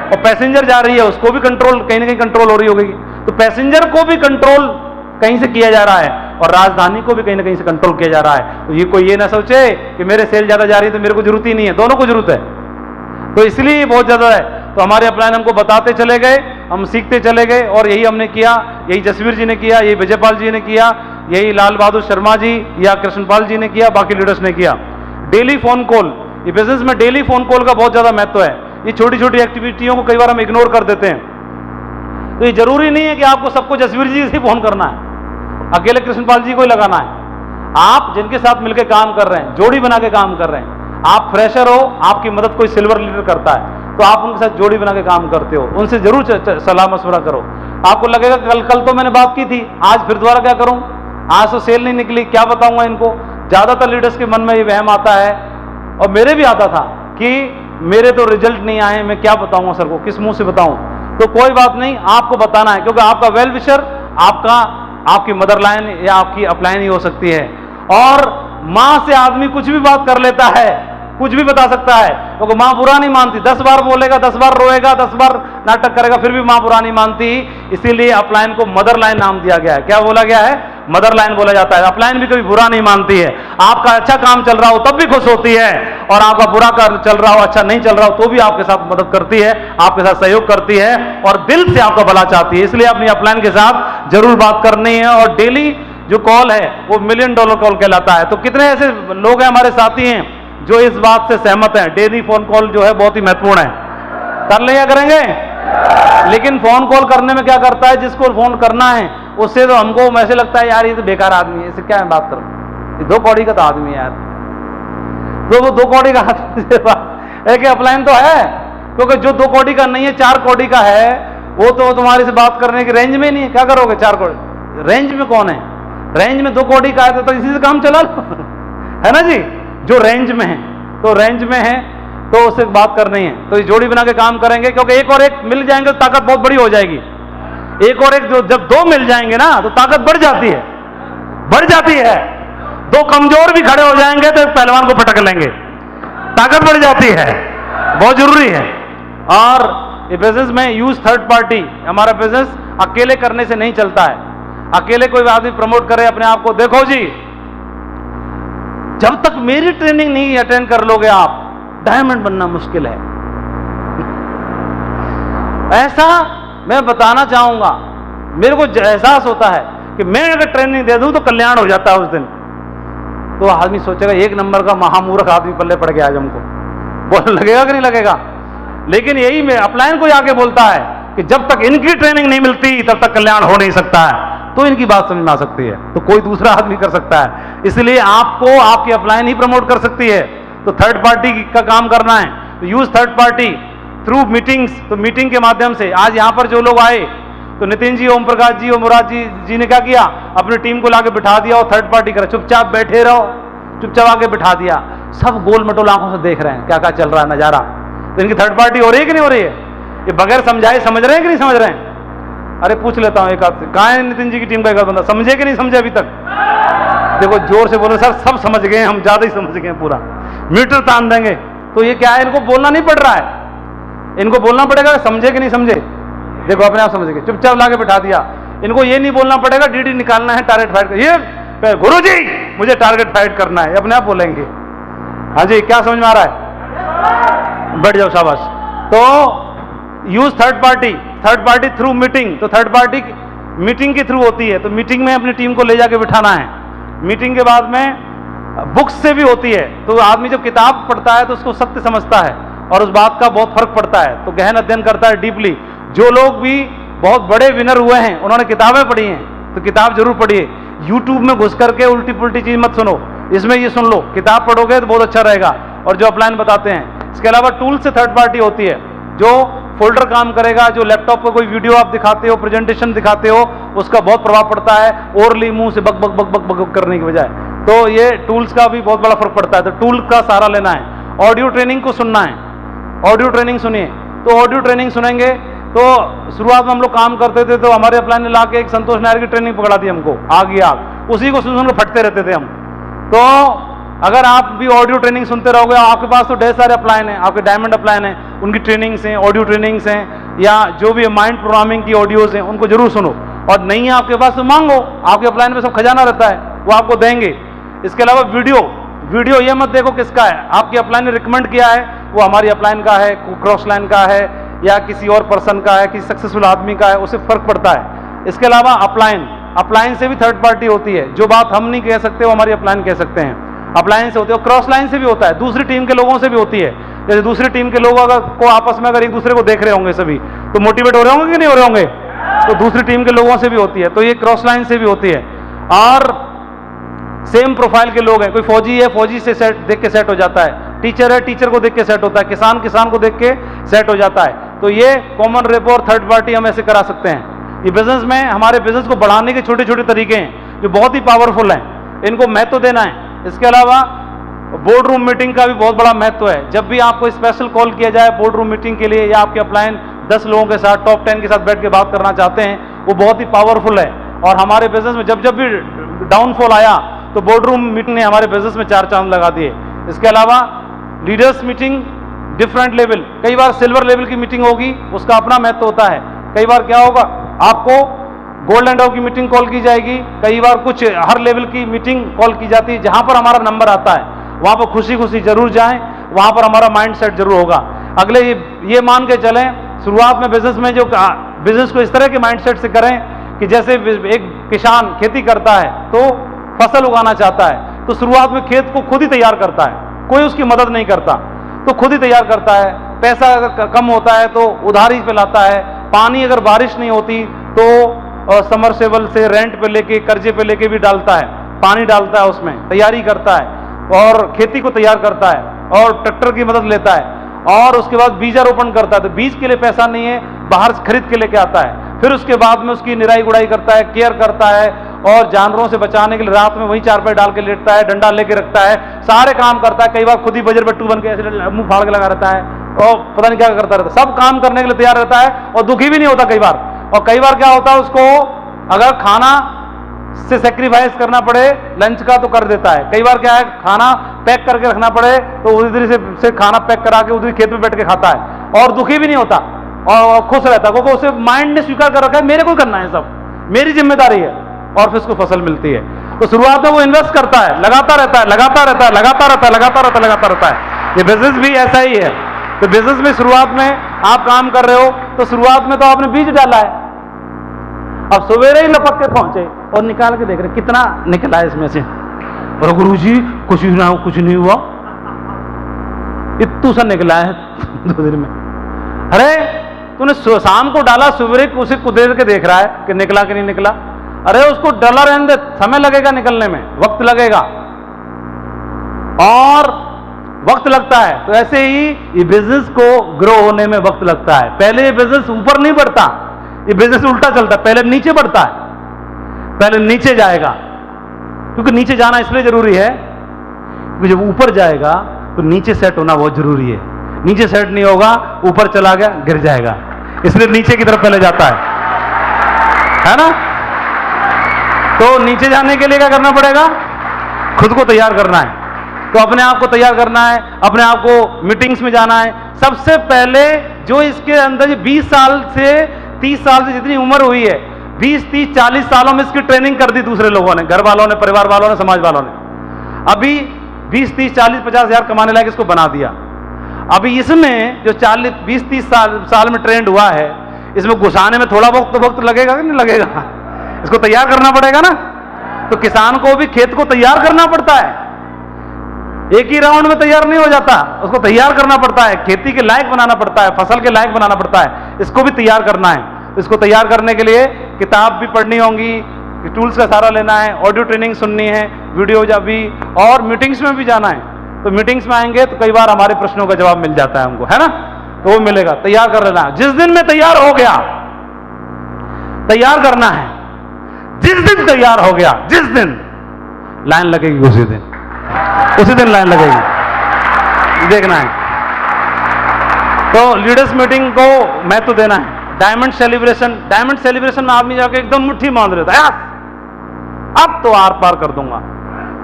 और पैसेंजर जा रही है, उसको भी कंट्रोल कहीं ना कहीं कंट्रोल हो रही होगी, तो पैसेंजर को भी कंट्रोल कहीं से किया जा रहा है और राजधानी को भी कहीं ना कहीं से कंट्रोल किया जा रहा है। तो ये कोई ये ना सोचे कि मेरे सेल ज्यादा जा रही है तो मेरे को जरूरत ही नहीं है, दोनों को जरूरत है। तो इसलिए ये बहुत ज्यादा है। तो हमारे अपलाइन हमको बताते चले गए, हम सीखते चले गए, और यही हमने किया, यही जसवीर जी ने किया, यही विजयपाल जी ने किया, यही लाल बहादुर शर्मा जी या कृष्णपाल जी ने किया, बाकी लीडर्स ने किया। डेली फोन कॉल, ये बिजनेस में डेली फोन कॉल का बहुत ज्यादा महत्व है। ये छोटी छोटी एक्टिविटियों को कई बार हम इग्नोर कर देते हैं। तो ये जरूरी नहीं है कि आपको सबको जसवीर जी से फोन करना है, अकेले कृष्णपाल जी को ही लगाना है। आप जिनके साथ मिलकर काम कर रहे हैं, जोड़ी बना के काम कर रहे हैं, आप फ्रेशर हो, आपकी मदद कोई सिल्वर लीडर करता है तो आप उनके साथ जोड़ी बना के काम करते हो, उनसे जरूर सलाह मशवरा करो। आपको लगेगा कल तो मैंने बात की थी, आज फिर दोबारा क्या करूं, आज तो सेल नहीं निकली, क्या बताऊंगा इनको। ज्यादातर लीडर्स के मन में ये वहम आता है, और मेरे भी आता था कि मेरे तो रिजल्ट नहीं आए, मैं क्या बताऊंगा सर को, किस मुंह से बताऊं। तो कोई बात नहीं, आपको बताना है, क्योंकि आपका वेल विशर आपकी मदर लाइन या आपकी अपलाइन ही हो सकती है। और मां से आदमी कुछ भी बात कर लेता है, कुछ भी बता सकता है, क्योंकि मां बुरा नहीं मानती। 10 बार बोलेगा, 10 बार रोएगा, 10 बार नाटक करेगा, फिर भी मां बुरा नहीं मानती। इसीलिए अपलाइन को मदर लाइन नाम दिया गया है। क्या बोला गया है? मदर लाइन बोला जाता है। अपलाइन भी कभी बुरा नहीं मानती है। आपका अच्छा काम चल रहा हो तब भी खुश होती है, और आपका बुरा काम चल रहा हो, अच्छा नहीं चल रहा हो तो भी आपके साथ मदद करती है, आपके साथ सहयोग करती है, और दिल से आपका भला चाहती है। इसलिए अपनी अपलाइन के साथ जरूर बात करनी है। और डेली जो कॉल है वो $1 मिलियन कॉल कहलाता है। तो कितने ऐसे लोग हैं, हमारे साथी हैं, जो इस बात से सहमत हैं? डेली फोन कॉल जो है बहुत ही महत्वपूर्ण है। कर ले या करेंगे? लेकिन फोन कॉल करने में क्या करता है, जिसको फोन करना है उससे तो हमको ऐसे लगता है यार ये तो बेकार आदमी है, इससे क्या मैं बात करूं, ये 2 कौड़ी का तो आदमी है यार। तो वो 2 कौड़ी का आदमी से बात एक अपलाइन तो है, क्योंकि जो 2 कौड़ी का नहीं है, 4 कौड़ी का है, वो तो तुम्हारे से बात करने की रेंज में नहीं है। क्या करोगे? 4 कौड़ी रेंज में कौन है? रेंज में 2 कौड़ी का है तो इसी से काम चला लो है ना जी। जो रेंज में है, तो रेंज में है तो उससे बात करनी है, तो ये जोड़ी बना के काम करेंगे, क्योंकि एक और एक मिल जाएंगे तो ताकत बहुत बड़ी हो जाएगी। एक और एक जो जब 2 मिल जाएंगे ना तो ताकत बढ़ जाती है, बढ़ जाती है। 2 कमजोर भी खड़े हो जाएंगे तो एक पहलवान को पटक लेंगे, ताकत बढ़ जाती है, बहुत जरूरी है। और ये बिजनेस में यूज थर्ड पार्टी। हमारा बिजनेस अकेले करने से नहीं चलता है। अकेले कोई आदमी प्रमोट करे अपने आप को, देखो जी जब तक मेरी ट्रेनिंग नहीं अटेंड कर लोगे आप, डायमंड बनना मुश्किल है। ऐसा मैं बताना चाहूंगा, मेरे को एहसास होता है कि मैं अगर ट्रेनिंग दे दूं तो कल्याण हो जाता है उस दिन। तो आदमी सोचेगा 1 नंबर का महामूर्ख आदमी पल्ले पड़ गया आज हमको, बोल लगेगा कि नहीं लगेगा। लेकिन यही मैं अपलाइन को आके बोलता है कि जब तक इनकी ट्रेनिंग नहीं मिलती तब तक कल्याण हो नहीं सकता है। तो इनकी बात समझ में आ सकती है तो कोई दूसरा आदमी कर सकता है। इसलिए आपको आपकी अपलाइन ही प्रमोट कर सकती है। तो थर्ड पार्टी का काम करना है, तो use third party through meetings. तो मीटिंग के माध्यम से आज यहां पर जो लोग आए, तो नितिन जी, ओम प्रकाश जी और मुराद जी ने क्या किया, अपनी टीम को लाके बिठा दिया और थर्ड पार्टी करा। चुपचाप बैठे रहो, चुपचाप आके बिठा दिया। सब गोल मटोल आंखों से देख रहे हैं क्या क्या चल रहा है नजारा। तो इनकी थर्ड पार्टी हो रही है कि नहीं हो रही है? ये बगैर समझाए समझ रहे हैं कि नहीं समझ रहे हैं? अरे पूछ लेता हूं एक आध से, कहां है नितिन जी की टीम का एक बंदा, समझे कि नहीं समझे अभी तक? देखो जोर से बोलो सर, सब समझ गए, हम ज्यादा ही समझ गए, पूरा मीटर तान देंगे। तो ये क्या है, इनको बोलना नहीं पड़ रहा है, इनको बोलना पड़ेगा समझे कि नहीं समझे। देखो अपने आप समझ गए, चुपचाप लाके बिठा दिया। इनको ये नहीं बोलना पड़ेगा डीडी निकालना है, टारगेट फाइट कर, ये गुरुजी मुझे टारगेट फाइट करना है, अपने आप बोलेंगे। हाँ जी, क्या समझ में आ रहा है? बैठ जाओ, शाबाश। तो use third party through meeting. तो थर्ड पार्टी मीटिंग के थ्रू होती है, तो मीटिंग में अपनी टीम को ले जाके बिठाना है। मीटिंग के बाद में बुक्स से भी होती है। तो आदमी जब किताब पढ़ता है तो उसको सत्य समझता है और उस बात का बहुत फर्क पड़ता है, तो गहन अध्ययन करता है डीपली। जो लोग भी बहुत बड़े विनर हुए हैं उन्होंने किताबें पढ़ी हैं, तो किताब जरूर पढ़िए। यूट्यूब में घुस करके उल्टी पुल्टी चीज मत सुनो, इसमें ये सुन लो, किताब पढ़ोगे तो बहुत अच्छा रहेगा। और जो अपलाइन बताते हैं, इसके अलावा टूल से थर्ड पार्टी होती है, जो फोल्डर काम करेगा, जो लैपटॉप पर कोई वीडियो आप दिखाते हो, प्रेजेंटेशन दिखाते हो, उसका बहुत प्रभाव पड़ता है ओरली मुंह से बक बक बक बक बक करने की बजाय। तो ये टूल्स का भी बहुत बड़ा फर्क पड़ता है, तो टूल का सहारा लेना है। ऑडियो ट्रेनिंग को सुनना है, ऑडियो ट्रेनिंग सुनिए। तो ऑडियो ट्रेनिंग सुनेंगे तो शुरुआत में हम लोग काम करते थे, तो हमारे अपलाइन ने ला के एक संतोष नायर की ट्रेनिंग पकड़ा दी हमको, आग, उसी को सुन फटते रहते थे हम। तो अगर आप भी ऑडियो ट्रेनिंग सुनते रहोगे, आपके पास तो ढेर सारे अपलाइन हैं, आपके डायमंड अपलाइन हैं, उनकी ट्रेनिंग्स हैं, ऑडियो ट्रेनिंग्स हैं, या जो भी माइंड प्रोग्रामिंग की ऑडियोज हैं, उनको जरूर सुनो। और नहीं है आपके पास तो मांगो, आपके अपलाइन में सब खजाना रहता है, वो आपको देंगे। इसके अलावा वीडियो ये मत देखो किसका है, आपकी अपलाइन ने रिकमेंड किया है, वो हमारी अपलाइन का है, क्रॉस लाइन का है, या किसी और पर्सन का है, किसी सक्सेसफुल आदमी का है, उससे फर्क पड़ता है। इसके अलावा अपलाइन से भी थर्ड पार्टी होती है। जो बात हम नहीं कह सकते वो हमारी अपलाइन कह सकते हैं, अपलाइन से होती है। और क्रॉस लाइन से भी होता है, दूसरी टीम के लोगों से भी होती है। जैसे दूसरी टीम के लोग अगर को आपस में अगर एक दूसरे को देख रहे होंगे सभी, तो मोटिवेट हो रहे होंगे कि नहीं हो रहे होंगे, तो दूसरी टीम के लोगों से भी होती है। तो ये क्रॉस लाइन से भी होती है। और सेम प्रोफाइल के लोग हैं, कोई फौजी है, फौजी से सेट देख के सेट हो जाता है, टीचर है टीचर को देख के सेट होता है, किसान किसान को देख के सेट हो जाता है। तो ये कॉमन रेपो और थर्ड पार्टी हम ऐसे करा सकते हैं। ये बिजनेस में हमारे बिजनेस को बढ़ाने के छोटे छोटे तरीके हैं जो बहुत ही पावरफुल हैं, इनको महत्व देना है। इसके अलावा बोर्ड रूम मीटिंग का भी बहुत बड़ा महत्व है। जब भी आपको स्पेशल कॉल किया जाए बोर्ड रूम मीटिंग के लिए, या आपके अपलाइन 10 लोगों के साथ टॉप 10 के साथ बैठ के बात करना चाहते हैं, वो बहुत ही पावरफुल है। और हमारे बिजनेस में जब जब भी डाउनफॉल आया तो बोर्ड रूम मीटिंग ने हमारे बिजनेस में 4 चांद लगा दिए। इसके अलावा लीडर्स मीटिंग डिफरेंट लेवल, कई बार सिल्वर लेवल की मीटिंग होगी, उसका अपना महत्व होता है। कई बार क्या होगा, आपको गोल्ड एंड की मीटिंग कॉल की जाएगी, कई बार कुछ हर लेवल की मीटिंग कॉल की जाती है। जहां पर हमारा नंबर आता है वहां पर खुशी खुशी जरूर जाएं, वहां पर हमारा माइंड सेट जरूर होगा। अगले ये मान के चलें, शुरुआत में बिजनेस में जो बिजनेस को इस तरह के माइंड सेट से करें कि जैसे एक किसान खेती करता है तो फसल उगाना चाहता है, तो शुरुआत में खेत को खुद ही तैयार करता है, कोई उसकी मदद नहीं करता, तो खुद ही तैयार करता है। पैसा अगर कम होता है तो उधारी पे लाता है, पानी अगर बारिश नहीं होती तो समरसेबल से रेंट पे लेके कर्जे पे लेके भी डालता है, पानी डालता है, उसमें तैयारी करता है और खेती को तैयार करता है और ट्रैक्टर की मदद लेता है। और उसके बाद बीजारोपण करता है, तो बीज के लिए पैसा नहीं है, बाहर से खरीद के लेके आता है। फिर उसके बाद में उसकी निराई गुड़ाई करता है, केयर करता है, और जानवरों से बचाने के लिए रात में वही चारपाई डाल के लेटता है, डंडा लेके रखता है, सारे काम करता है। कई बार खुद ही बजर बट्टू बन के ऐसे मुंह फाड़ के लगा रहता है और पता नहीं क्या करता रहता है, सब काम करने के लिए तैयार रहता है और दुखी भी नहीं होता कई बार। और कई बार क्या होता है, उसको अगर खाना से सेक्रीफाइस करना पड़े लंच का तो कर देता है। कई बार क्या है, खाना पैक करके रखना पड़े तो उधर से खाना पैक करा के उधर खेत में बैठ के खाता है और दुखी भी नहीं होता और खुश रहता है, क्योंकि उसे माइंड ने स्वीकार कर रखा है मेरे को करना है, सब मेरी जिम्मेदारी है, और फिर उसको फसल मिलती है। तो शुरुआत में वो इन्वेस्ट करता है, लगाता रहता है, लगाता रहता है, लगाता रहता है, लगाता रहता है, लगाता रहता है। ये बिजनेस भी ऐसा ही है। तो बिजनेस में शुरुआत में आप काम कर रहे हो तो शुरुआत में तो आपने बीज डाला है, अब सवेरे ही लपक के पहुंचे और निकाल के देख रहे कितना निकला है इसमें से, और गुरुजी कुछ नहीं हुआ, इतू सा निकला है 2 दिन में। अरे तूने शाम को डाला, सवेरे उसे कुदेर के देख रहा है कि निकला कि नहीं निकला। अरे उसको डला रहने दे, समय लगेगा निकलने में, वक्त लगेगा और वक्त लगता है। तो ऐसे ही ये बिजनेस को ग्रो होने में वक्त लगता है। पहले ये बिजनेस ऊपर नहीं बढ़ता, ये बिजनेस उल्टा चलता है, पहले नीचे बढ़ता है, पहले नीचे जाएगा। क्योंकि नीचे जाना इसलिए जरूरी है क्योंकि जब ऊपर जाएगा तो नीचे सेट होना बहुत जरूरी है। नीचे सेट नहीं होगा, ऊपर चला गया गिर जाएगा, इसलिए नीचे की तरफ पहले जाता है ना। तो नीचे जाने के लिए क्या करना पड़ेगा, खुद को तैयार करना है। तो अपने आप को तैयार करना है, अपने आप को मीटिंग्स में जाना है। सबसे पहले जो इसके अंदर 20 साल से 30 साल से जितनी उम्र हुई है, 20, 30, 40 सालों में इसकी ट्रेनिंग कर दी दूसरे लोगों ने, घर वालों ने, परिवार वालों ने, समाज वालों ने। अभी 20, 30, 40, 50 हजार कमाने लायक इसको बना दिया। अभी इसमें जो 40, 20, 30 साल में ट्रेंड हुआ है, इसमें घुसाने में थोड़ा बहुत तो वक्त लगेगा कि नहीं लगेगा, इसको तैयार करना पड़ेगा ना। तो किसान को भी खेत को तैयार करना पड़ता है, एक ही राउंड में तैयार नहीं हो जाता, उसको तैयार करना पड़ता है, खेती के लायक बनाना पड़ता है, फसल के लायक बनाना पड़ता है, इसको भी तैयार करना है। इसको तैयार करने के लिए किताब भी पढ़नी होगी, टूल्स का सारा लेना है, ऑडियो ट्रेनिंग सुननी है, वीडियो भी, और मीटिंग्स में भी जाना है। तो मीटिंग्स में आएंगे तो कई बार हमारे प्रश्नों का जवाब मिल जाता है हमको, है ना, तो वो मिलेगा। तैयार कर लेना, जिस दिन में तैयार हो गया, तैयार करना है, जिस दिन तैयार हो गया, जिस दिन लाइन लगेगी उसी दिन लाइन लगेगी, देखना है। तो लीडर्स मीटिंग को महत्व देना है। डायमंड सेलिब्रेशन में आदमी जाके एकदम मुट्ठी बांध लेता है, अब तो आर पार कर दूंगा,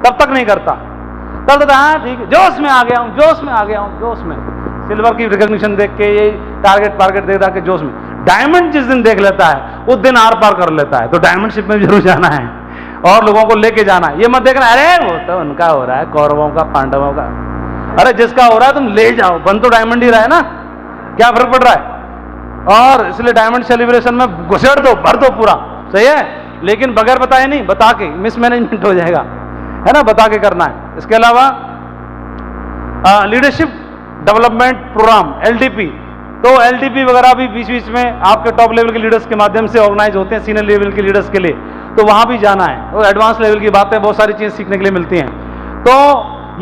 तब तक नहीं करता, तब तक हाँ ठीक है, जोश में आ गया हूं, जोश में सिल्वर की रिकॉग्निशन देख के, ये टारगेट देख के जोश में। डायमंड जिस दिन देख लेता है उस दिन आर पार कर लेता है। तो डायमंडशिप में जरूर जाना है और लोगों को लेके जाना है। ये मत देखना अरे वो तो उनका हो रहा है, कौरवों का, पांडवों का, अरे जिसका हो रहा है तुम ले जाओ, बन तो डायमंड ही रहा है ना, क्या फर्क पड़ रहा है। और इसलिए डायमंड सेलिब्रेशन में घुसेड़ दो, भर दो पूरा, सही है, लेकिन बगैर बताए नहीं, बता के मिसमैनेजमेंट हो जाएगा, है ना, बता के करना है। इसके अलावा लीडरशिप डेवलपमेंट प्रोग्राम LDP, तो LDP वगैरह भी बीच बीच में आपके टॉप लेवल के लीडर्स के माध्यम से ऑर्गेनाइज होते हैं, सीनियर लेवल के लीडर्स के लिए, तो वहां भी जाना है। और एडवांस लेवल की बातें, बहुत सारी चीजें सीखने के लिए मिलती हैं। तो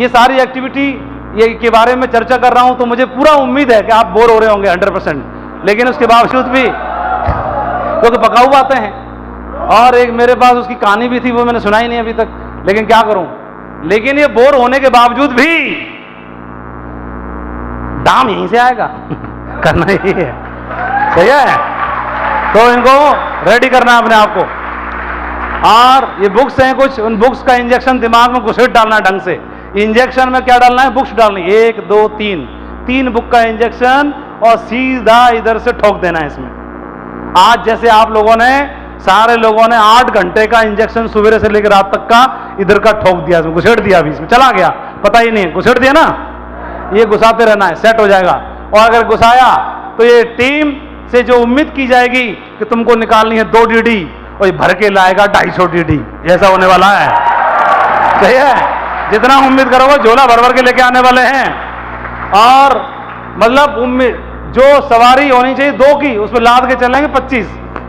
ये सारी एक्टिविटी ये के बारे में चर्चा कर रहा हूं तो मुझे पूरा उम्मीद है कि आप बोर हो रहे होंगे 100%, लेकिन उसके बावजूद भी क्योंकि पकाऊ बातें हैं, और एक मेरे पास उसकी कहानी भी थी, वो मैंने सुनाई नहीं अभी तक, लेकिन क्या करूं। लेकिन ये बोर होने के बावजूद भी दाम यहीं से आएगा करना ही है, सही है। तो इनको रेडी करना है अपने आप को। और ये बुक्स हैं कुछ, उन बुक्स का इंजेक्शन दिमाग में घुसेट डालना है ढंग से। इंजेक्शन में क्या डालना है, बुक्स डालनी, 1 2 3 बुक का इंजेक्शन, और सीधा इधर से ठोक देना है इसमें। आज जैसे आप लोगों ने, सारे लोगों ने 8 घंटे का इंजेक्शन सुबह से लेकर रात तक का इधर का ठोक दिया, इसमें घुसेड़ दिया, अभी इसमें चला गया, पता ही नहीं, घुसेड़ दिया ना, ये घुसाते रहना है, सेट हो जाएगा। और अगर घुसाया तो ये टीम से जो उम्मीद की जाएगी कि तुमको निकालनी है 2 DD, और ये भर के लाएगा 250 DD, ऐसा होने वाला है, सही है। जितना उम्मीद करोगे झोला भर भर के लेके आने वाले हैं। और मतलब उम्मीद जो सवारी होनी चाहिए 2 की, उसमें लाद के चलेंगे 25।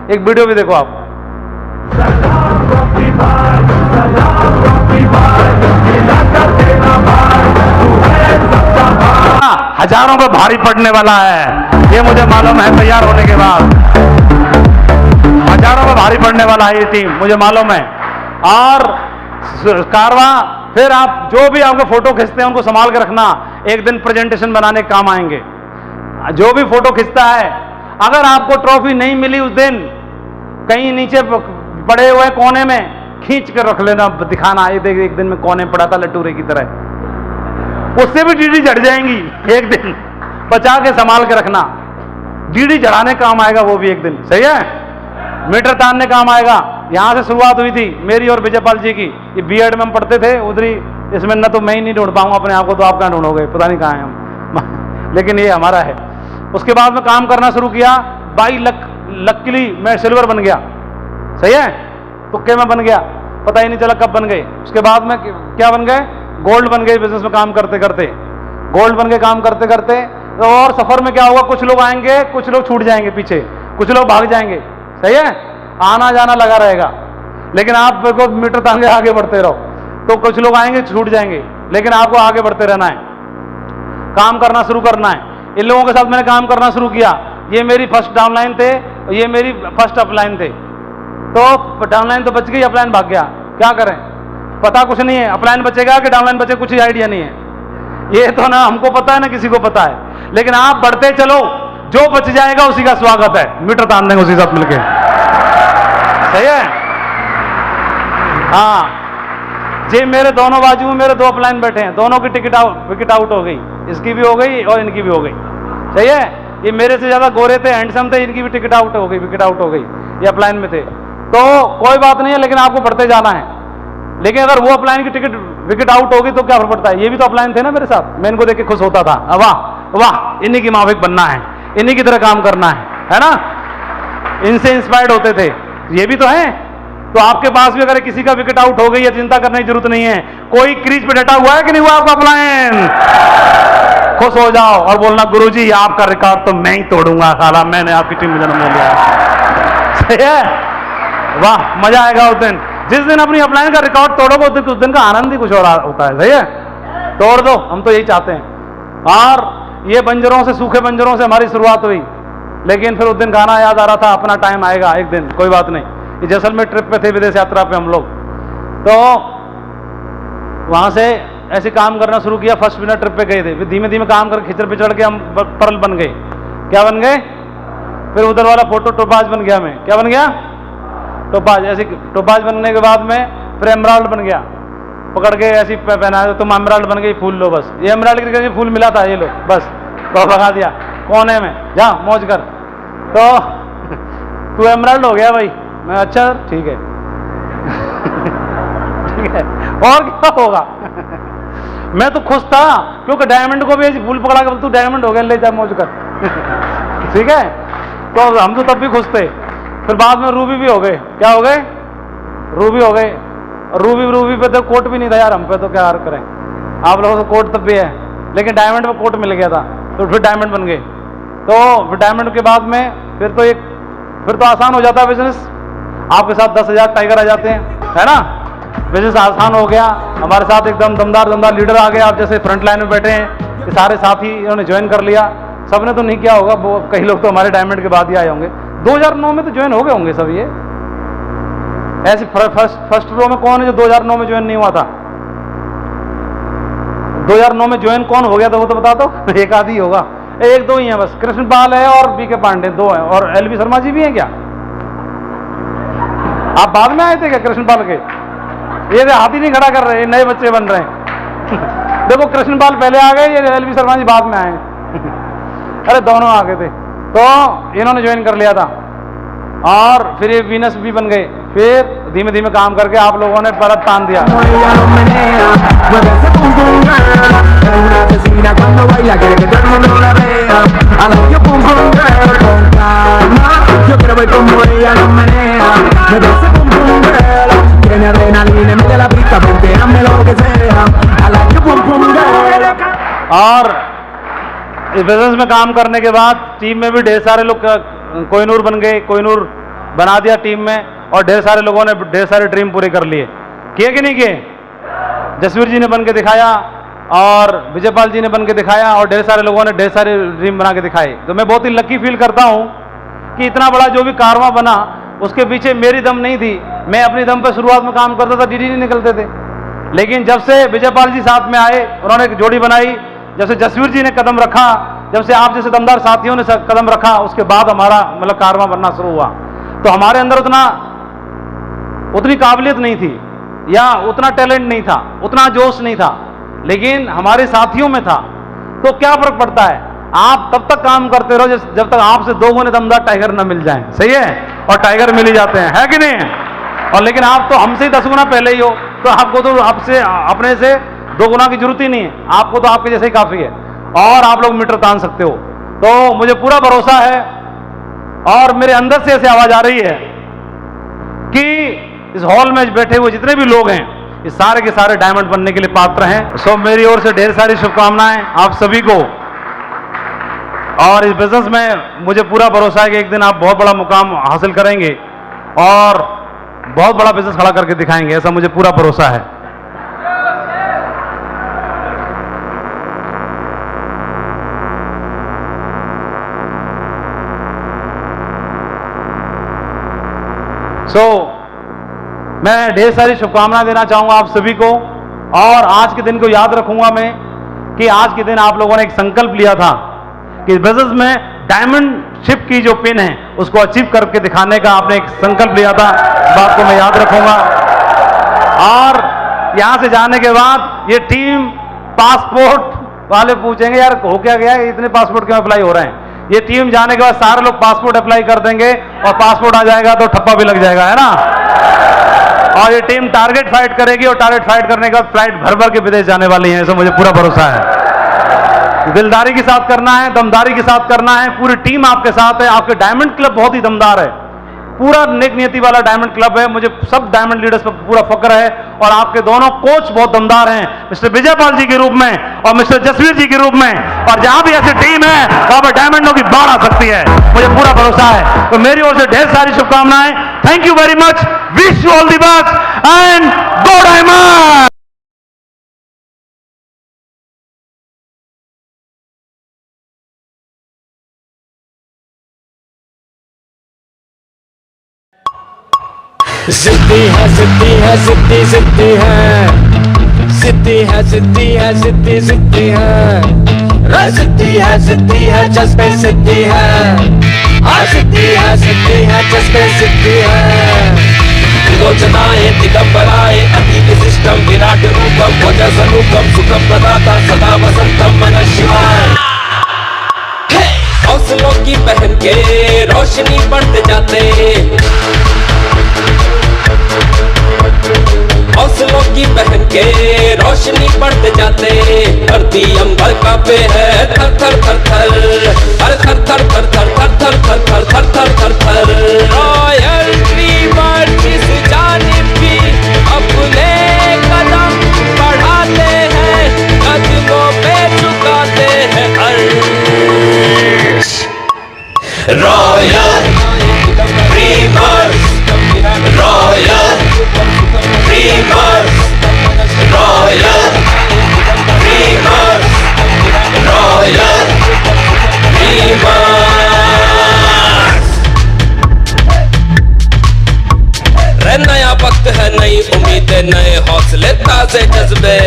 एक वीडियो भी देखो आप। हजारों पे भारी पड़ने वाला है, ये मुझे मालूम है। तैयार होने के बाद हजारों पे भारी पड़ने वाला है ये टीम, मुझे मालूम है। और कारवा, फिर आप जो भी आपको फोटो खींचते हैं उनको संभाल के रखना, एक दिन प्रेजेंटेशन बनाने काम आएंगे। जो भी फोटो खींचता है, अगर आपको ट्रॉफी नहीं मिली उस दिन, कहीं नीचे पड़े हुए कोने में खींच कर रख लेना, दिखाना, ये देख एक दिन में कोने पड़ा था लटूरे की तरह, उससे भी डीडी जड़ जाएंगी एक दिन, बचा के संभाल के रखना। डीडी जड़ाने काम आएगा वो भी एक दिन, सही है। मीटर तानने काम आएगा। यहां से शुरुआत हुई थी मेरी और विजयपाल जी की, ये बीएड में हम पढ़ते थे उधरी, इसमें न तो मैं ही नहीं ढूंढ पाऊंगा अपने आप को, तो आप कहां ढूंढोगे, पता नहीं कहां हैं हम लेकिन ये हमारा है। उसके बाद में काम करना शुरू किया, 22 लकीली मैं सिल्वर बन गया, सही है, तुक्के में बन गया, पता ही नहीं चला कब बन गए। उसके बाद में क्या बन गए, गोल्ड बन गए बिजनेस में काम करते करते, गोल्ड बन गए काम करते करते। और सफर में क्या होगा, कुछ लोग आएंगे, कुछ लोग छूट जाएंगे पीछे, कुछ लोग भाग जाएंगे, सही है, आना जाना लगा रहेगा। लेकिन आप को मीटर तांगे आगे बढ़ते रहो, तो कुछ लोग आएंगे छूट जाएंगे, लेकिन आपको आगे बढ़ते रहना है, काम करना शुरू करना है। इन लोगों के साथ मैंने काम करना शुरू किया, ये मेरी फर्स्ट डाउनलाइन थे, ये मेरी फर्स्ट अपलाइन थे। तो डाउनलाइन तो बच गई, अपलाइन भाग गया, क्या करें, पता कुछ नहीं है, अपलाइन बचेगा कि डाउनलाइन बचे कुछ ही आइडिया नहीं है। ये तो ना हमको पता है ना किसी को पता है, लेकिन आप बढ़ते चलो, जो बच जाएगा उसी का स्वागत है, मीटर तान देंगे उसी साथ मिलके, सही है। हाँ, जी मेरे दोनों बाजू में मेरे 2 अपलाइन बैठे हैं, दोनों की विकेट आउट हो गई, इसकी भी हो गई और इनकी भी हो गई, सही है। ये मेरे से ज्यादा गोरे थे, हैंडसम थे, इनकी भी टिकट आउट हो गई, विकेट आउट हो गई, ये अपलाइन में थे। तो कोई बात नहीं है, लेकिन आपको बढ़ते जाना है। लेकिन अगर वो अपलाइन की टिकट विकेट आउट होगी तो क्या फर्क पड़ता है, ये भी तो अपलाइन थे ना मेरे साथ, मैं इनको देख के खुश होता था, वाह वाह इन्हीं की माफिक बनना है, इन्हीं की तरह काम करना है ना, इनसे इंस्पायर्ड होते थे, ये भी तो है। तो आपके पास भी अगर किसी का विकेट आउट हो गई है, चिंता करने की जरूरत नहीं है, कोई क्रीज पे डटा हुआ है कि नहीं हुआ आपका अपलाइन, खुश हो जाओ और बोलना गुरुजी आपका रिकॉर्ड तो मैं ही तोड़ूंगा, साला मैंने आपकी टीम में जन्म ले लिया, सही है, वाह मजा आएगा उस दिन। जिस दिन अपनी अपलाइन का रिकॉर्ड तोड़ोगे उस दिन का आनंद ही कुछ और होता है, सही है, तोड़ दो, हम तो यही चाहते हैं। और ये बंजरों से, सूखे बंजरों से हमारी शुरुआत हुई, लेकिन फिर उस दिन गाना याद आ रहा था, अपना टाइम आएगा एक दिन, कोई बात नहीं। ये जैसलमेर ट्रिप पे थे, विदेश यात्रा पे हम लोग, तो वहां से ऐसे काम करना शुरू किया, फर्स्ट विनर ट्रिप पे गए थे, फिर धीमे धीमे काम कर खिचड़ पे चढ़ के हम पर्ल बन गए, क्या बन गए, फिर उधर वाला फोटो टोपाज बन गया, मैं क्या बन गया, टोपाज। ऐसे टोपाज बनने के बाद में फिर एमराल्ड बन गया, पकड़ के ऐसी पहना, तुम एमराल्ड बन गई, फूल लो बस, ये एमराल्ड के फूल मिला था, ये लो बस, तो लगा दिया कोने में, जा मौज कर, तो तू एमराल्ड हो गया भाई, मैं अच्छा ठीक है ठीक है, और क्या होगा मैं तो खुश था, क्योंकि डायमंड को भी ऐसी फूल पकड़ा के तू डायमंड हो गया, ले जा मौज कर ठीक है, तो हम तो तब भी खुश थे। फिर बाद में रूबी भी हो गए, क्या हो गए, रूबी हो गए, और रूबी पे तो कोट भी नहीं था यार हम पे, तो क्या करें, आप लोगों को कोट तब भी है, लेकिन डायमंड में कोट मिल गया था, तो फिर डायमंड बन गए। तो फिर डायमंड के बाद में फिर तो आसान हो जाता है बिजनेस, आपके साथ 10,000 टाइगर आ जाते हैं, है ना, बिजनेस आसान हो गया। हमारे साथ एकदम दमदार लीडर आ गए। आप जैसे फ्रंट लाइन में बैठे हैं, ये सारे साथी इन्होंने ज्वाइन कर लिया। सबने तो नहीं किया होगा, वो कई लोग तो हमारे डायमंड के बाद ही आए होंगे। 2009 में तो ज्वाइन हो गए होंगे सब। ये ऐसे फर्स्ट रो में कौन है जो 2009 में ज्वाइन नहीं हुआ था? 2009 में ज्वाइन कौन हो गया था वो तो बता दो। एक आदि होगा, एक दो ही है बस, कृष्ण पाल है और बीके पांडे, दो हैं। और एलबी शर्मा जी भी हैं क्या? आप बाद में आए थे क्या कृष्ण पाल के? ये हाथ ही नहीं खड़ा कर रहे, ये नए बच्चे बन रहे हैं। देखो कृष्ण पाल पहले आ गए, ये एलबी शर्मा जी बाद में आए। अरे दोनों आ गए थे, तो इन्होंने ज्वाइन कर लिया था। और फिर ये वीनस भी बन गए। फिर धीमे धीमे काम करके आप लोगों ने परत तान दिया। और इस बिजनेस में काम करने के बाद टीम में भी ढेर सारे लोग कोहिनूर बन गए, कोहिनूर बना दिया टीम में। और ढेर सारे लोगों ने ढेर सारे ड्रीम पूरे कर लिए। किए कि नहीं किए? जसवीर जी ने बन के दिखाया और विजयपाल जी ने बन के दिखाया और ढेर सारे लोगों ने ढेर सारे ड्रीम बना के दिखाए। तो मैं बहुत ही लकी फील करता हूं कि इतना बड़ा जो भी कारवां बना उसके पीछे मेरी दम नहीं थी। मैं अपनी दम पर शुरुआत में काम करता था, डीडी नहीं निकलते थे। लेकिन जब से विजयपाल जी साथ में आए, उन्होंने एक जोड़ी बनाई, जब से जसवीर जी ने कदम रखा, जब से आप जैसे दमदार साथियों ने कदम रखा, उसके बाद हमारा मतलब कारवां बनना शुरू हुआ। तो हमारे अंदर उतनी काबिलियत नहीं थी या उतना टैलेंट नहीं था, उतना जोश नहीं था, लेकिन हमारे साथियों में था। तो क्या फर्क पड़ता है, आप तब तक काम करते रहो जब तक आपसे दो गुने दमदार टाइगर न मिल जाएं। सही है? और टाइगर मिल ही जाते हैं, है कि नहीं? और लेकिन आप तो हमसे ही 10 गुना पहले ही हो, तो आपको तो आपसे अपने से 2 गुना की जरूरत ही नहीं है। आपको तो आपके जैसे ही काफी है और आप लोग मीटर तान सकते हो। तो मुझे पूरा भरोसा है और मेरे अंदर से ऐसे आवाज आ रही है कि इस हॉल में बैठे हुए जितने भी लोग हैं, ये सारे के सारे डायमंड बनने के लिए पात्र हैं। सो मेरी ओर से ढेर सारी शुभकामनाएं आप सभी को। और इस बिजनेस में मुझे पूरा भरोसा है कि एक दिन आप बहुत बड़ा मुकाम हासिल करेंगे और बहुत बड़ा बिजनेस खड़ा करके दिखाएंगे, ऐसा मुझे पूरा भरोसा है। मैं ढेर सारी शुभकामनाएं देना चाहूंगा आप सभी को। और आज के दिन को याद रखूंगा मैं कि आज के दिन आप लोगों ने एक संकल्प लिया था कि बिजनेस में डायमंडशिप की जो पिन है उसको अचीव करके दिखाने का आपने एक संकल्प लिया था। इस बात को मैं याद रखूंगा। और यहां से जाने के बाद ये टीम पासपोर्ट वाले पूछेंगे यार हो क्या गया, इतने पासपोर्ट क्यों अप्लाई हो रहे हैं। ये टीम जाने के बाद सारे लोग पासपोर्ट अप्लाई कर देंगे और पासपोर्ट आ जाएगा तो ठप्पा भी लग जाएगा, है ना। और ये टीम टारगेट फाइट करेगी और टारगेट फाइट करने के बाद फ्लाइट भर भर के विदेश जाने वाली है, ऐसा मुझे पूरा भरोसा है। दिलदारी के साथ करना है, दमदारी के साथ करना है, पूरी टीम आपके साथ है। आपके डायमंड क्लब बहुत ही दमदार है, पूरा नेक नियति वाला डायमंड क्लब है। मुझे सब डायमंड लीडर्स पर पूरा फक्र है। और आपके दोनों कोच बहुत दमदार हैं, मिस्टर विजयपाल जी के रूप में और मिस्टर जसवीर जी के रूप में। और जहां भी ऐसी टीम है वहां पर डायमंडों की बाढ़ आ सकती है, मुझे पूरा भरोसा है। तो मेरी ओर से ढेर सारी शुभकामनाएं। Thank you very much, wish you all the best and go diamond. जिद्दी है जिद्दी है जिद्दी जिद्दी है जिद्दी है जिद्दी है जिद्दी जिद्दी है जिद्दी है जज्बे जिद्दी है जिद्दी है जज्बे जिद्दी है। विलोचनाए दिगंबराए अति विशिष्टम विराट रूपम भुज स्वरूपम सुखम प्रदाता सदा वसंतम मन शिवाय। हौसलों की पहन के रोशनी बढ़ते जाते, हौसलों की पहन के रोशनी बढ़ते जाते। धरती अंबर कांपे है थर थर थर थर, हर थर थर थर थर थर थर थर थर थर थर थर थर। रॉयल ड्रीमर जिस जानिब भी अपने कदम बढ़ाते हैं, कदमों पे झुकाते हैं अर्श। Royal dreamer, royal dreamer. नया वक्त है, नई उम्मीदें, नए हौसले, ताजे जज्बे।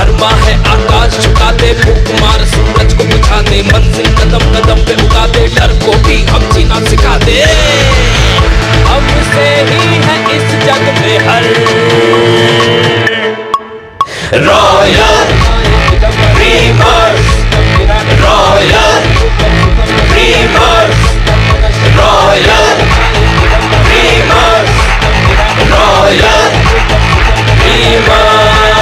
अरमा है आकाश झुका दे, फूंक मार सूरज को बुझा दे, मंजिल कदम कदम पे उगा दे, डर को भी हम जीना सिखा दे। हमसे ही है इस जग में हर royal dreamers, royal dreamers, royal dreamers, royal dreamers.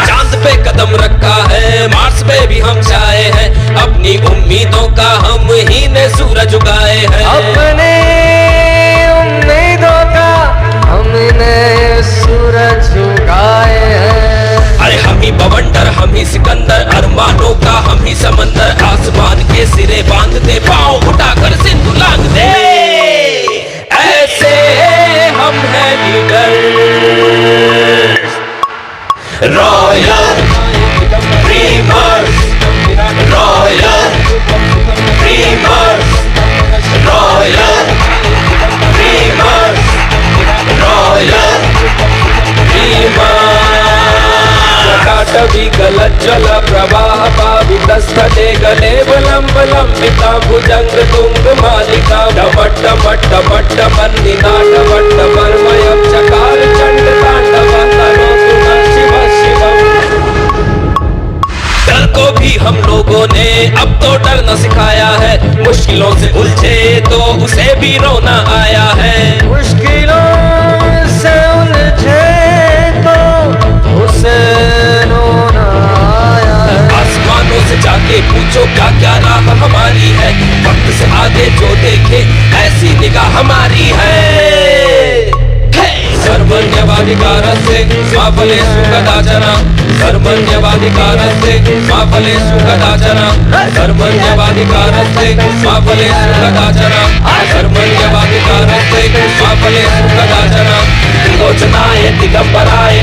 चांद पे कदम रखा है, मार्स पे भी हम जाए हैं, अपनी उम्मीदों का हम ही ने सूरज उगाए हैं। अपने उम्मीदों का हमने सूरज उगाए हैं। अरे हम ही बवंडर, हम ही सिकंदर, अरमानों का हम ही समंदर, आसमान के सिरे बांध दे, पाँव उठाकर सिंधु लांग दे। ऐसे हम हैं leader, royal dreamers, royal dreamers, royal dreamers, royal dreamers. भी गलत जल प्रवाह पावितस्तटे गले बलम लंबिता भुजंग तुंग मालिका डमट डमट डमट बंदिता डमट वर्मयम चकार चंड तांडव तनोतु नः शिव शिवम। डर को भी हम लोगों ने अब तो डरना सिखाया है, मुश्किलों से उलझे तो उसे भी रोना आया है। मुश्किलों से उलझे तो उसे रोना आया है। आसमानों से जाके पूछो क्या क्या राह हमारी है, वक्त से आगे जो देखे ऐसी निगाह हमारी है। सर्वन्यवाधिकारस्ते मा फलेषु कदाचन, सर्वन्यवाधिकारस्ते मा फलेषु कदाचन, सर्वन्यवाधिकारस्ते मा फलेषु कदाचन, सर्वन्यवाधिकारस्ते मा फलेषु कदाचन। त्रिलोचनाय दिगंबराय